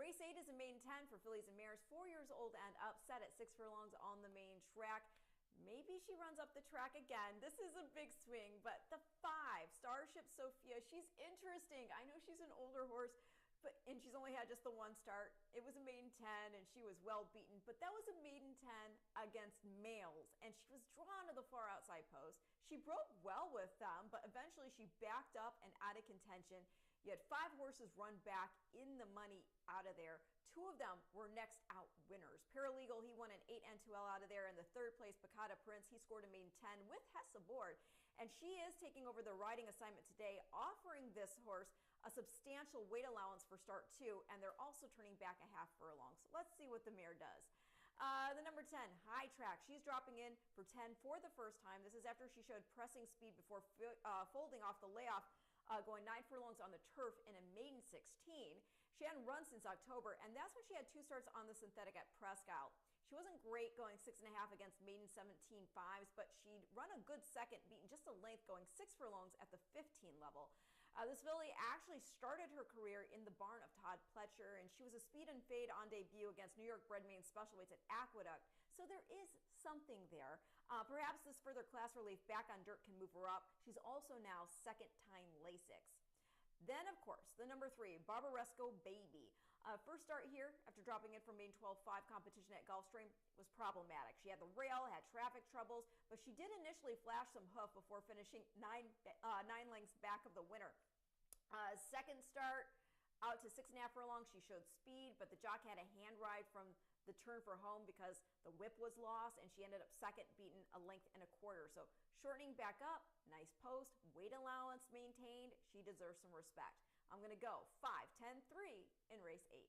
Race 8 is a maiden 10 for fillies and mares 4 years old and up, set at 6 furlongs on the main track. Maybe she runs up the track again. This is a big swing, but the 5, Starship Sophia, she's interesting. I know she's an older horse, and she's only had just the one start. It was a maiden 10, and she was well beaten, but that was a maiden 10 against males, and she was drawn to the far outside post. She broke well with them, but eventually she backed up and out of contention. You had 5 horses run back in the money out of there. 2 of them were next out winners. Paralegal, he won an 8 N2L out of there. In the 3rd place, Picata Prince, he scored a maiden 10 with Hess aboard. And she is taking over the riding assignment today, offering this horse a substantial weight allowance for start 2, and they're also turning back a half furlong. So let's see what the mare does. The number 10, High Track. She's dropping in for 10 for the first time. This is after she showed pressing speed before folding off the layoff, going 9 furlongs on the turf in a maiden 16. She hadn't run since October, and that's when she had 2 starts on the synthetic at Presque Isle. She wasn't great going 6.5 against maiden 17 5s, but she'd run a good second, beaten just a length, going 6 furlongs at the 15 level. This filly actually started her career in the barn of Todd Pletcher, and she was a speed and fade on debut against New York bred main specialweights at Aqueduct. So there is something there. Perhaps this further class relief back on dirt can move her up. She's also now second-time Lasix. Then, of course, the number 3, Barbaresco Baby. First start here after dropping in from main 12-5 competition at Gulfstream was problematic. She had the rail, had traffic troubles, but she did initially flash some hoof before finishing 9 lengths back of the winner. Second start, out to 6.5 furlongs, she showed speed, but the jock had a hand ride from the turn for home because the whip was lost, and she ended up second, beaten a length and a quarter. So shortening back up, nice post, weight allowance maintained. She deserves some respect. I'm going to go 5, 10, 3 in race 8.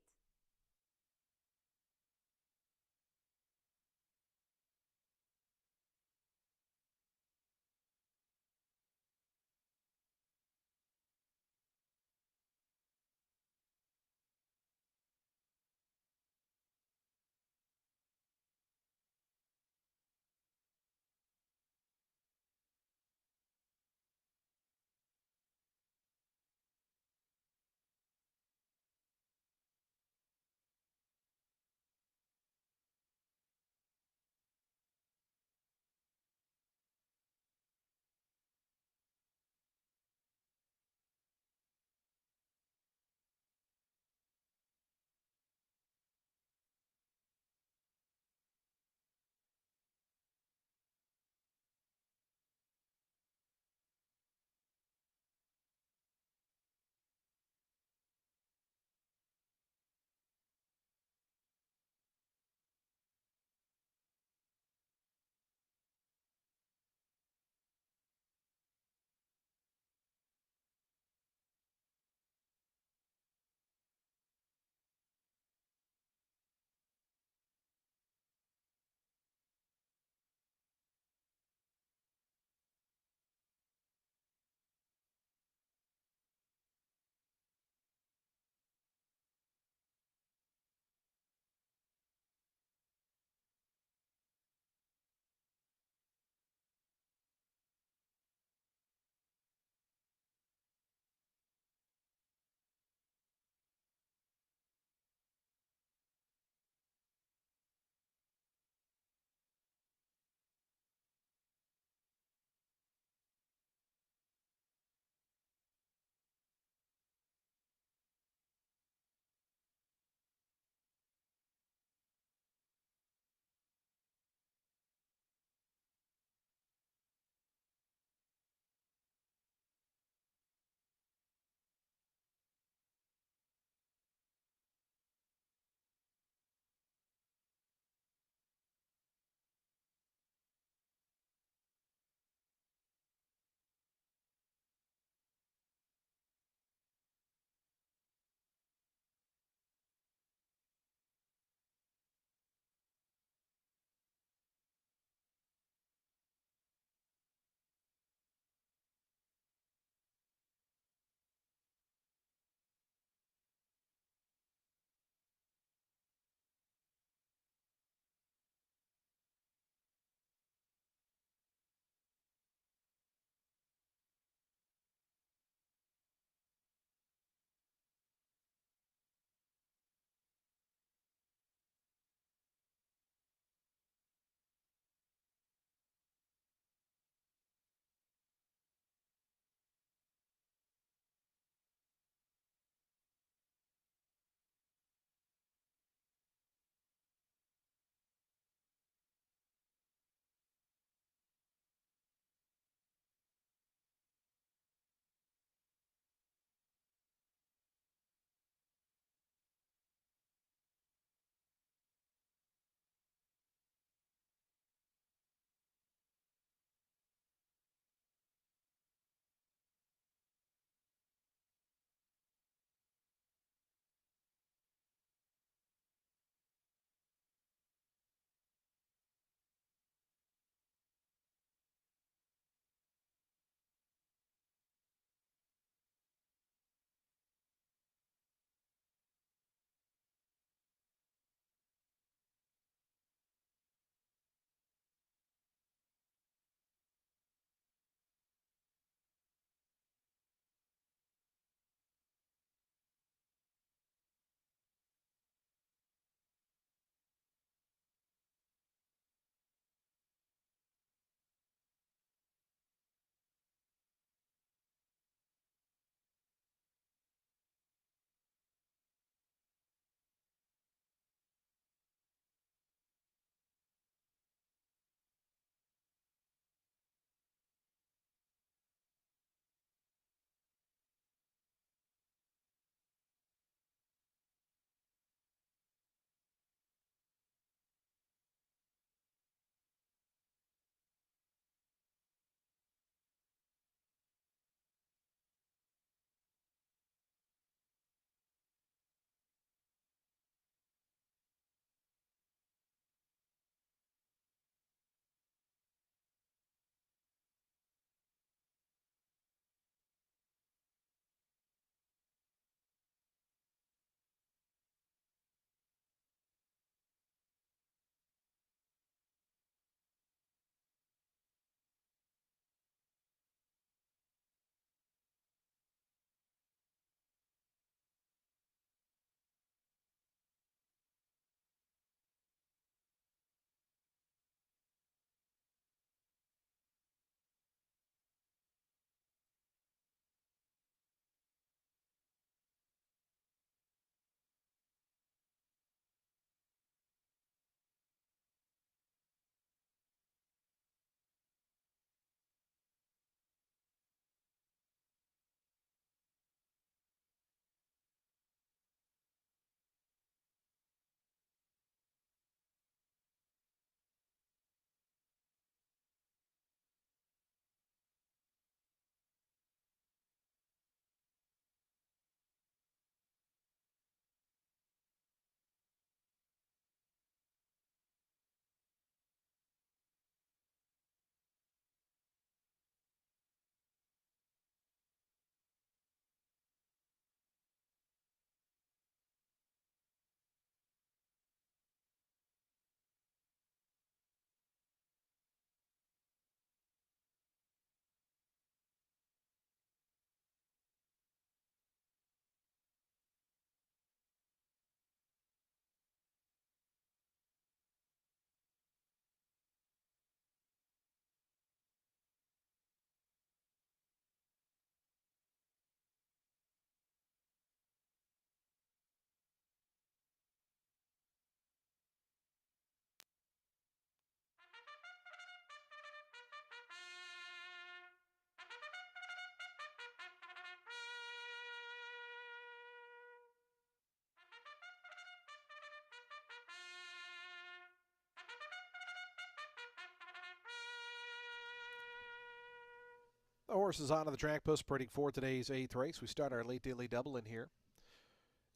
The horses onto the track, post parading for today's 8th race. We start our late daily double in here.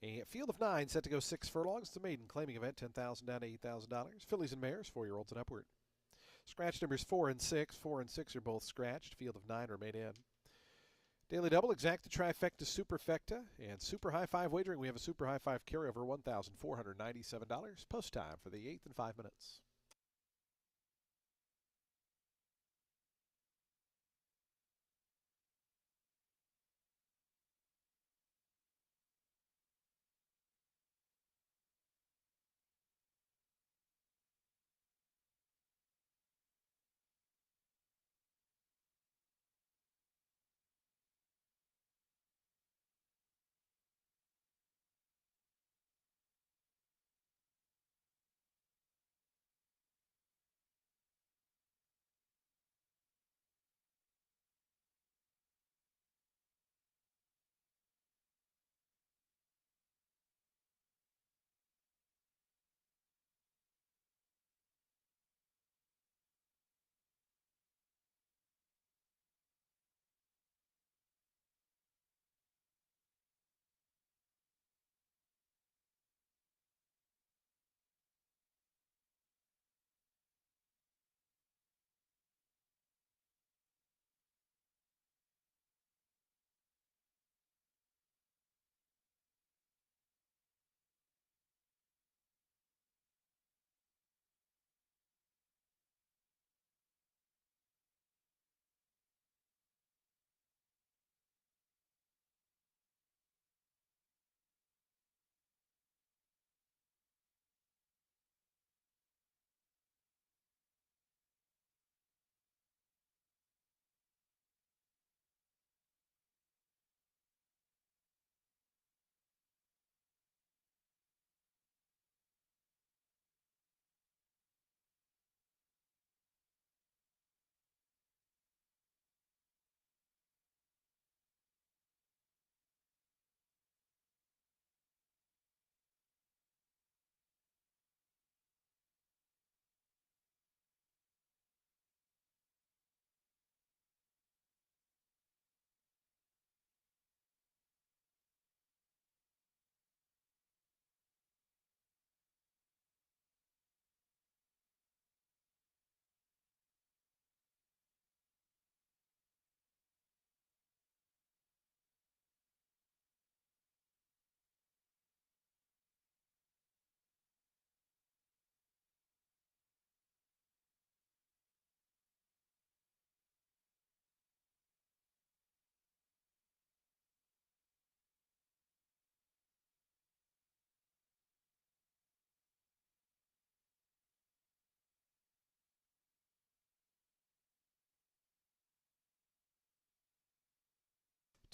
A field of 9 set to go 6 furlongs. It's a maiden claiming event, $10,000 down to $8,000. Fillies and mares, 4-year-olds and upward. Scratch numbers 4 and 6. 4 and 6 are both scratched. Field of 9 remain in. Daily double, exacta, trifecta, superfecta, and super high five wagering. We have a super high five carryover, $1,497. Post time for the 8th and 5 minutes.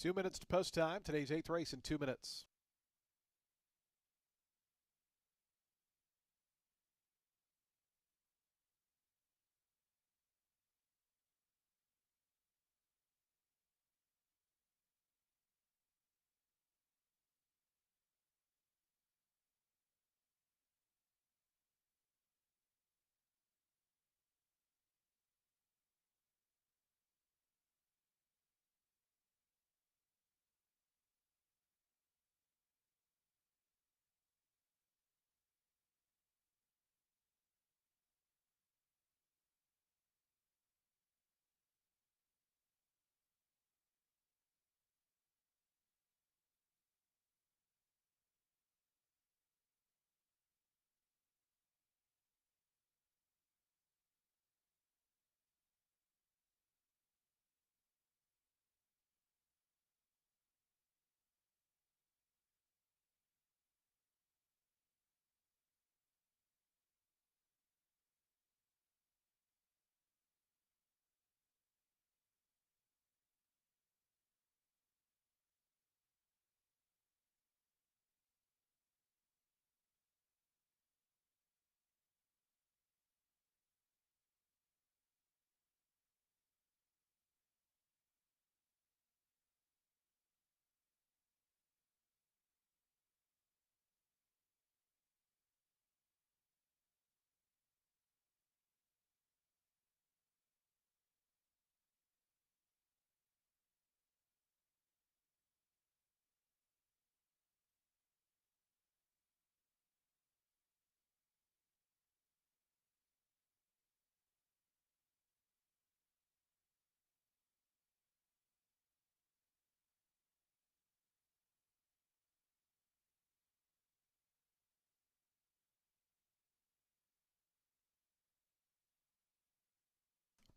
Two minutes to post time. Today's 8th race in 2 minutes.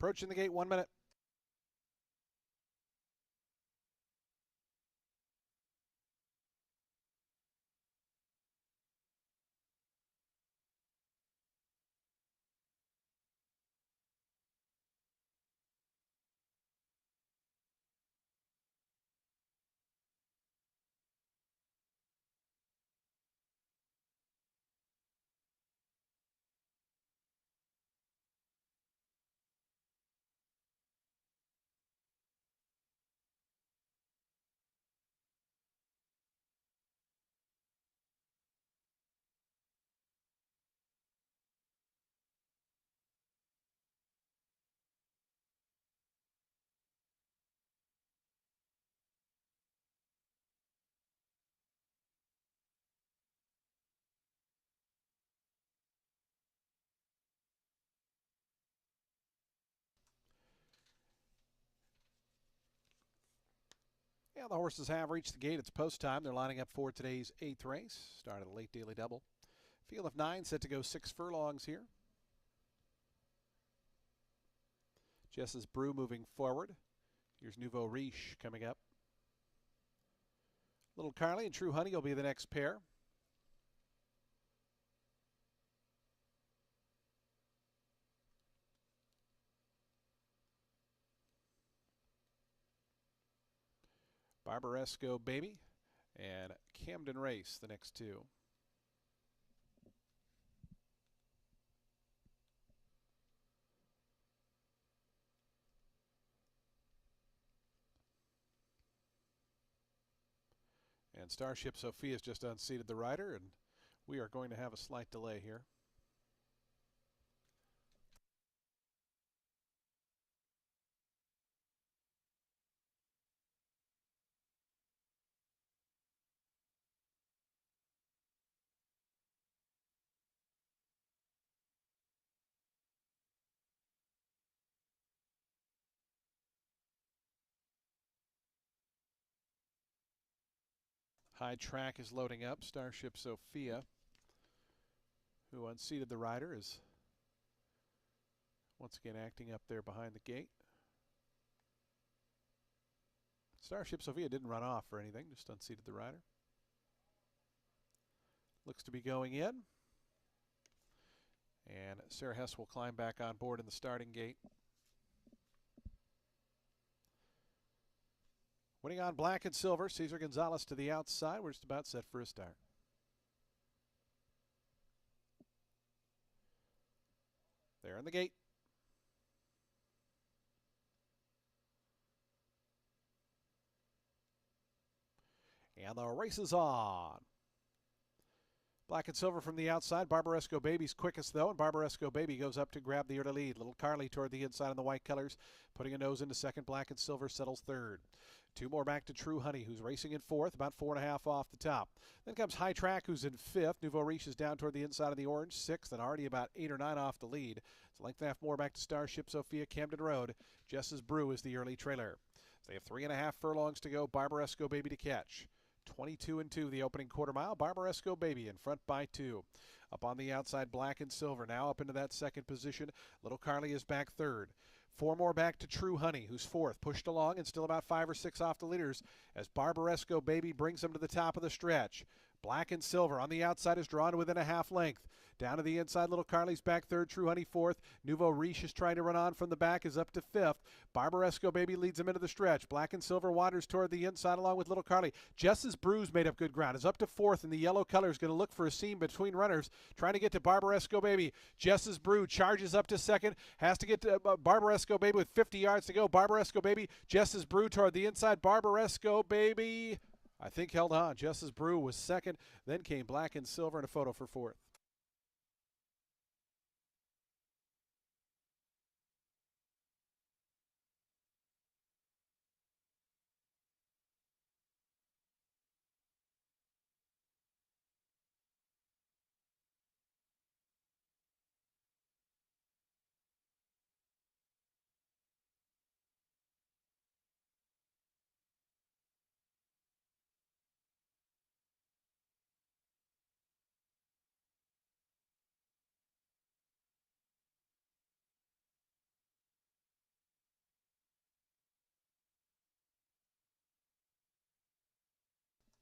Approaching the gate, 1 minute. Yeah, the horses have reached the gate. It's post time. They're lining up for today's 8th race. Started a late daily double. Field of 9 set to go 6 furlongs here. Jess's Brew moving forward. Here's Nouveau Riche coming up. Little Carly and True Honey will be the next pair. Barbaresco Baby and Camden Race, the next two. And Starship Sophia's just unseated the rider, and we are going to have a slight delay here. High Track is loading up. Starship Sophia, who unseated the rider, is once again acting up there behind the gate. Starship Sophia didn't run off or anything, just unseated the rider. Looks to be going in. And Sarah Hess will climb back on board in the starting gate. Winning on black and silver, Cesar Gonzalez to the outside. We're just about set for a start. There in the gate. And the race is on. Black and silver from the outside. Barbaresco Baby's quickest, though, and Barbaresco Baby goes up to grab the early lead. Little Carly toward the inside in the white colors, putting a nose into second. Black and silver settles third. Two more back to True Honey, who's racing in fourth, about 4.5 off the top. Then comes High Track, who's in fifth. Nouveau Riche is down toward the inside of the orange, sixth, and already about 8 or 9 off the lead. It's a length and a half more back to Starship Sophia, Camden Road. Jess's Brew is the early trailer. So they have 3.5 furlongs to go. Barbaresco Baby to catch. 22-2 the opening quarter mile. Barbaresco Baby in front by 2. Up on the outside, Black and Silver now up into that second position. Little Carly is back third. 4 more back to True Honey, who's fourth. Pushed along and still about 5 or 6 off the leaders as Barbaresco Baby brings them to the top of the stretch. Black and Silver on the outside is drawn to within a half length. Down to the inside, Little Carly's back third, True Honey fourth. Nouveau Riche is trying to run on from the back, is up to fifth. Barbaresco Baby leads him into the stretch. Black and Silver wanders toward the inside along with Little Carly. Jess's Brew's made up good ground, is up to fourth, and the yellow color is going to look for a seam between runners, trying to get to Barbaresco Baby. Jess's Brew charges up to second, has to get to Barbaresco Baby with 50 yards to go. Barbaresco Baby, Jess's Brew toward the inside. Barbaresco Baby, I think, held on. Jess's Brew was second, then came Black and Silver and a photo for fourth.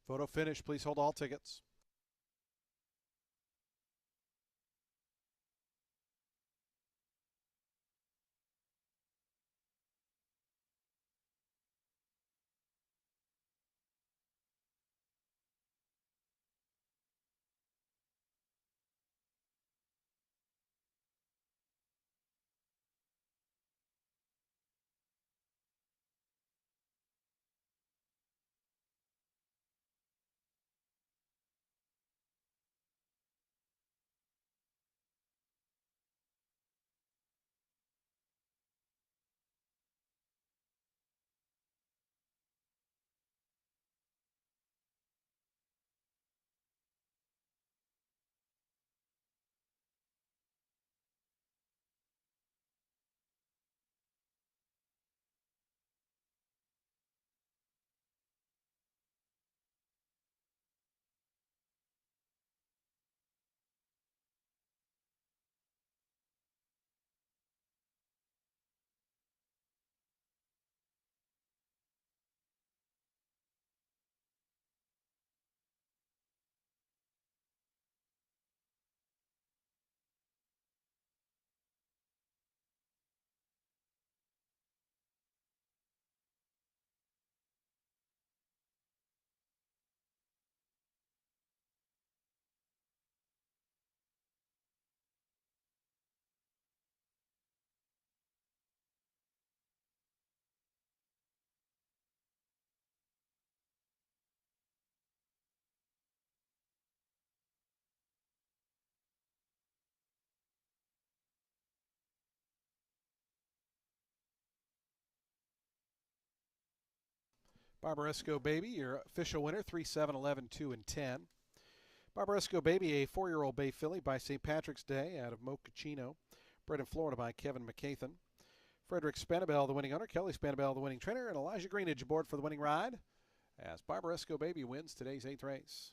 Photo finish. Please hold all tickets. Barbaresco Baby, your official winner, 3, 7, 11, 2, and 10. Barbaresco Baby, a 4-year-old bay filly by St. Patrick's Day out of Mochaccino, bred in Florida by Kevin McCathan. Frederick Spanabel, the winning owner, Kelly Spanabel, the winning trainer, and Elijah Greenidge aboard for the winning ride as Barbaresco Baby wins today's 8th race.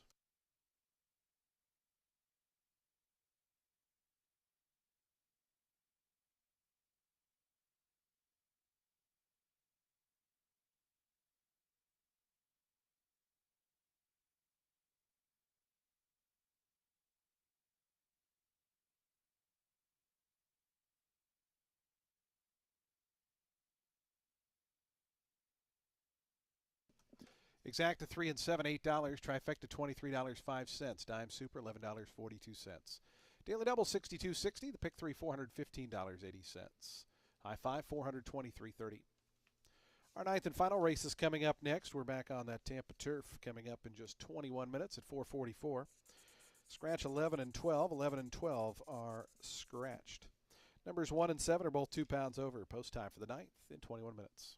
Exacta 3 and 7, $8. Trifecta $23.05. Dime Super $11.42. Daily Double 62.60. The pick 3 $415.80. High five $423.30. Our ninth and final race is coming up next. We're back on that Tampa turf coming up in just 21 minutes at 4:44. Scratch 11 and 12. 11 and 12 are scratched. Numbers 1 and 7 are both 2 pounds over. Post time for the ninth in 21 minutes.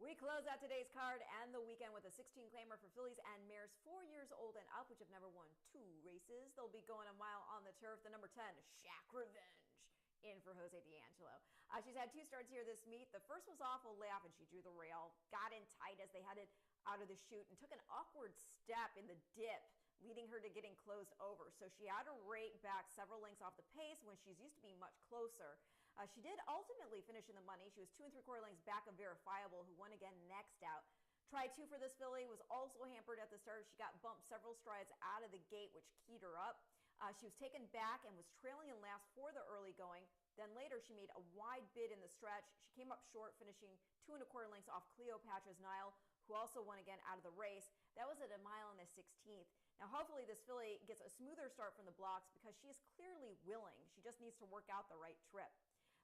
We close out today's card and the weekend with a 16 claimer for fillies and mares 4 years old and up, which have never won 2 races. They'll be going a mile on the turf. The number 10, Shack Revenge, in for Jose D'Angelo. She's had 2 starts here this meet. The first was off a layoff, and she drew the rail, got in tight as they headed out of the chute, and took an awkward step in the dip, leading her to getting closed over. So she had to rate back several lengths off the pace when she's used to being much closer. She did ultimately finish in the money. She was 2 3/4 lengths back of Verifiable, who won again next out. Try 2 for this filly was also hampered at the start. She got bumped several strides out of the gate, which keyed her up. She was taken back and was trailing in last for the early going. Then later, she made a wide bid in the stretch. She came up short, finishing 2 1/4 lengths off Cleopatra's Nile, who also won again out of the race. That was at a mile and a 16th. Now, hopefully, this filly gets a smoother start from the blocks because she is clearly willing. She just needs to work out the right trip.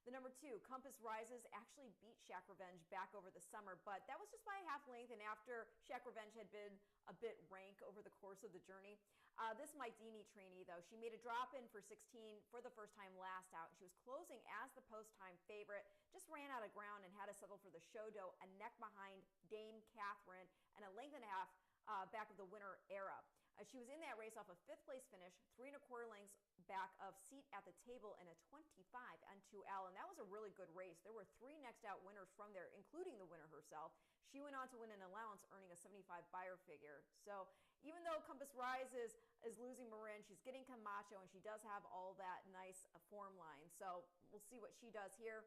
The number 2, Compass Rises, actually beat Shack Revenge back over the summer, but that was just by a half length and after Shack Revenge had been a bit rank over the course of the journey. This Maidini trainee, though, she made a drop in for 16 for the first time last out. She was closing as the post time favorite, just ran out of ground and had to settle for the show doe, a neck behind Dame Catherine and a length and a half back of the winner Era. She was in that race off a 5th place finish, 3 1/4 lengths back of Seat at the Table in a 25 N2L, and that was a really good race. There were 3 next out winners from there, including the winner herself. She went on to win an allowance, earning a 75 buyer figure. So even though Compass Rises is losing Marin, she's getting Camacho, and she does have all that nice form line. So we'll see what she does here.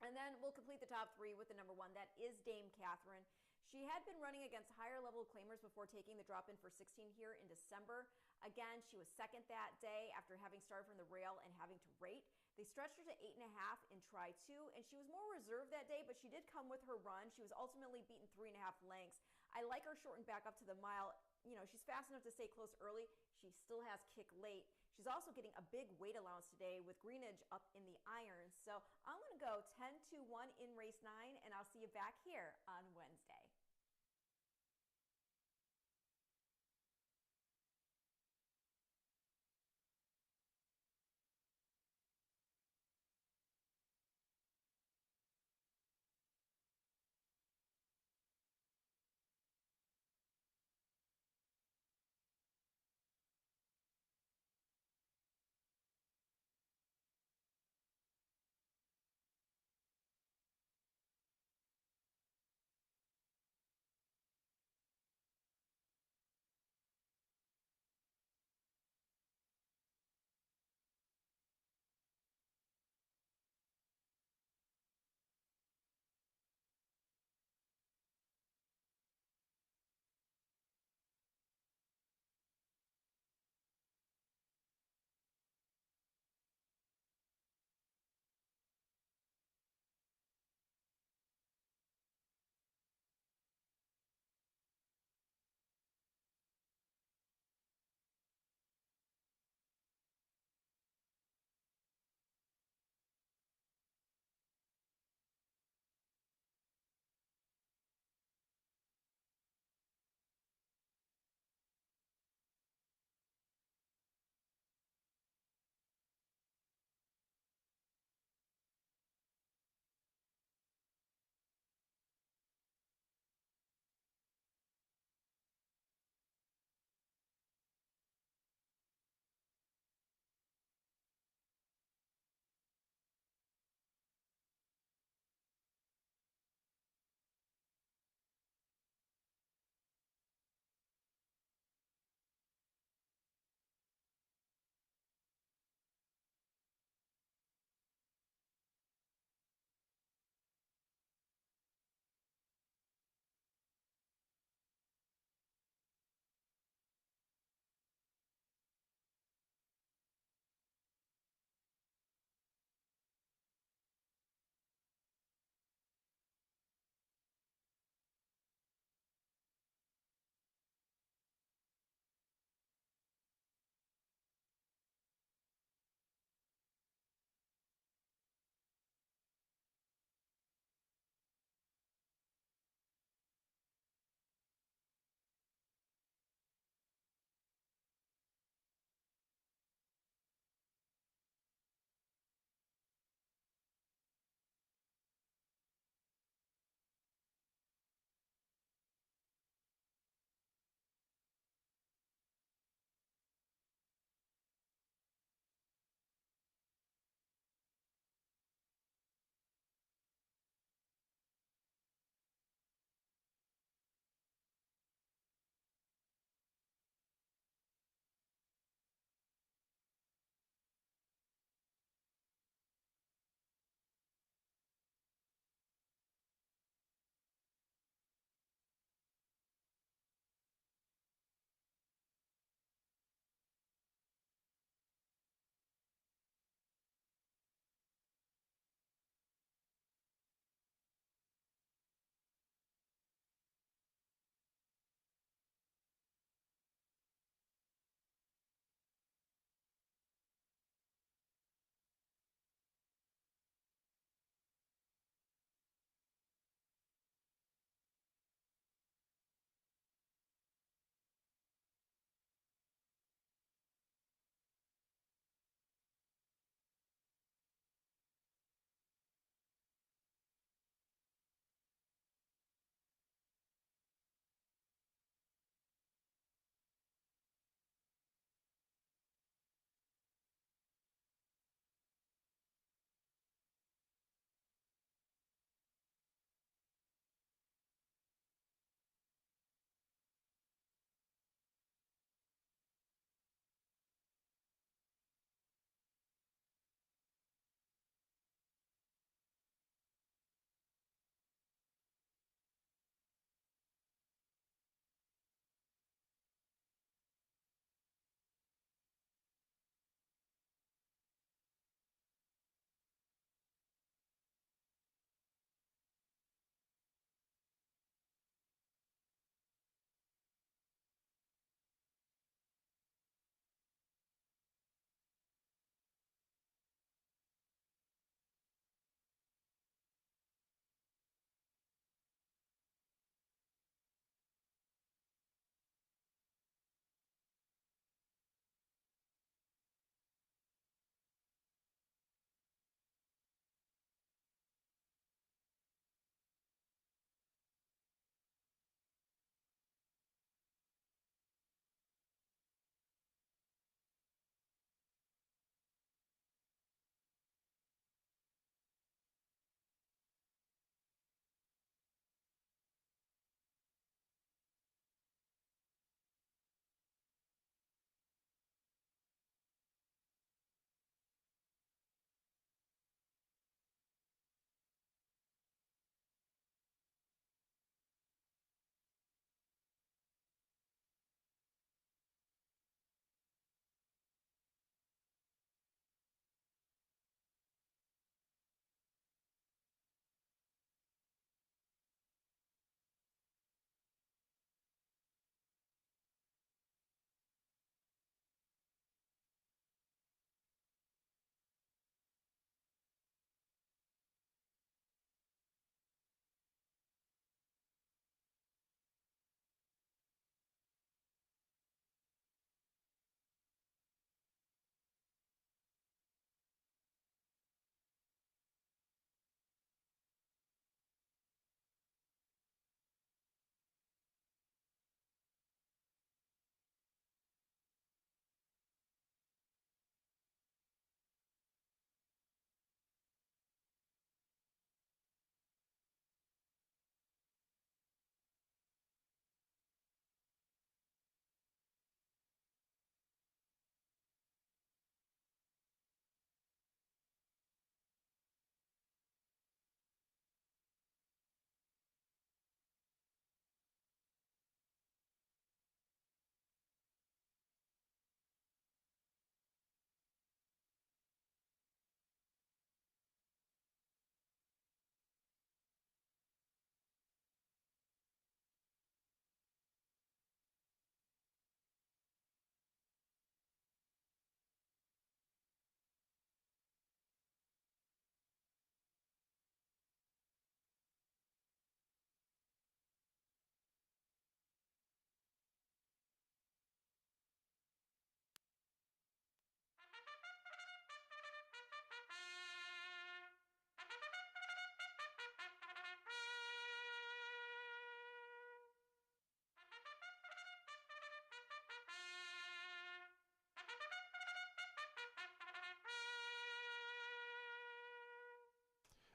And then we'll complete the top 3 with the number 1. That is Dame Catherine. She had been running against higher level claimers before taking the drop in for 16 here in December. Again, she was second that day after having started from the rail and having to rate. They stretched her to 8.5 in try 2, and she was more reserved that day, but she did come with her run. She was ultimately beaten 3.5 lengths. I like her shortened back up to the mile. You know, she's fast enough to stay close early. She still has kick late. She's also getting a big weight allowance today with greenage up in the irons. So I'm going to go 10-1 in race 9, and I'll see you back here on Wednesday.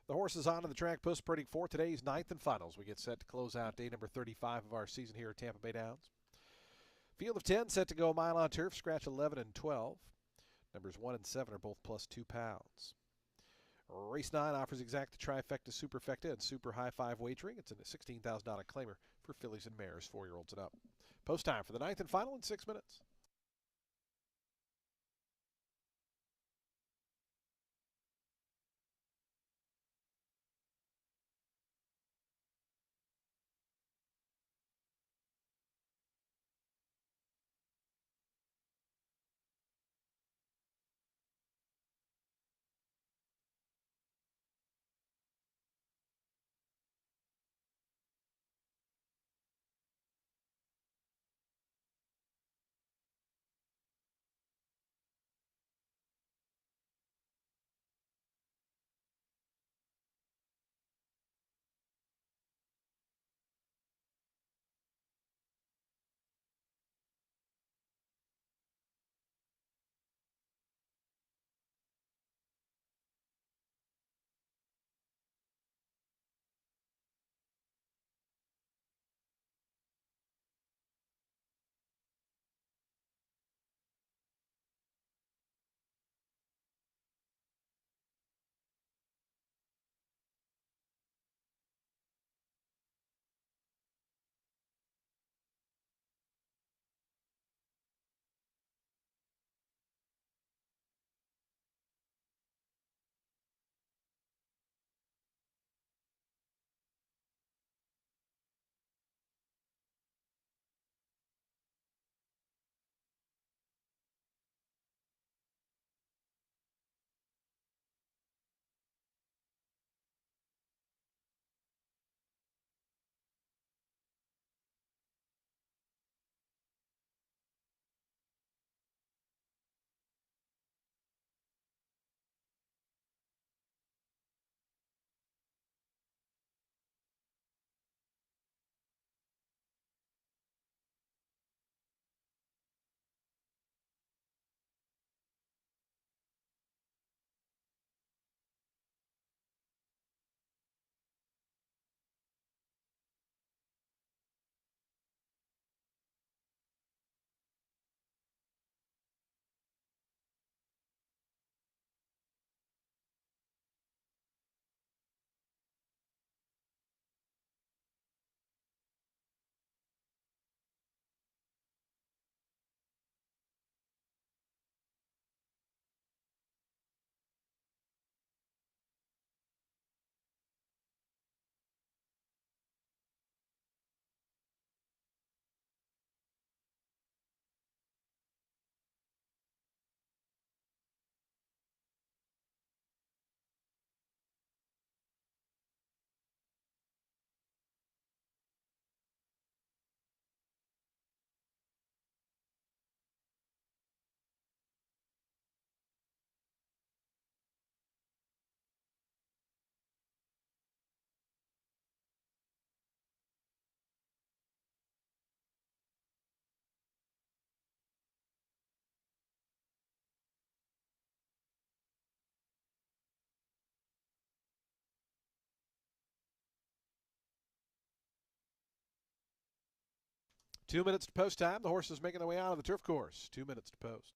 The horses onto the track postprinting for today's ninth and finals. We get set to close out day number 35 of our season here at Tampa Bay Downs. Field of 10 set to go a mile on turf, scratch 11 and 12. Numbers 1 and 7 are both plus 2 pounds. Race 9 offers exact the trifecta, superfecta, and super high five wagering. It's a $16,000 claimer for fillies and mares, 4-year-olds and up. Post time for the ninth and final in 6 minutes. Two minutes to post time. The horses making their way out of the turf course. 2 minutes to post.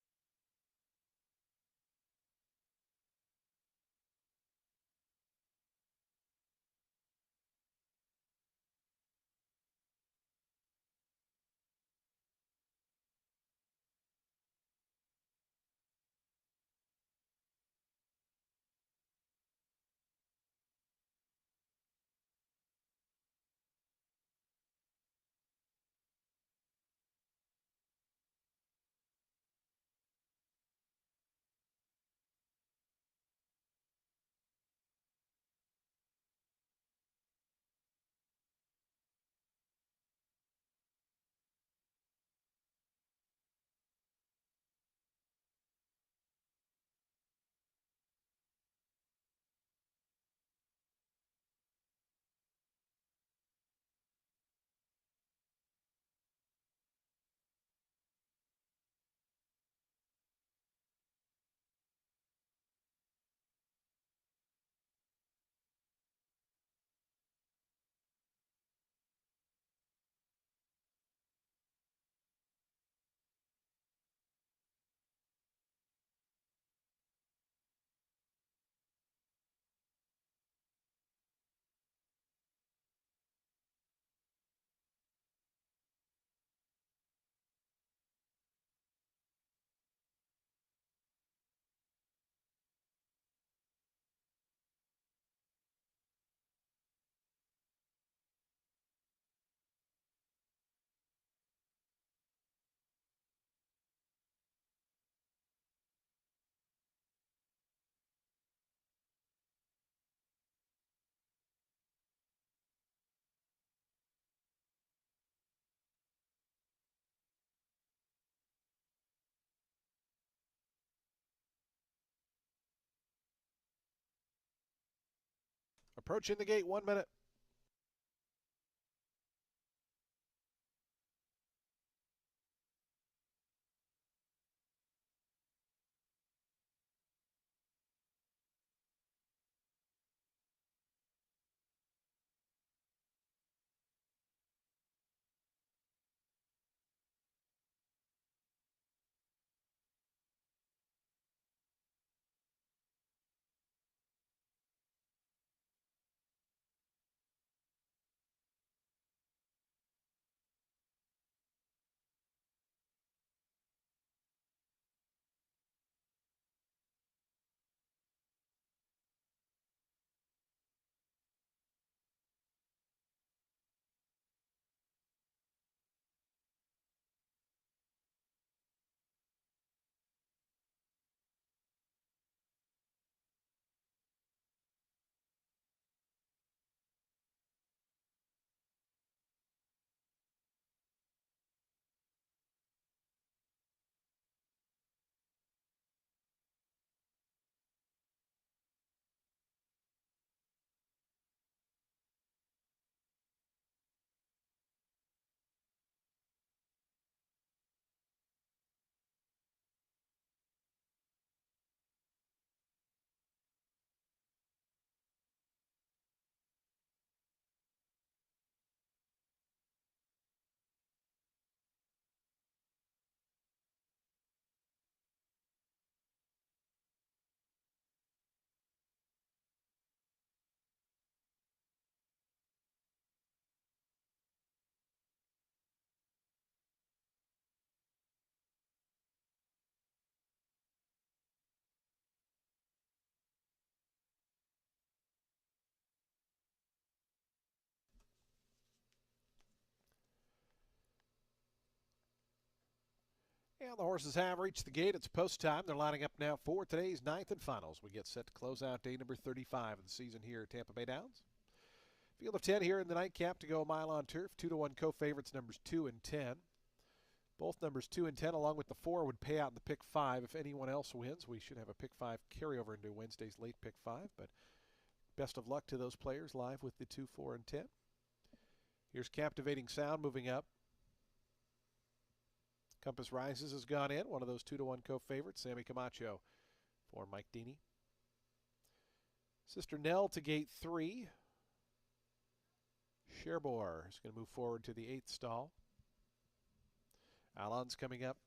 Approaching the gate, 1 minute. And the horses have reached the gate. It's post time. They're lining up now for today's ninth and finals. We get set to close out day number 35 of the season here at Tampa Bay Downs. Field of 10 here in the nightcap to go a mile on turf. 2-1 co-favorites numbers 2 and 10. Both numbers 2 and 10 along with the 4 would pay out in the pick 5 if anyone else wins. We should have a pick 5 carryover into Wednesday's late pick 5, but best of luck to those players live with the 2, 4, and 10. Here's Captivating Sound moving up. Compass Rises has gone in, one of those 2-1 co-favorites. Sammy Camacho for Mike Deeney. Sister Nell to gate 3. Cherbourg is going to move forward to the 8th stall. Alon's coming up.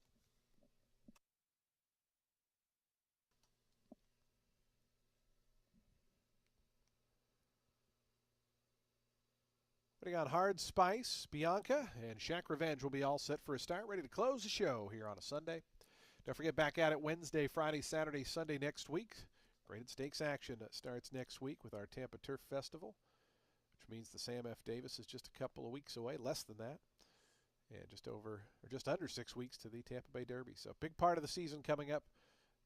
Putting on Hard Spice, Bianca, and Shack Revenge will be all set for a start, ready to close the show here on a Sunday. Don't forget, back at it Wednesday, Friday, Saturday, Sunday next week. Graded stakes action starts next week with our Tampa Turf Festival, which means the Sam F. Davis is just a couple of weeks away, less than that, and just under 6 weeks to the Tampa Bay Derby. So big part of the season coming up.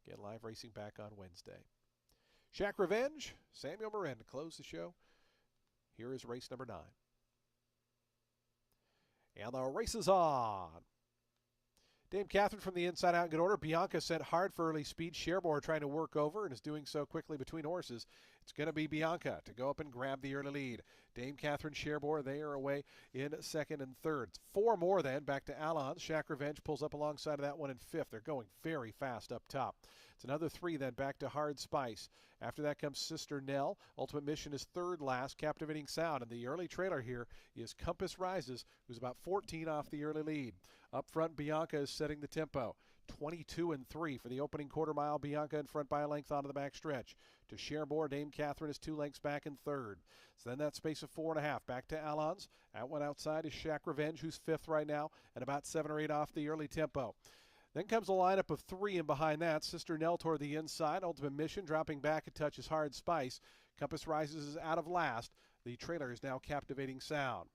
Again, live racing back on Wednesday. Shack Revenge, Samuel Morin to close the show. Here is race number 9. And the race is on. Dame Catherine from the inside out in good order. Bianca sent hard for early speed. Cherbourg trying to work over and is doing so quickly between horses. It's going to be Bianca to go up and grab the early lead. Dame Catherine, Cherbourg, they are away in second and third. 4 more then back to Alon's. Shack Revenge pulls up alongside of that one in 5th. They're going very fast up top. It's another 3 then back to Hard Spice. After that comes Sister Nell. Ultimate Mission is 3rd last. Captivating Sound. And the early trailer here is Compass Rises, who's about 14 off the early lead. Up front, Bianca is setting the tempo. 22 and 3 for the opening quarter mile. Bianca in front by a length onto the back stretch. To Cherbourg, Dame Catherine is 2 lengths back in 3rd. So then that space of 4.5 back to Alon's. That one outside is Shack Revenge, who's 5th right now, and about 7 or 8 off the early tempo. Then comes a lineup of 3, and behind that, Sister Nell toward the inside. Ultimate Mission dropping back a touch is Hard Spice. Compass Rises is out of last. The trailer is now Captivating Sound.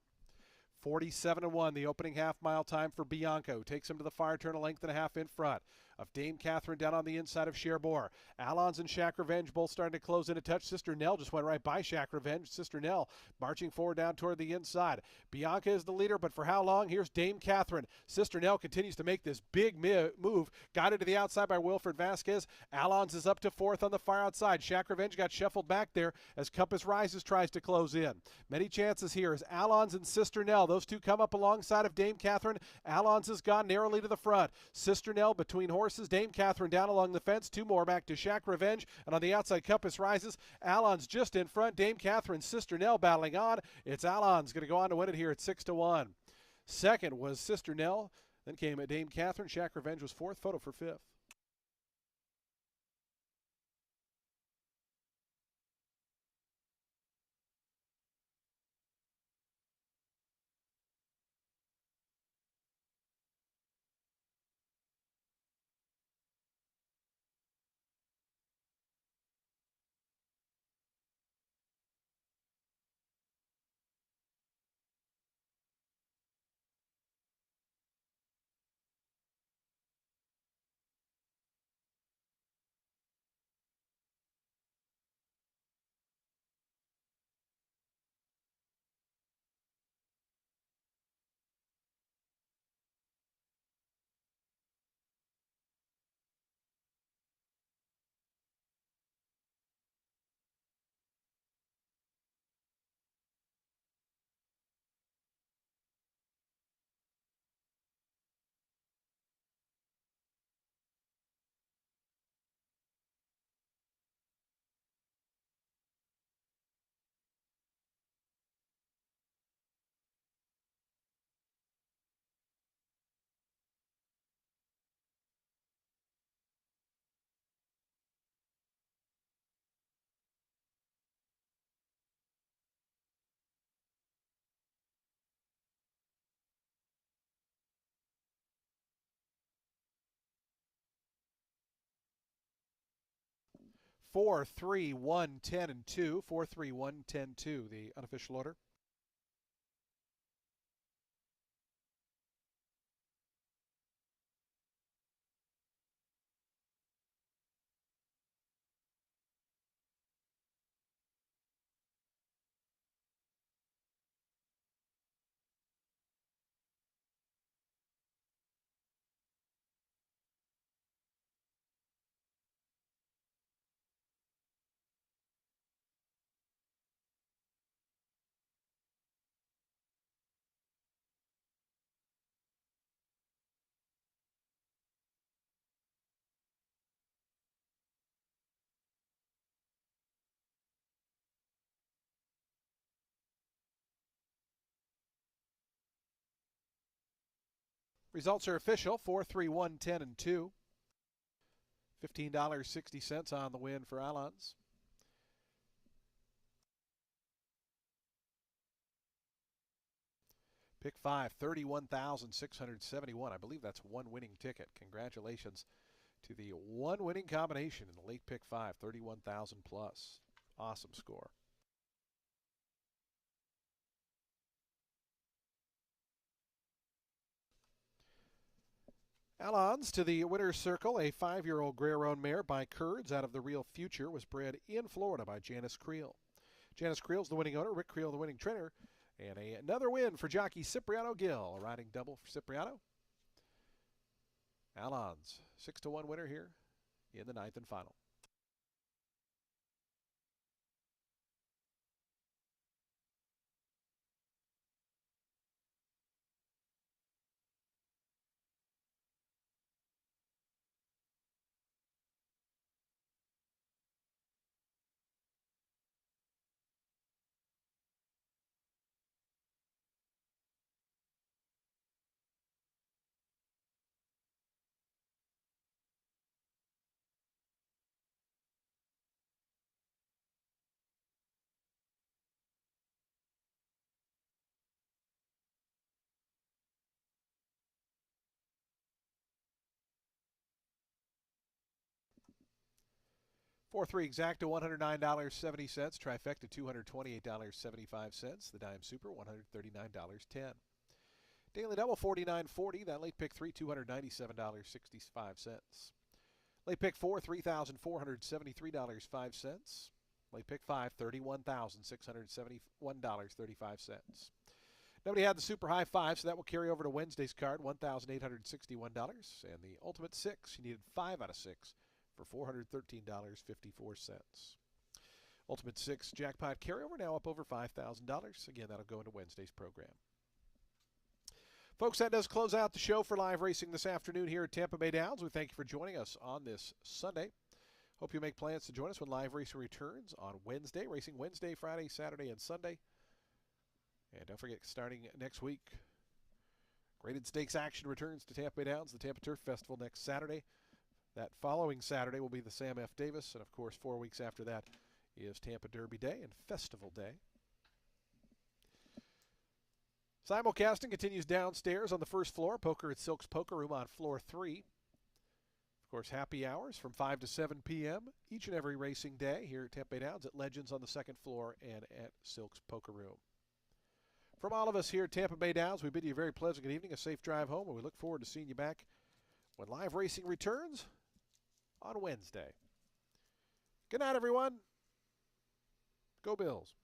47-1, the opening half-mile time for Bianco. Takes him to the far turn, a length and a half in front. of Dame Catherine down on the inside of Cherbourg. Allons and Shack Revenge both starting to close in a touch. Sister Nell just went right by Shack Revenge. Sister Nell marching forward down toward the inside. Bianca is the leader, but for how long? Here's Dame Catherine. Sister Nell continues to make this big move. Guided to the outside by Wilfred Vasquez. Allons is up to fourth on the far outside. Shack Revenge got shuffled back there as Compass Rises tries to close in. Many chances here as Allons and Sister Nell. Those two come up alongside of Dame Catherine. Allons has gone narrowly to the front. Sister Nell between horses. Dame Catherine down along the fence. Two more back to Shack Revenge. And on the outside, Compass Rises. Allons just in front. Dame Catherine, Sister Nell battling on. It's Allons going to go on to win it here at 6-1. Second was Sister Nell. Then came Dame Catherine. Shack Revenge was fourth. Photo for fifth. Four, 3, 1, 10, and 2. 4, 3, 1, 10, 2, the unofficial order. Results are official. 4, 3, 1, 10, and 2. $15.60 on the win for Allons. Pick 5, 31,671. I believe that's one winning ticket. Congratulations to the one winning combination in the late pick 5, 31,000 plus. Awesome score. Allons to the winner's circle. A 5-year-old Greyroan mare by Kurds out of the Real Future was bred in Florida by Janice Creel. Janice Creel's the winning owner, Rick Creel the winning trainer, and another win for jockey Cipriano Gill. A riding double for Cipriano. Allons, 6-1 winner here in the 9th and final. Four-three exacta, $109.70. Trifecta, $228.75. The dime super, $139.10. Daily double, $49.40. That late pick 3, $297.65. Late pick 4, $3,473.05. Late pick 5, $31,671.35. Nobody had the super high 5, so that will carry over to Wednesday's card, $1,861. And the ultimate 6, you needed 5 out of 6 for $413.54. Ultimate 6 jackpot carryover now up over $5,000. Again, that'll go into Wednesday's program. Folks, that does close out the show for live racing this afternoon here at Tampa Bay Downs. We thank you for joining us on this Sunday. Hope you make plans to join us when live racing returns on Wednesday. Racing Wednesday, Friday, Saturday, and Sunday. And don't forget, starting next week, graded stakes action returns to Tampa Bay Downs, the Tampa Turf Festival next Saturday. That following Saturday will be the Sam F. Davis, and of course 4 weeks after that is Tampa Derby Day and Festival Day. Simulcasting continues downstairs on the first floor, Poker at Silk's Poker Room on floor 3. Of course, happy hours from 5 to 7 p.m. each and every racing day here at Tampa Bay Downs at Legends on the second floor and at Silk's Poker Room. From all of us here at Tampa Bay Downs, we bid you a very pleasant good evening, a safe drive home, and we look forward to seeing you back when live racing returns on Wednesday. Good night, everyone. Go Bills.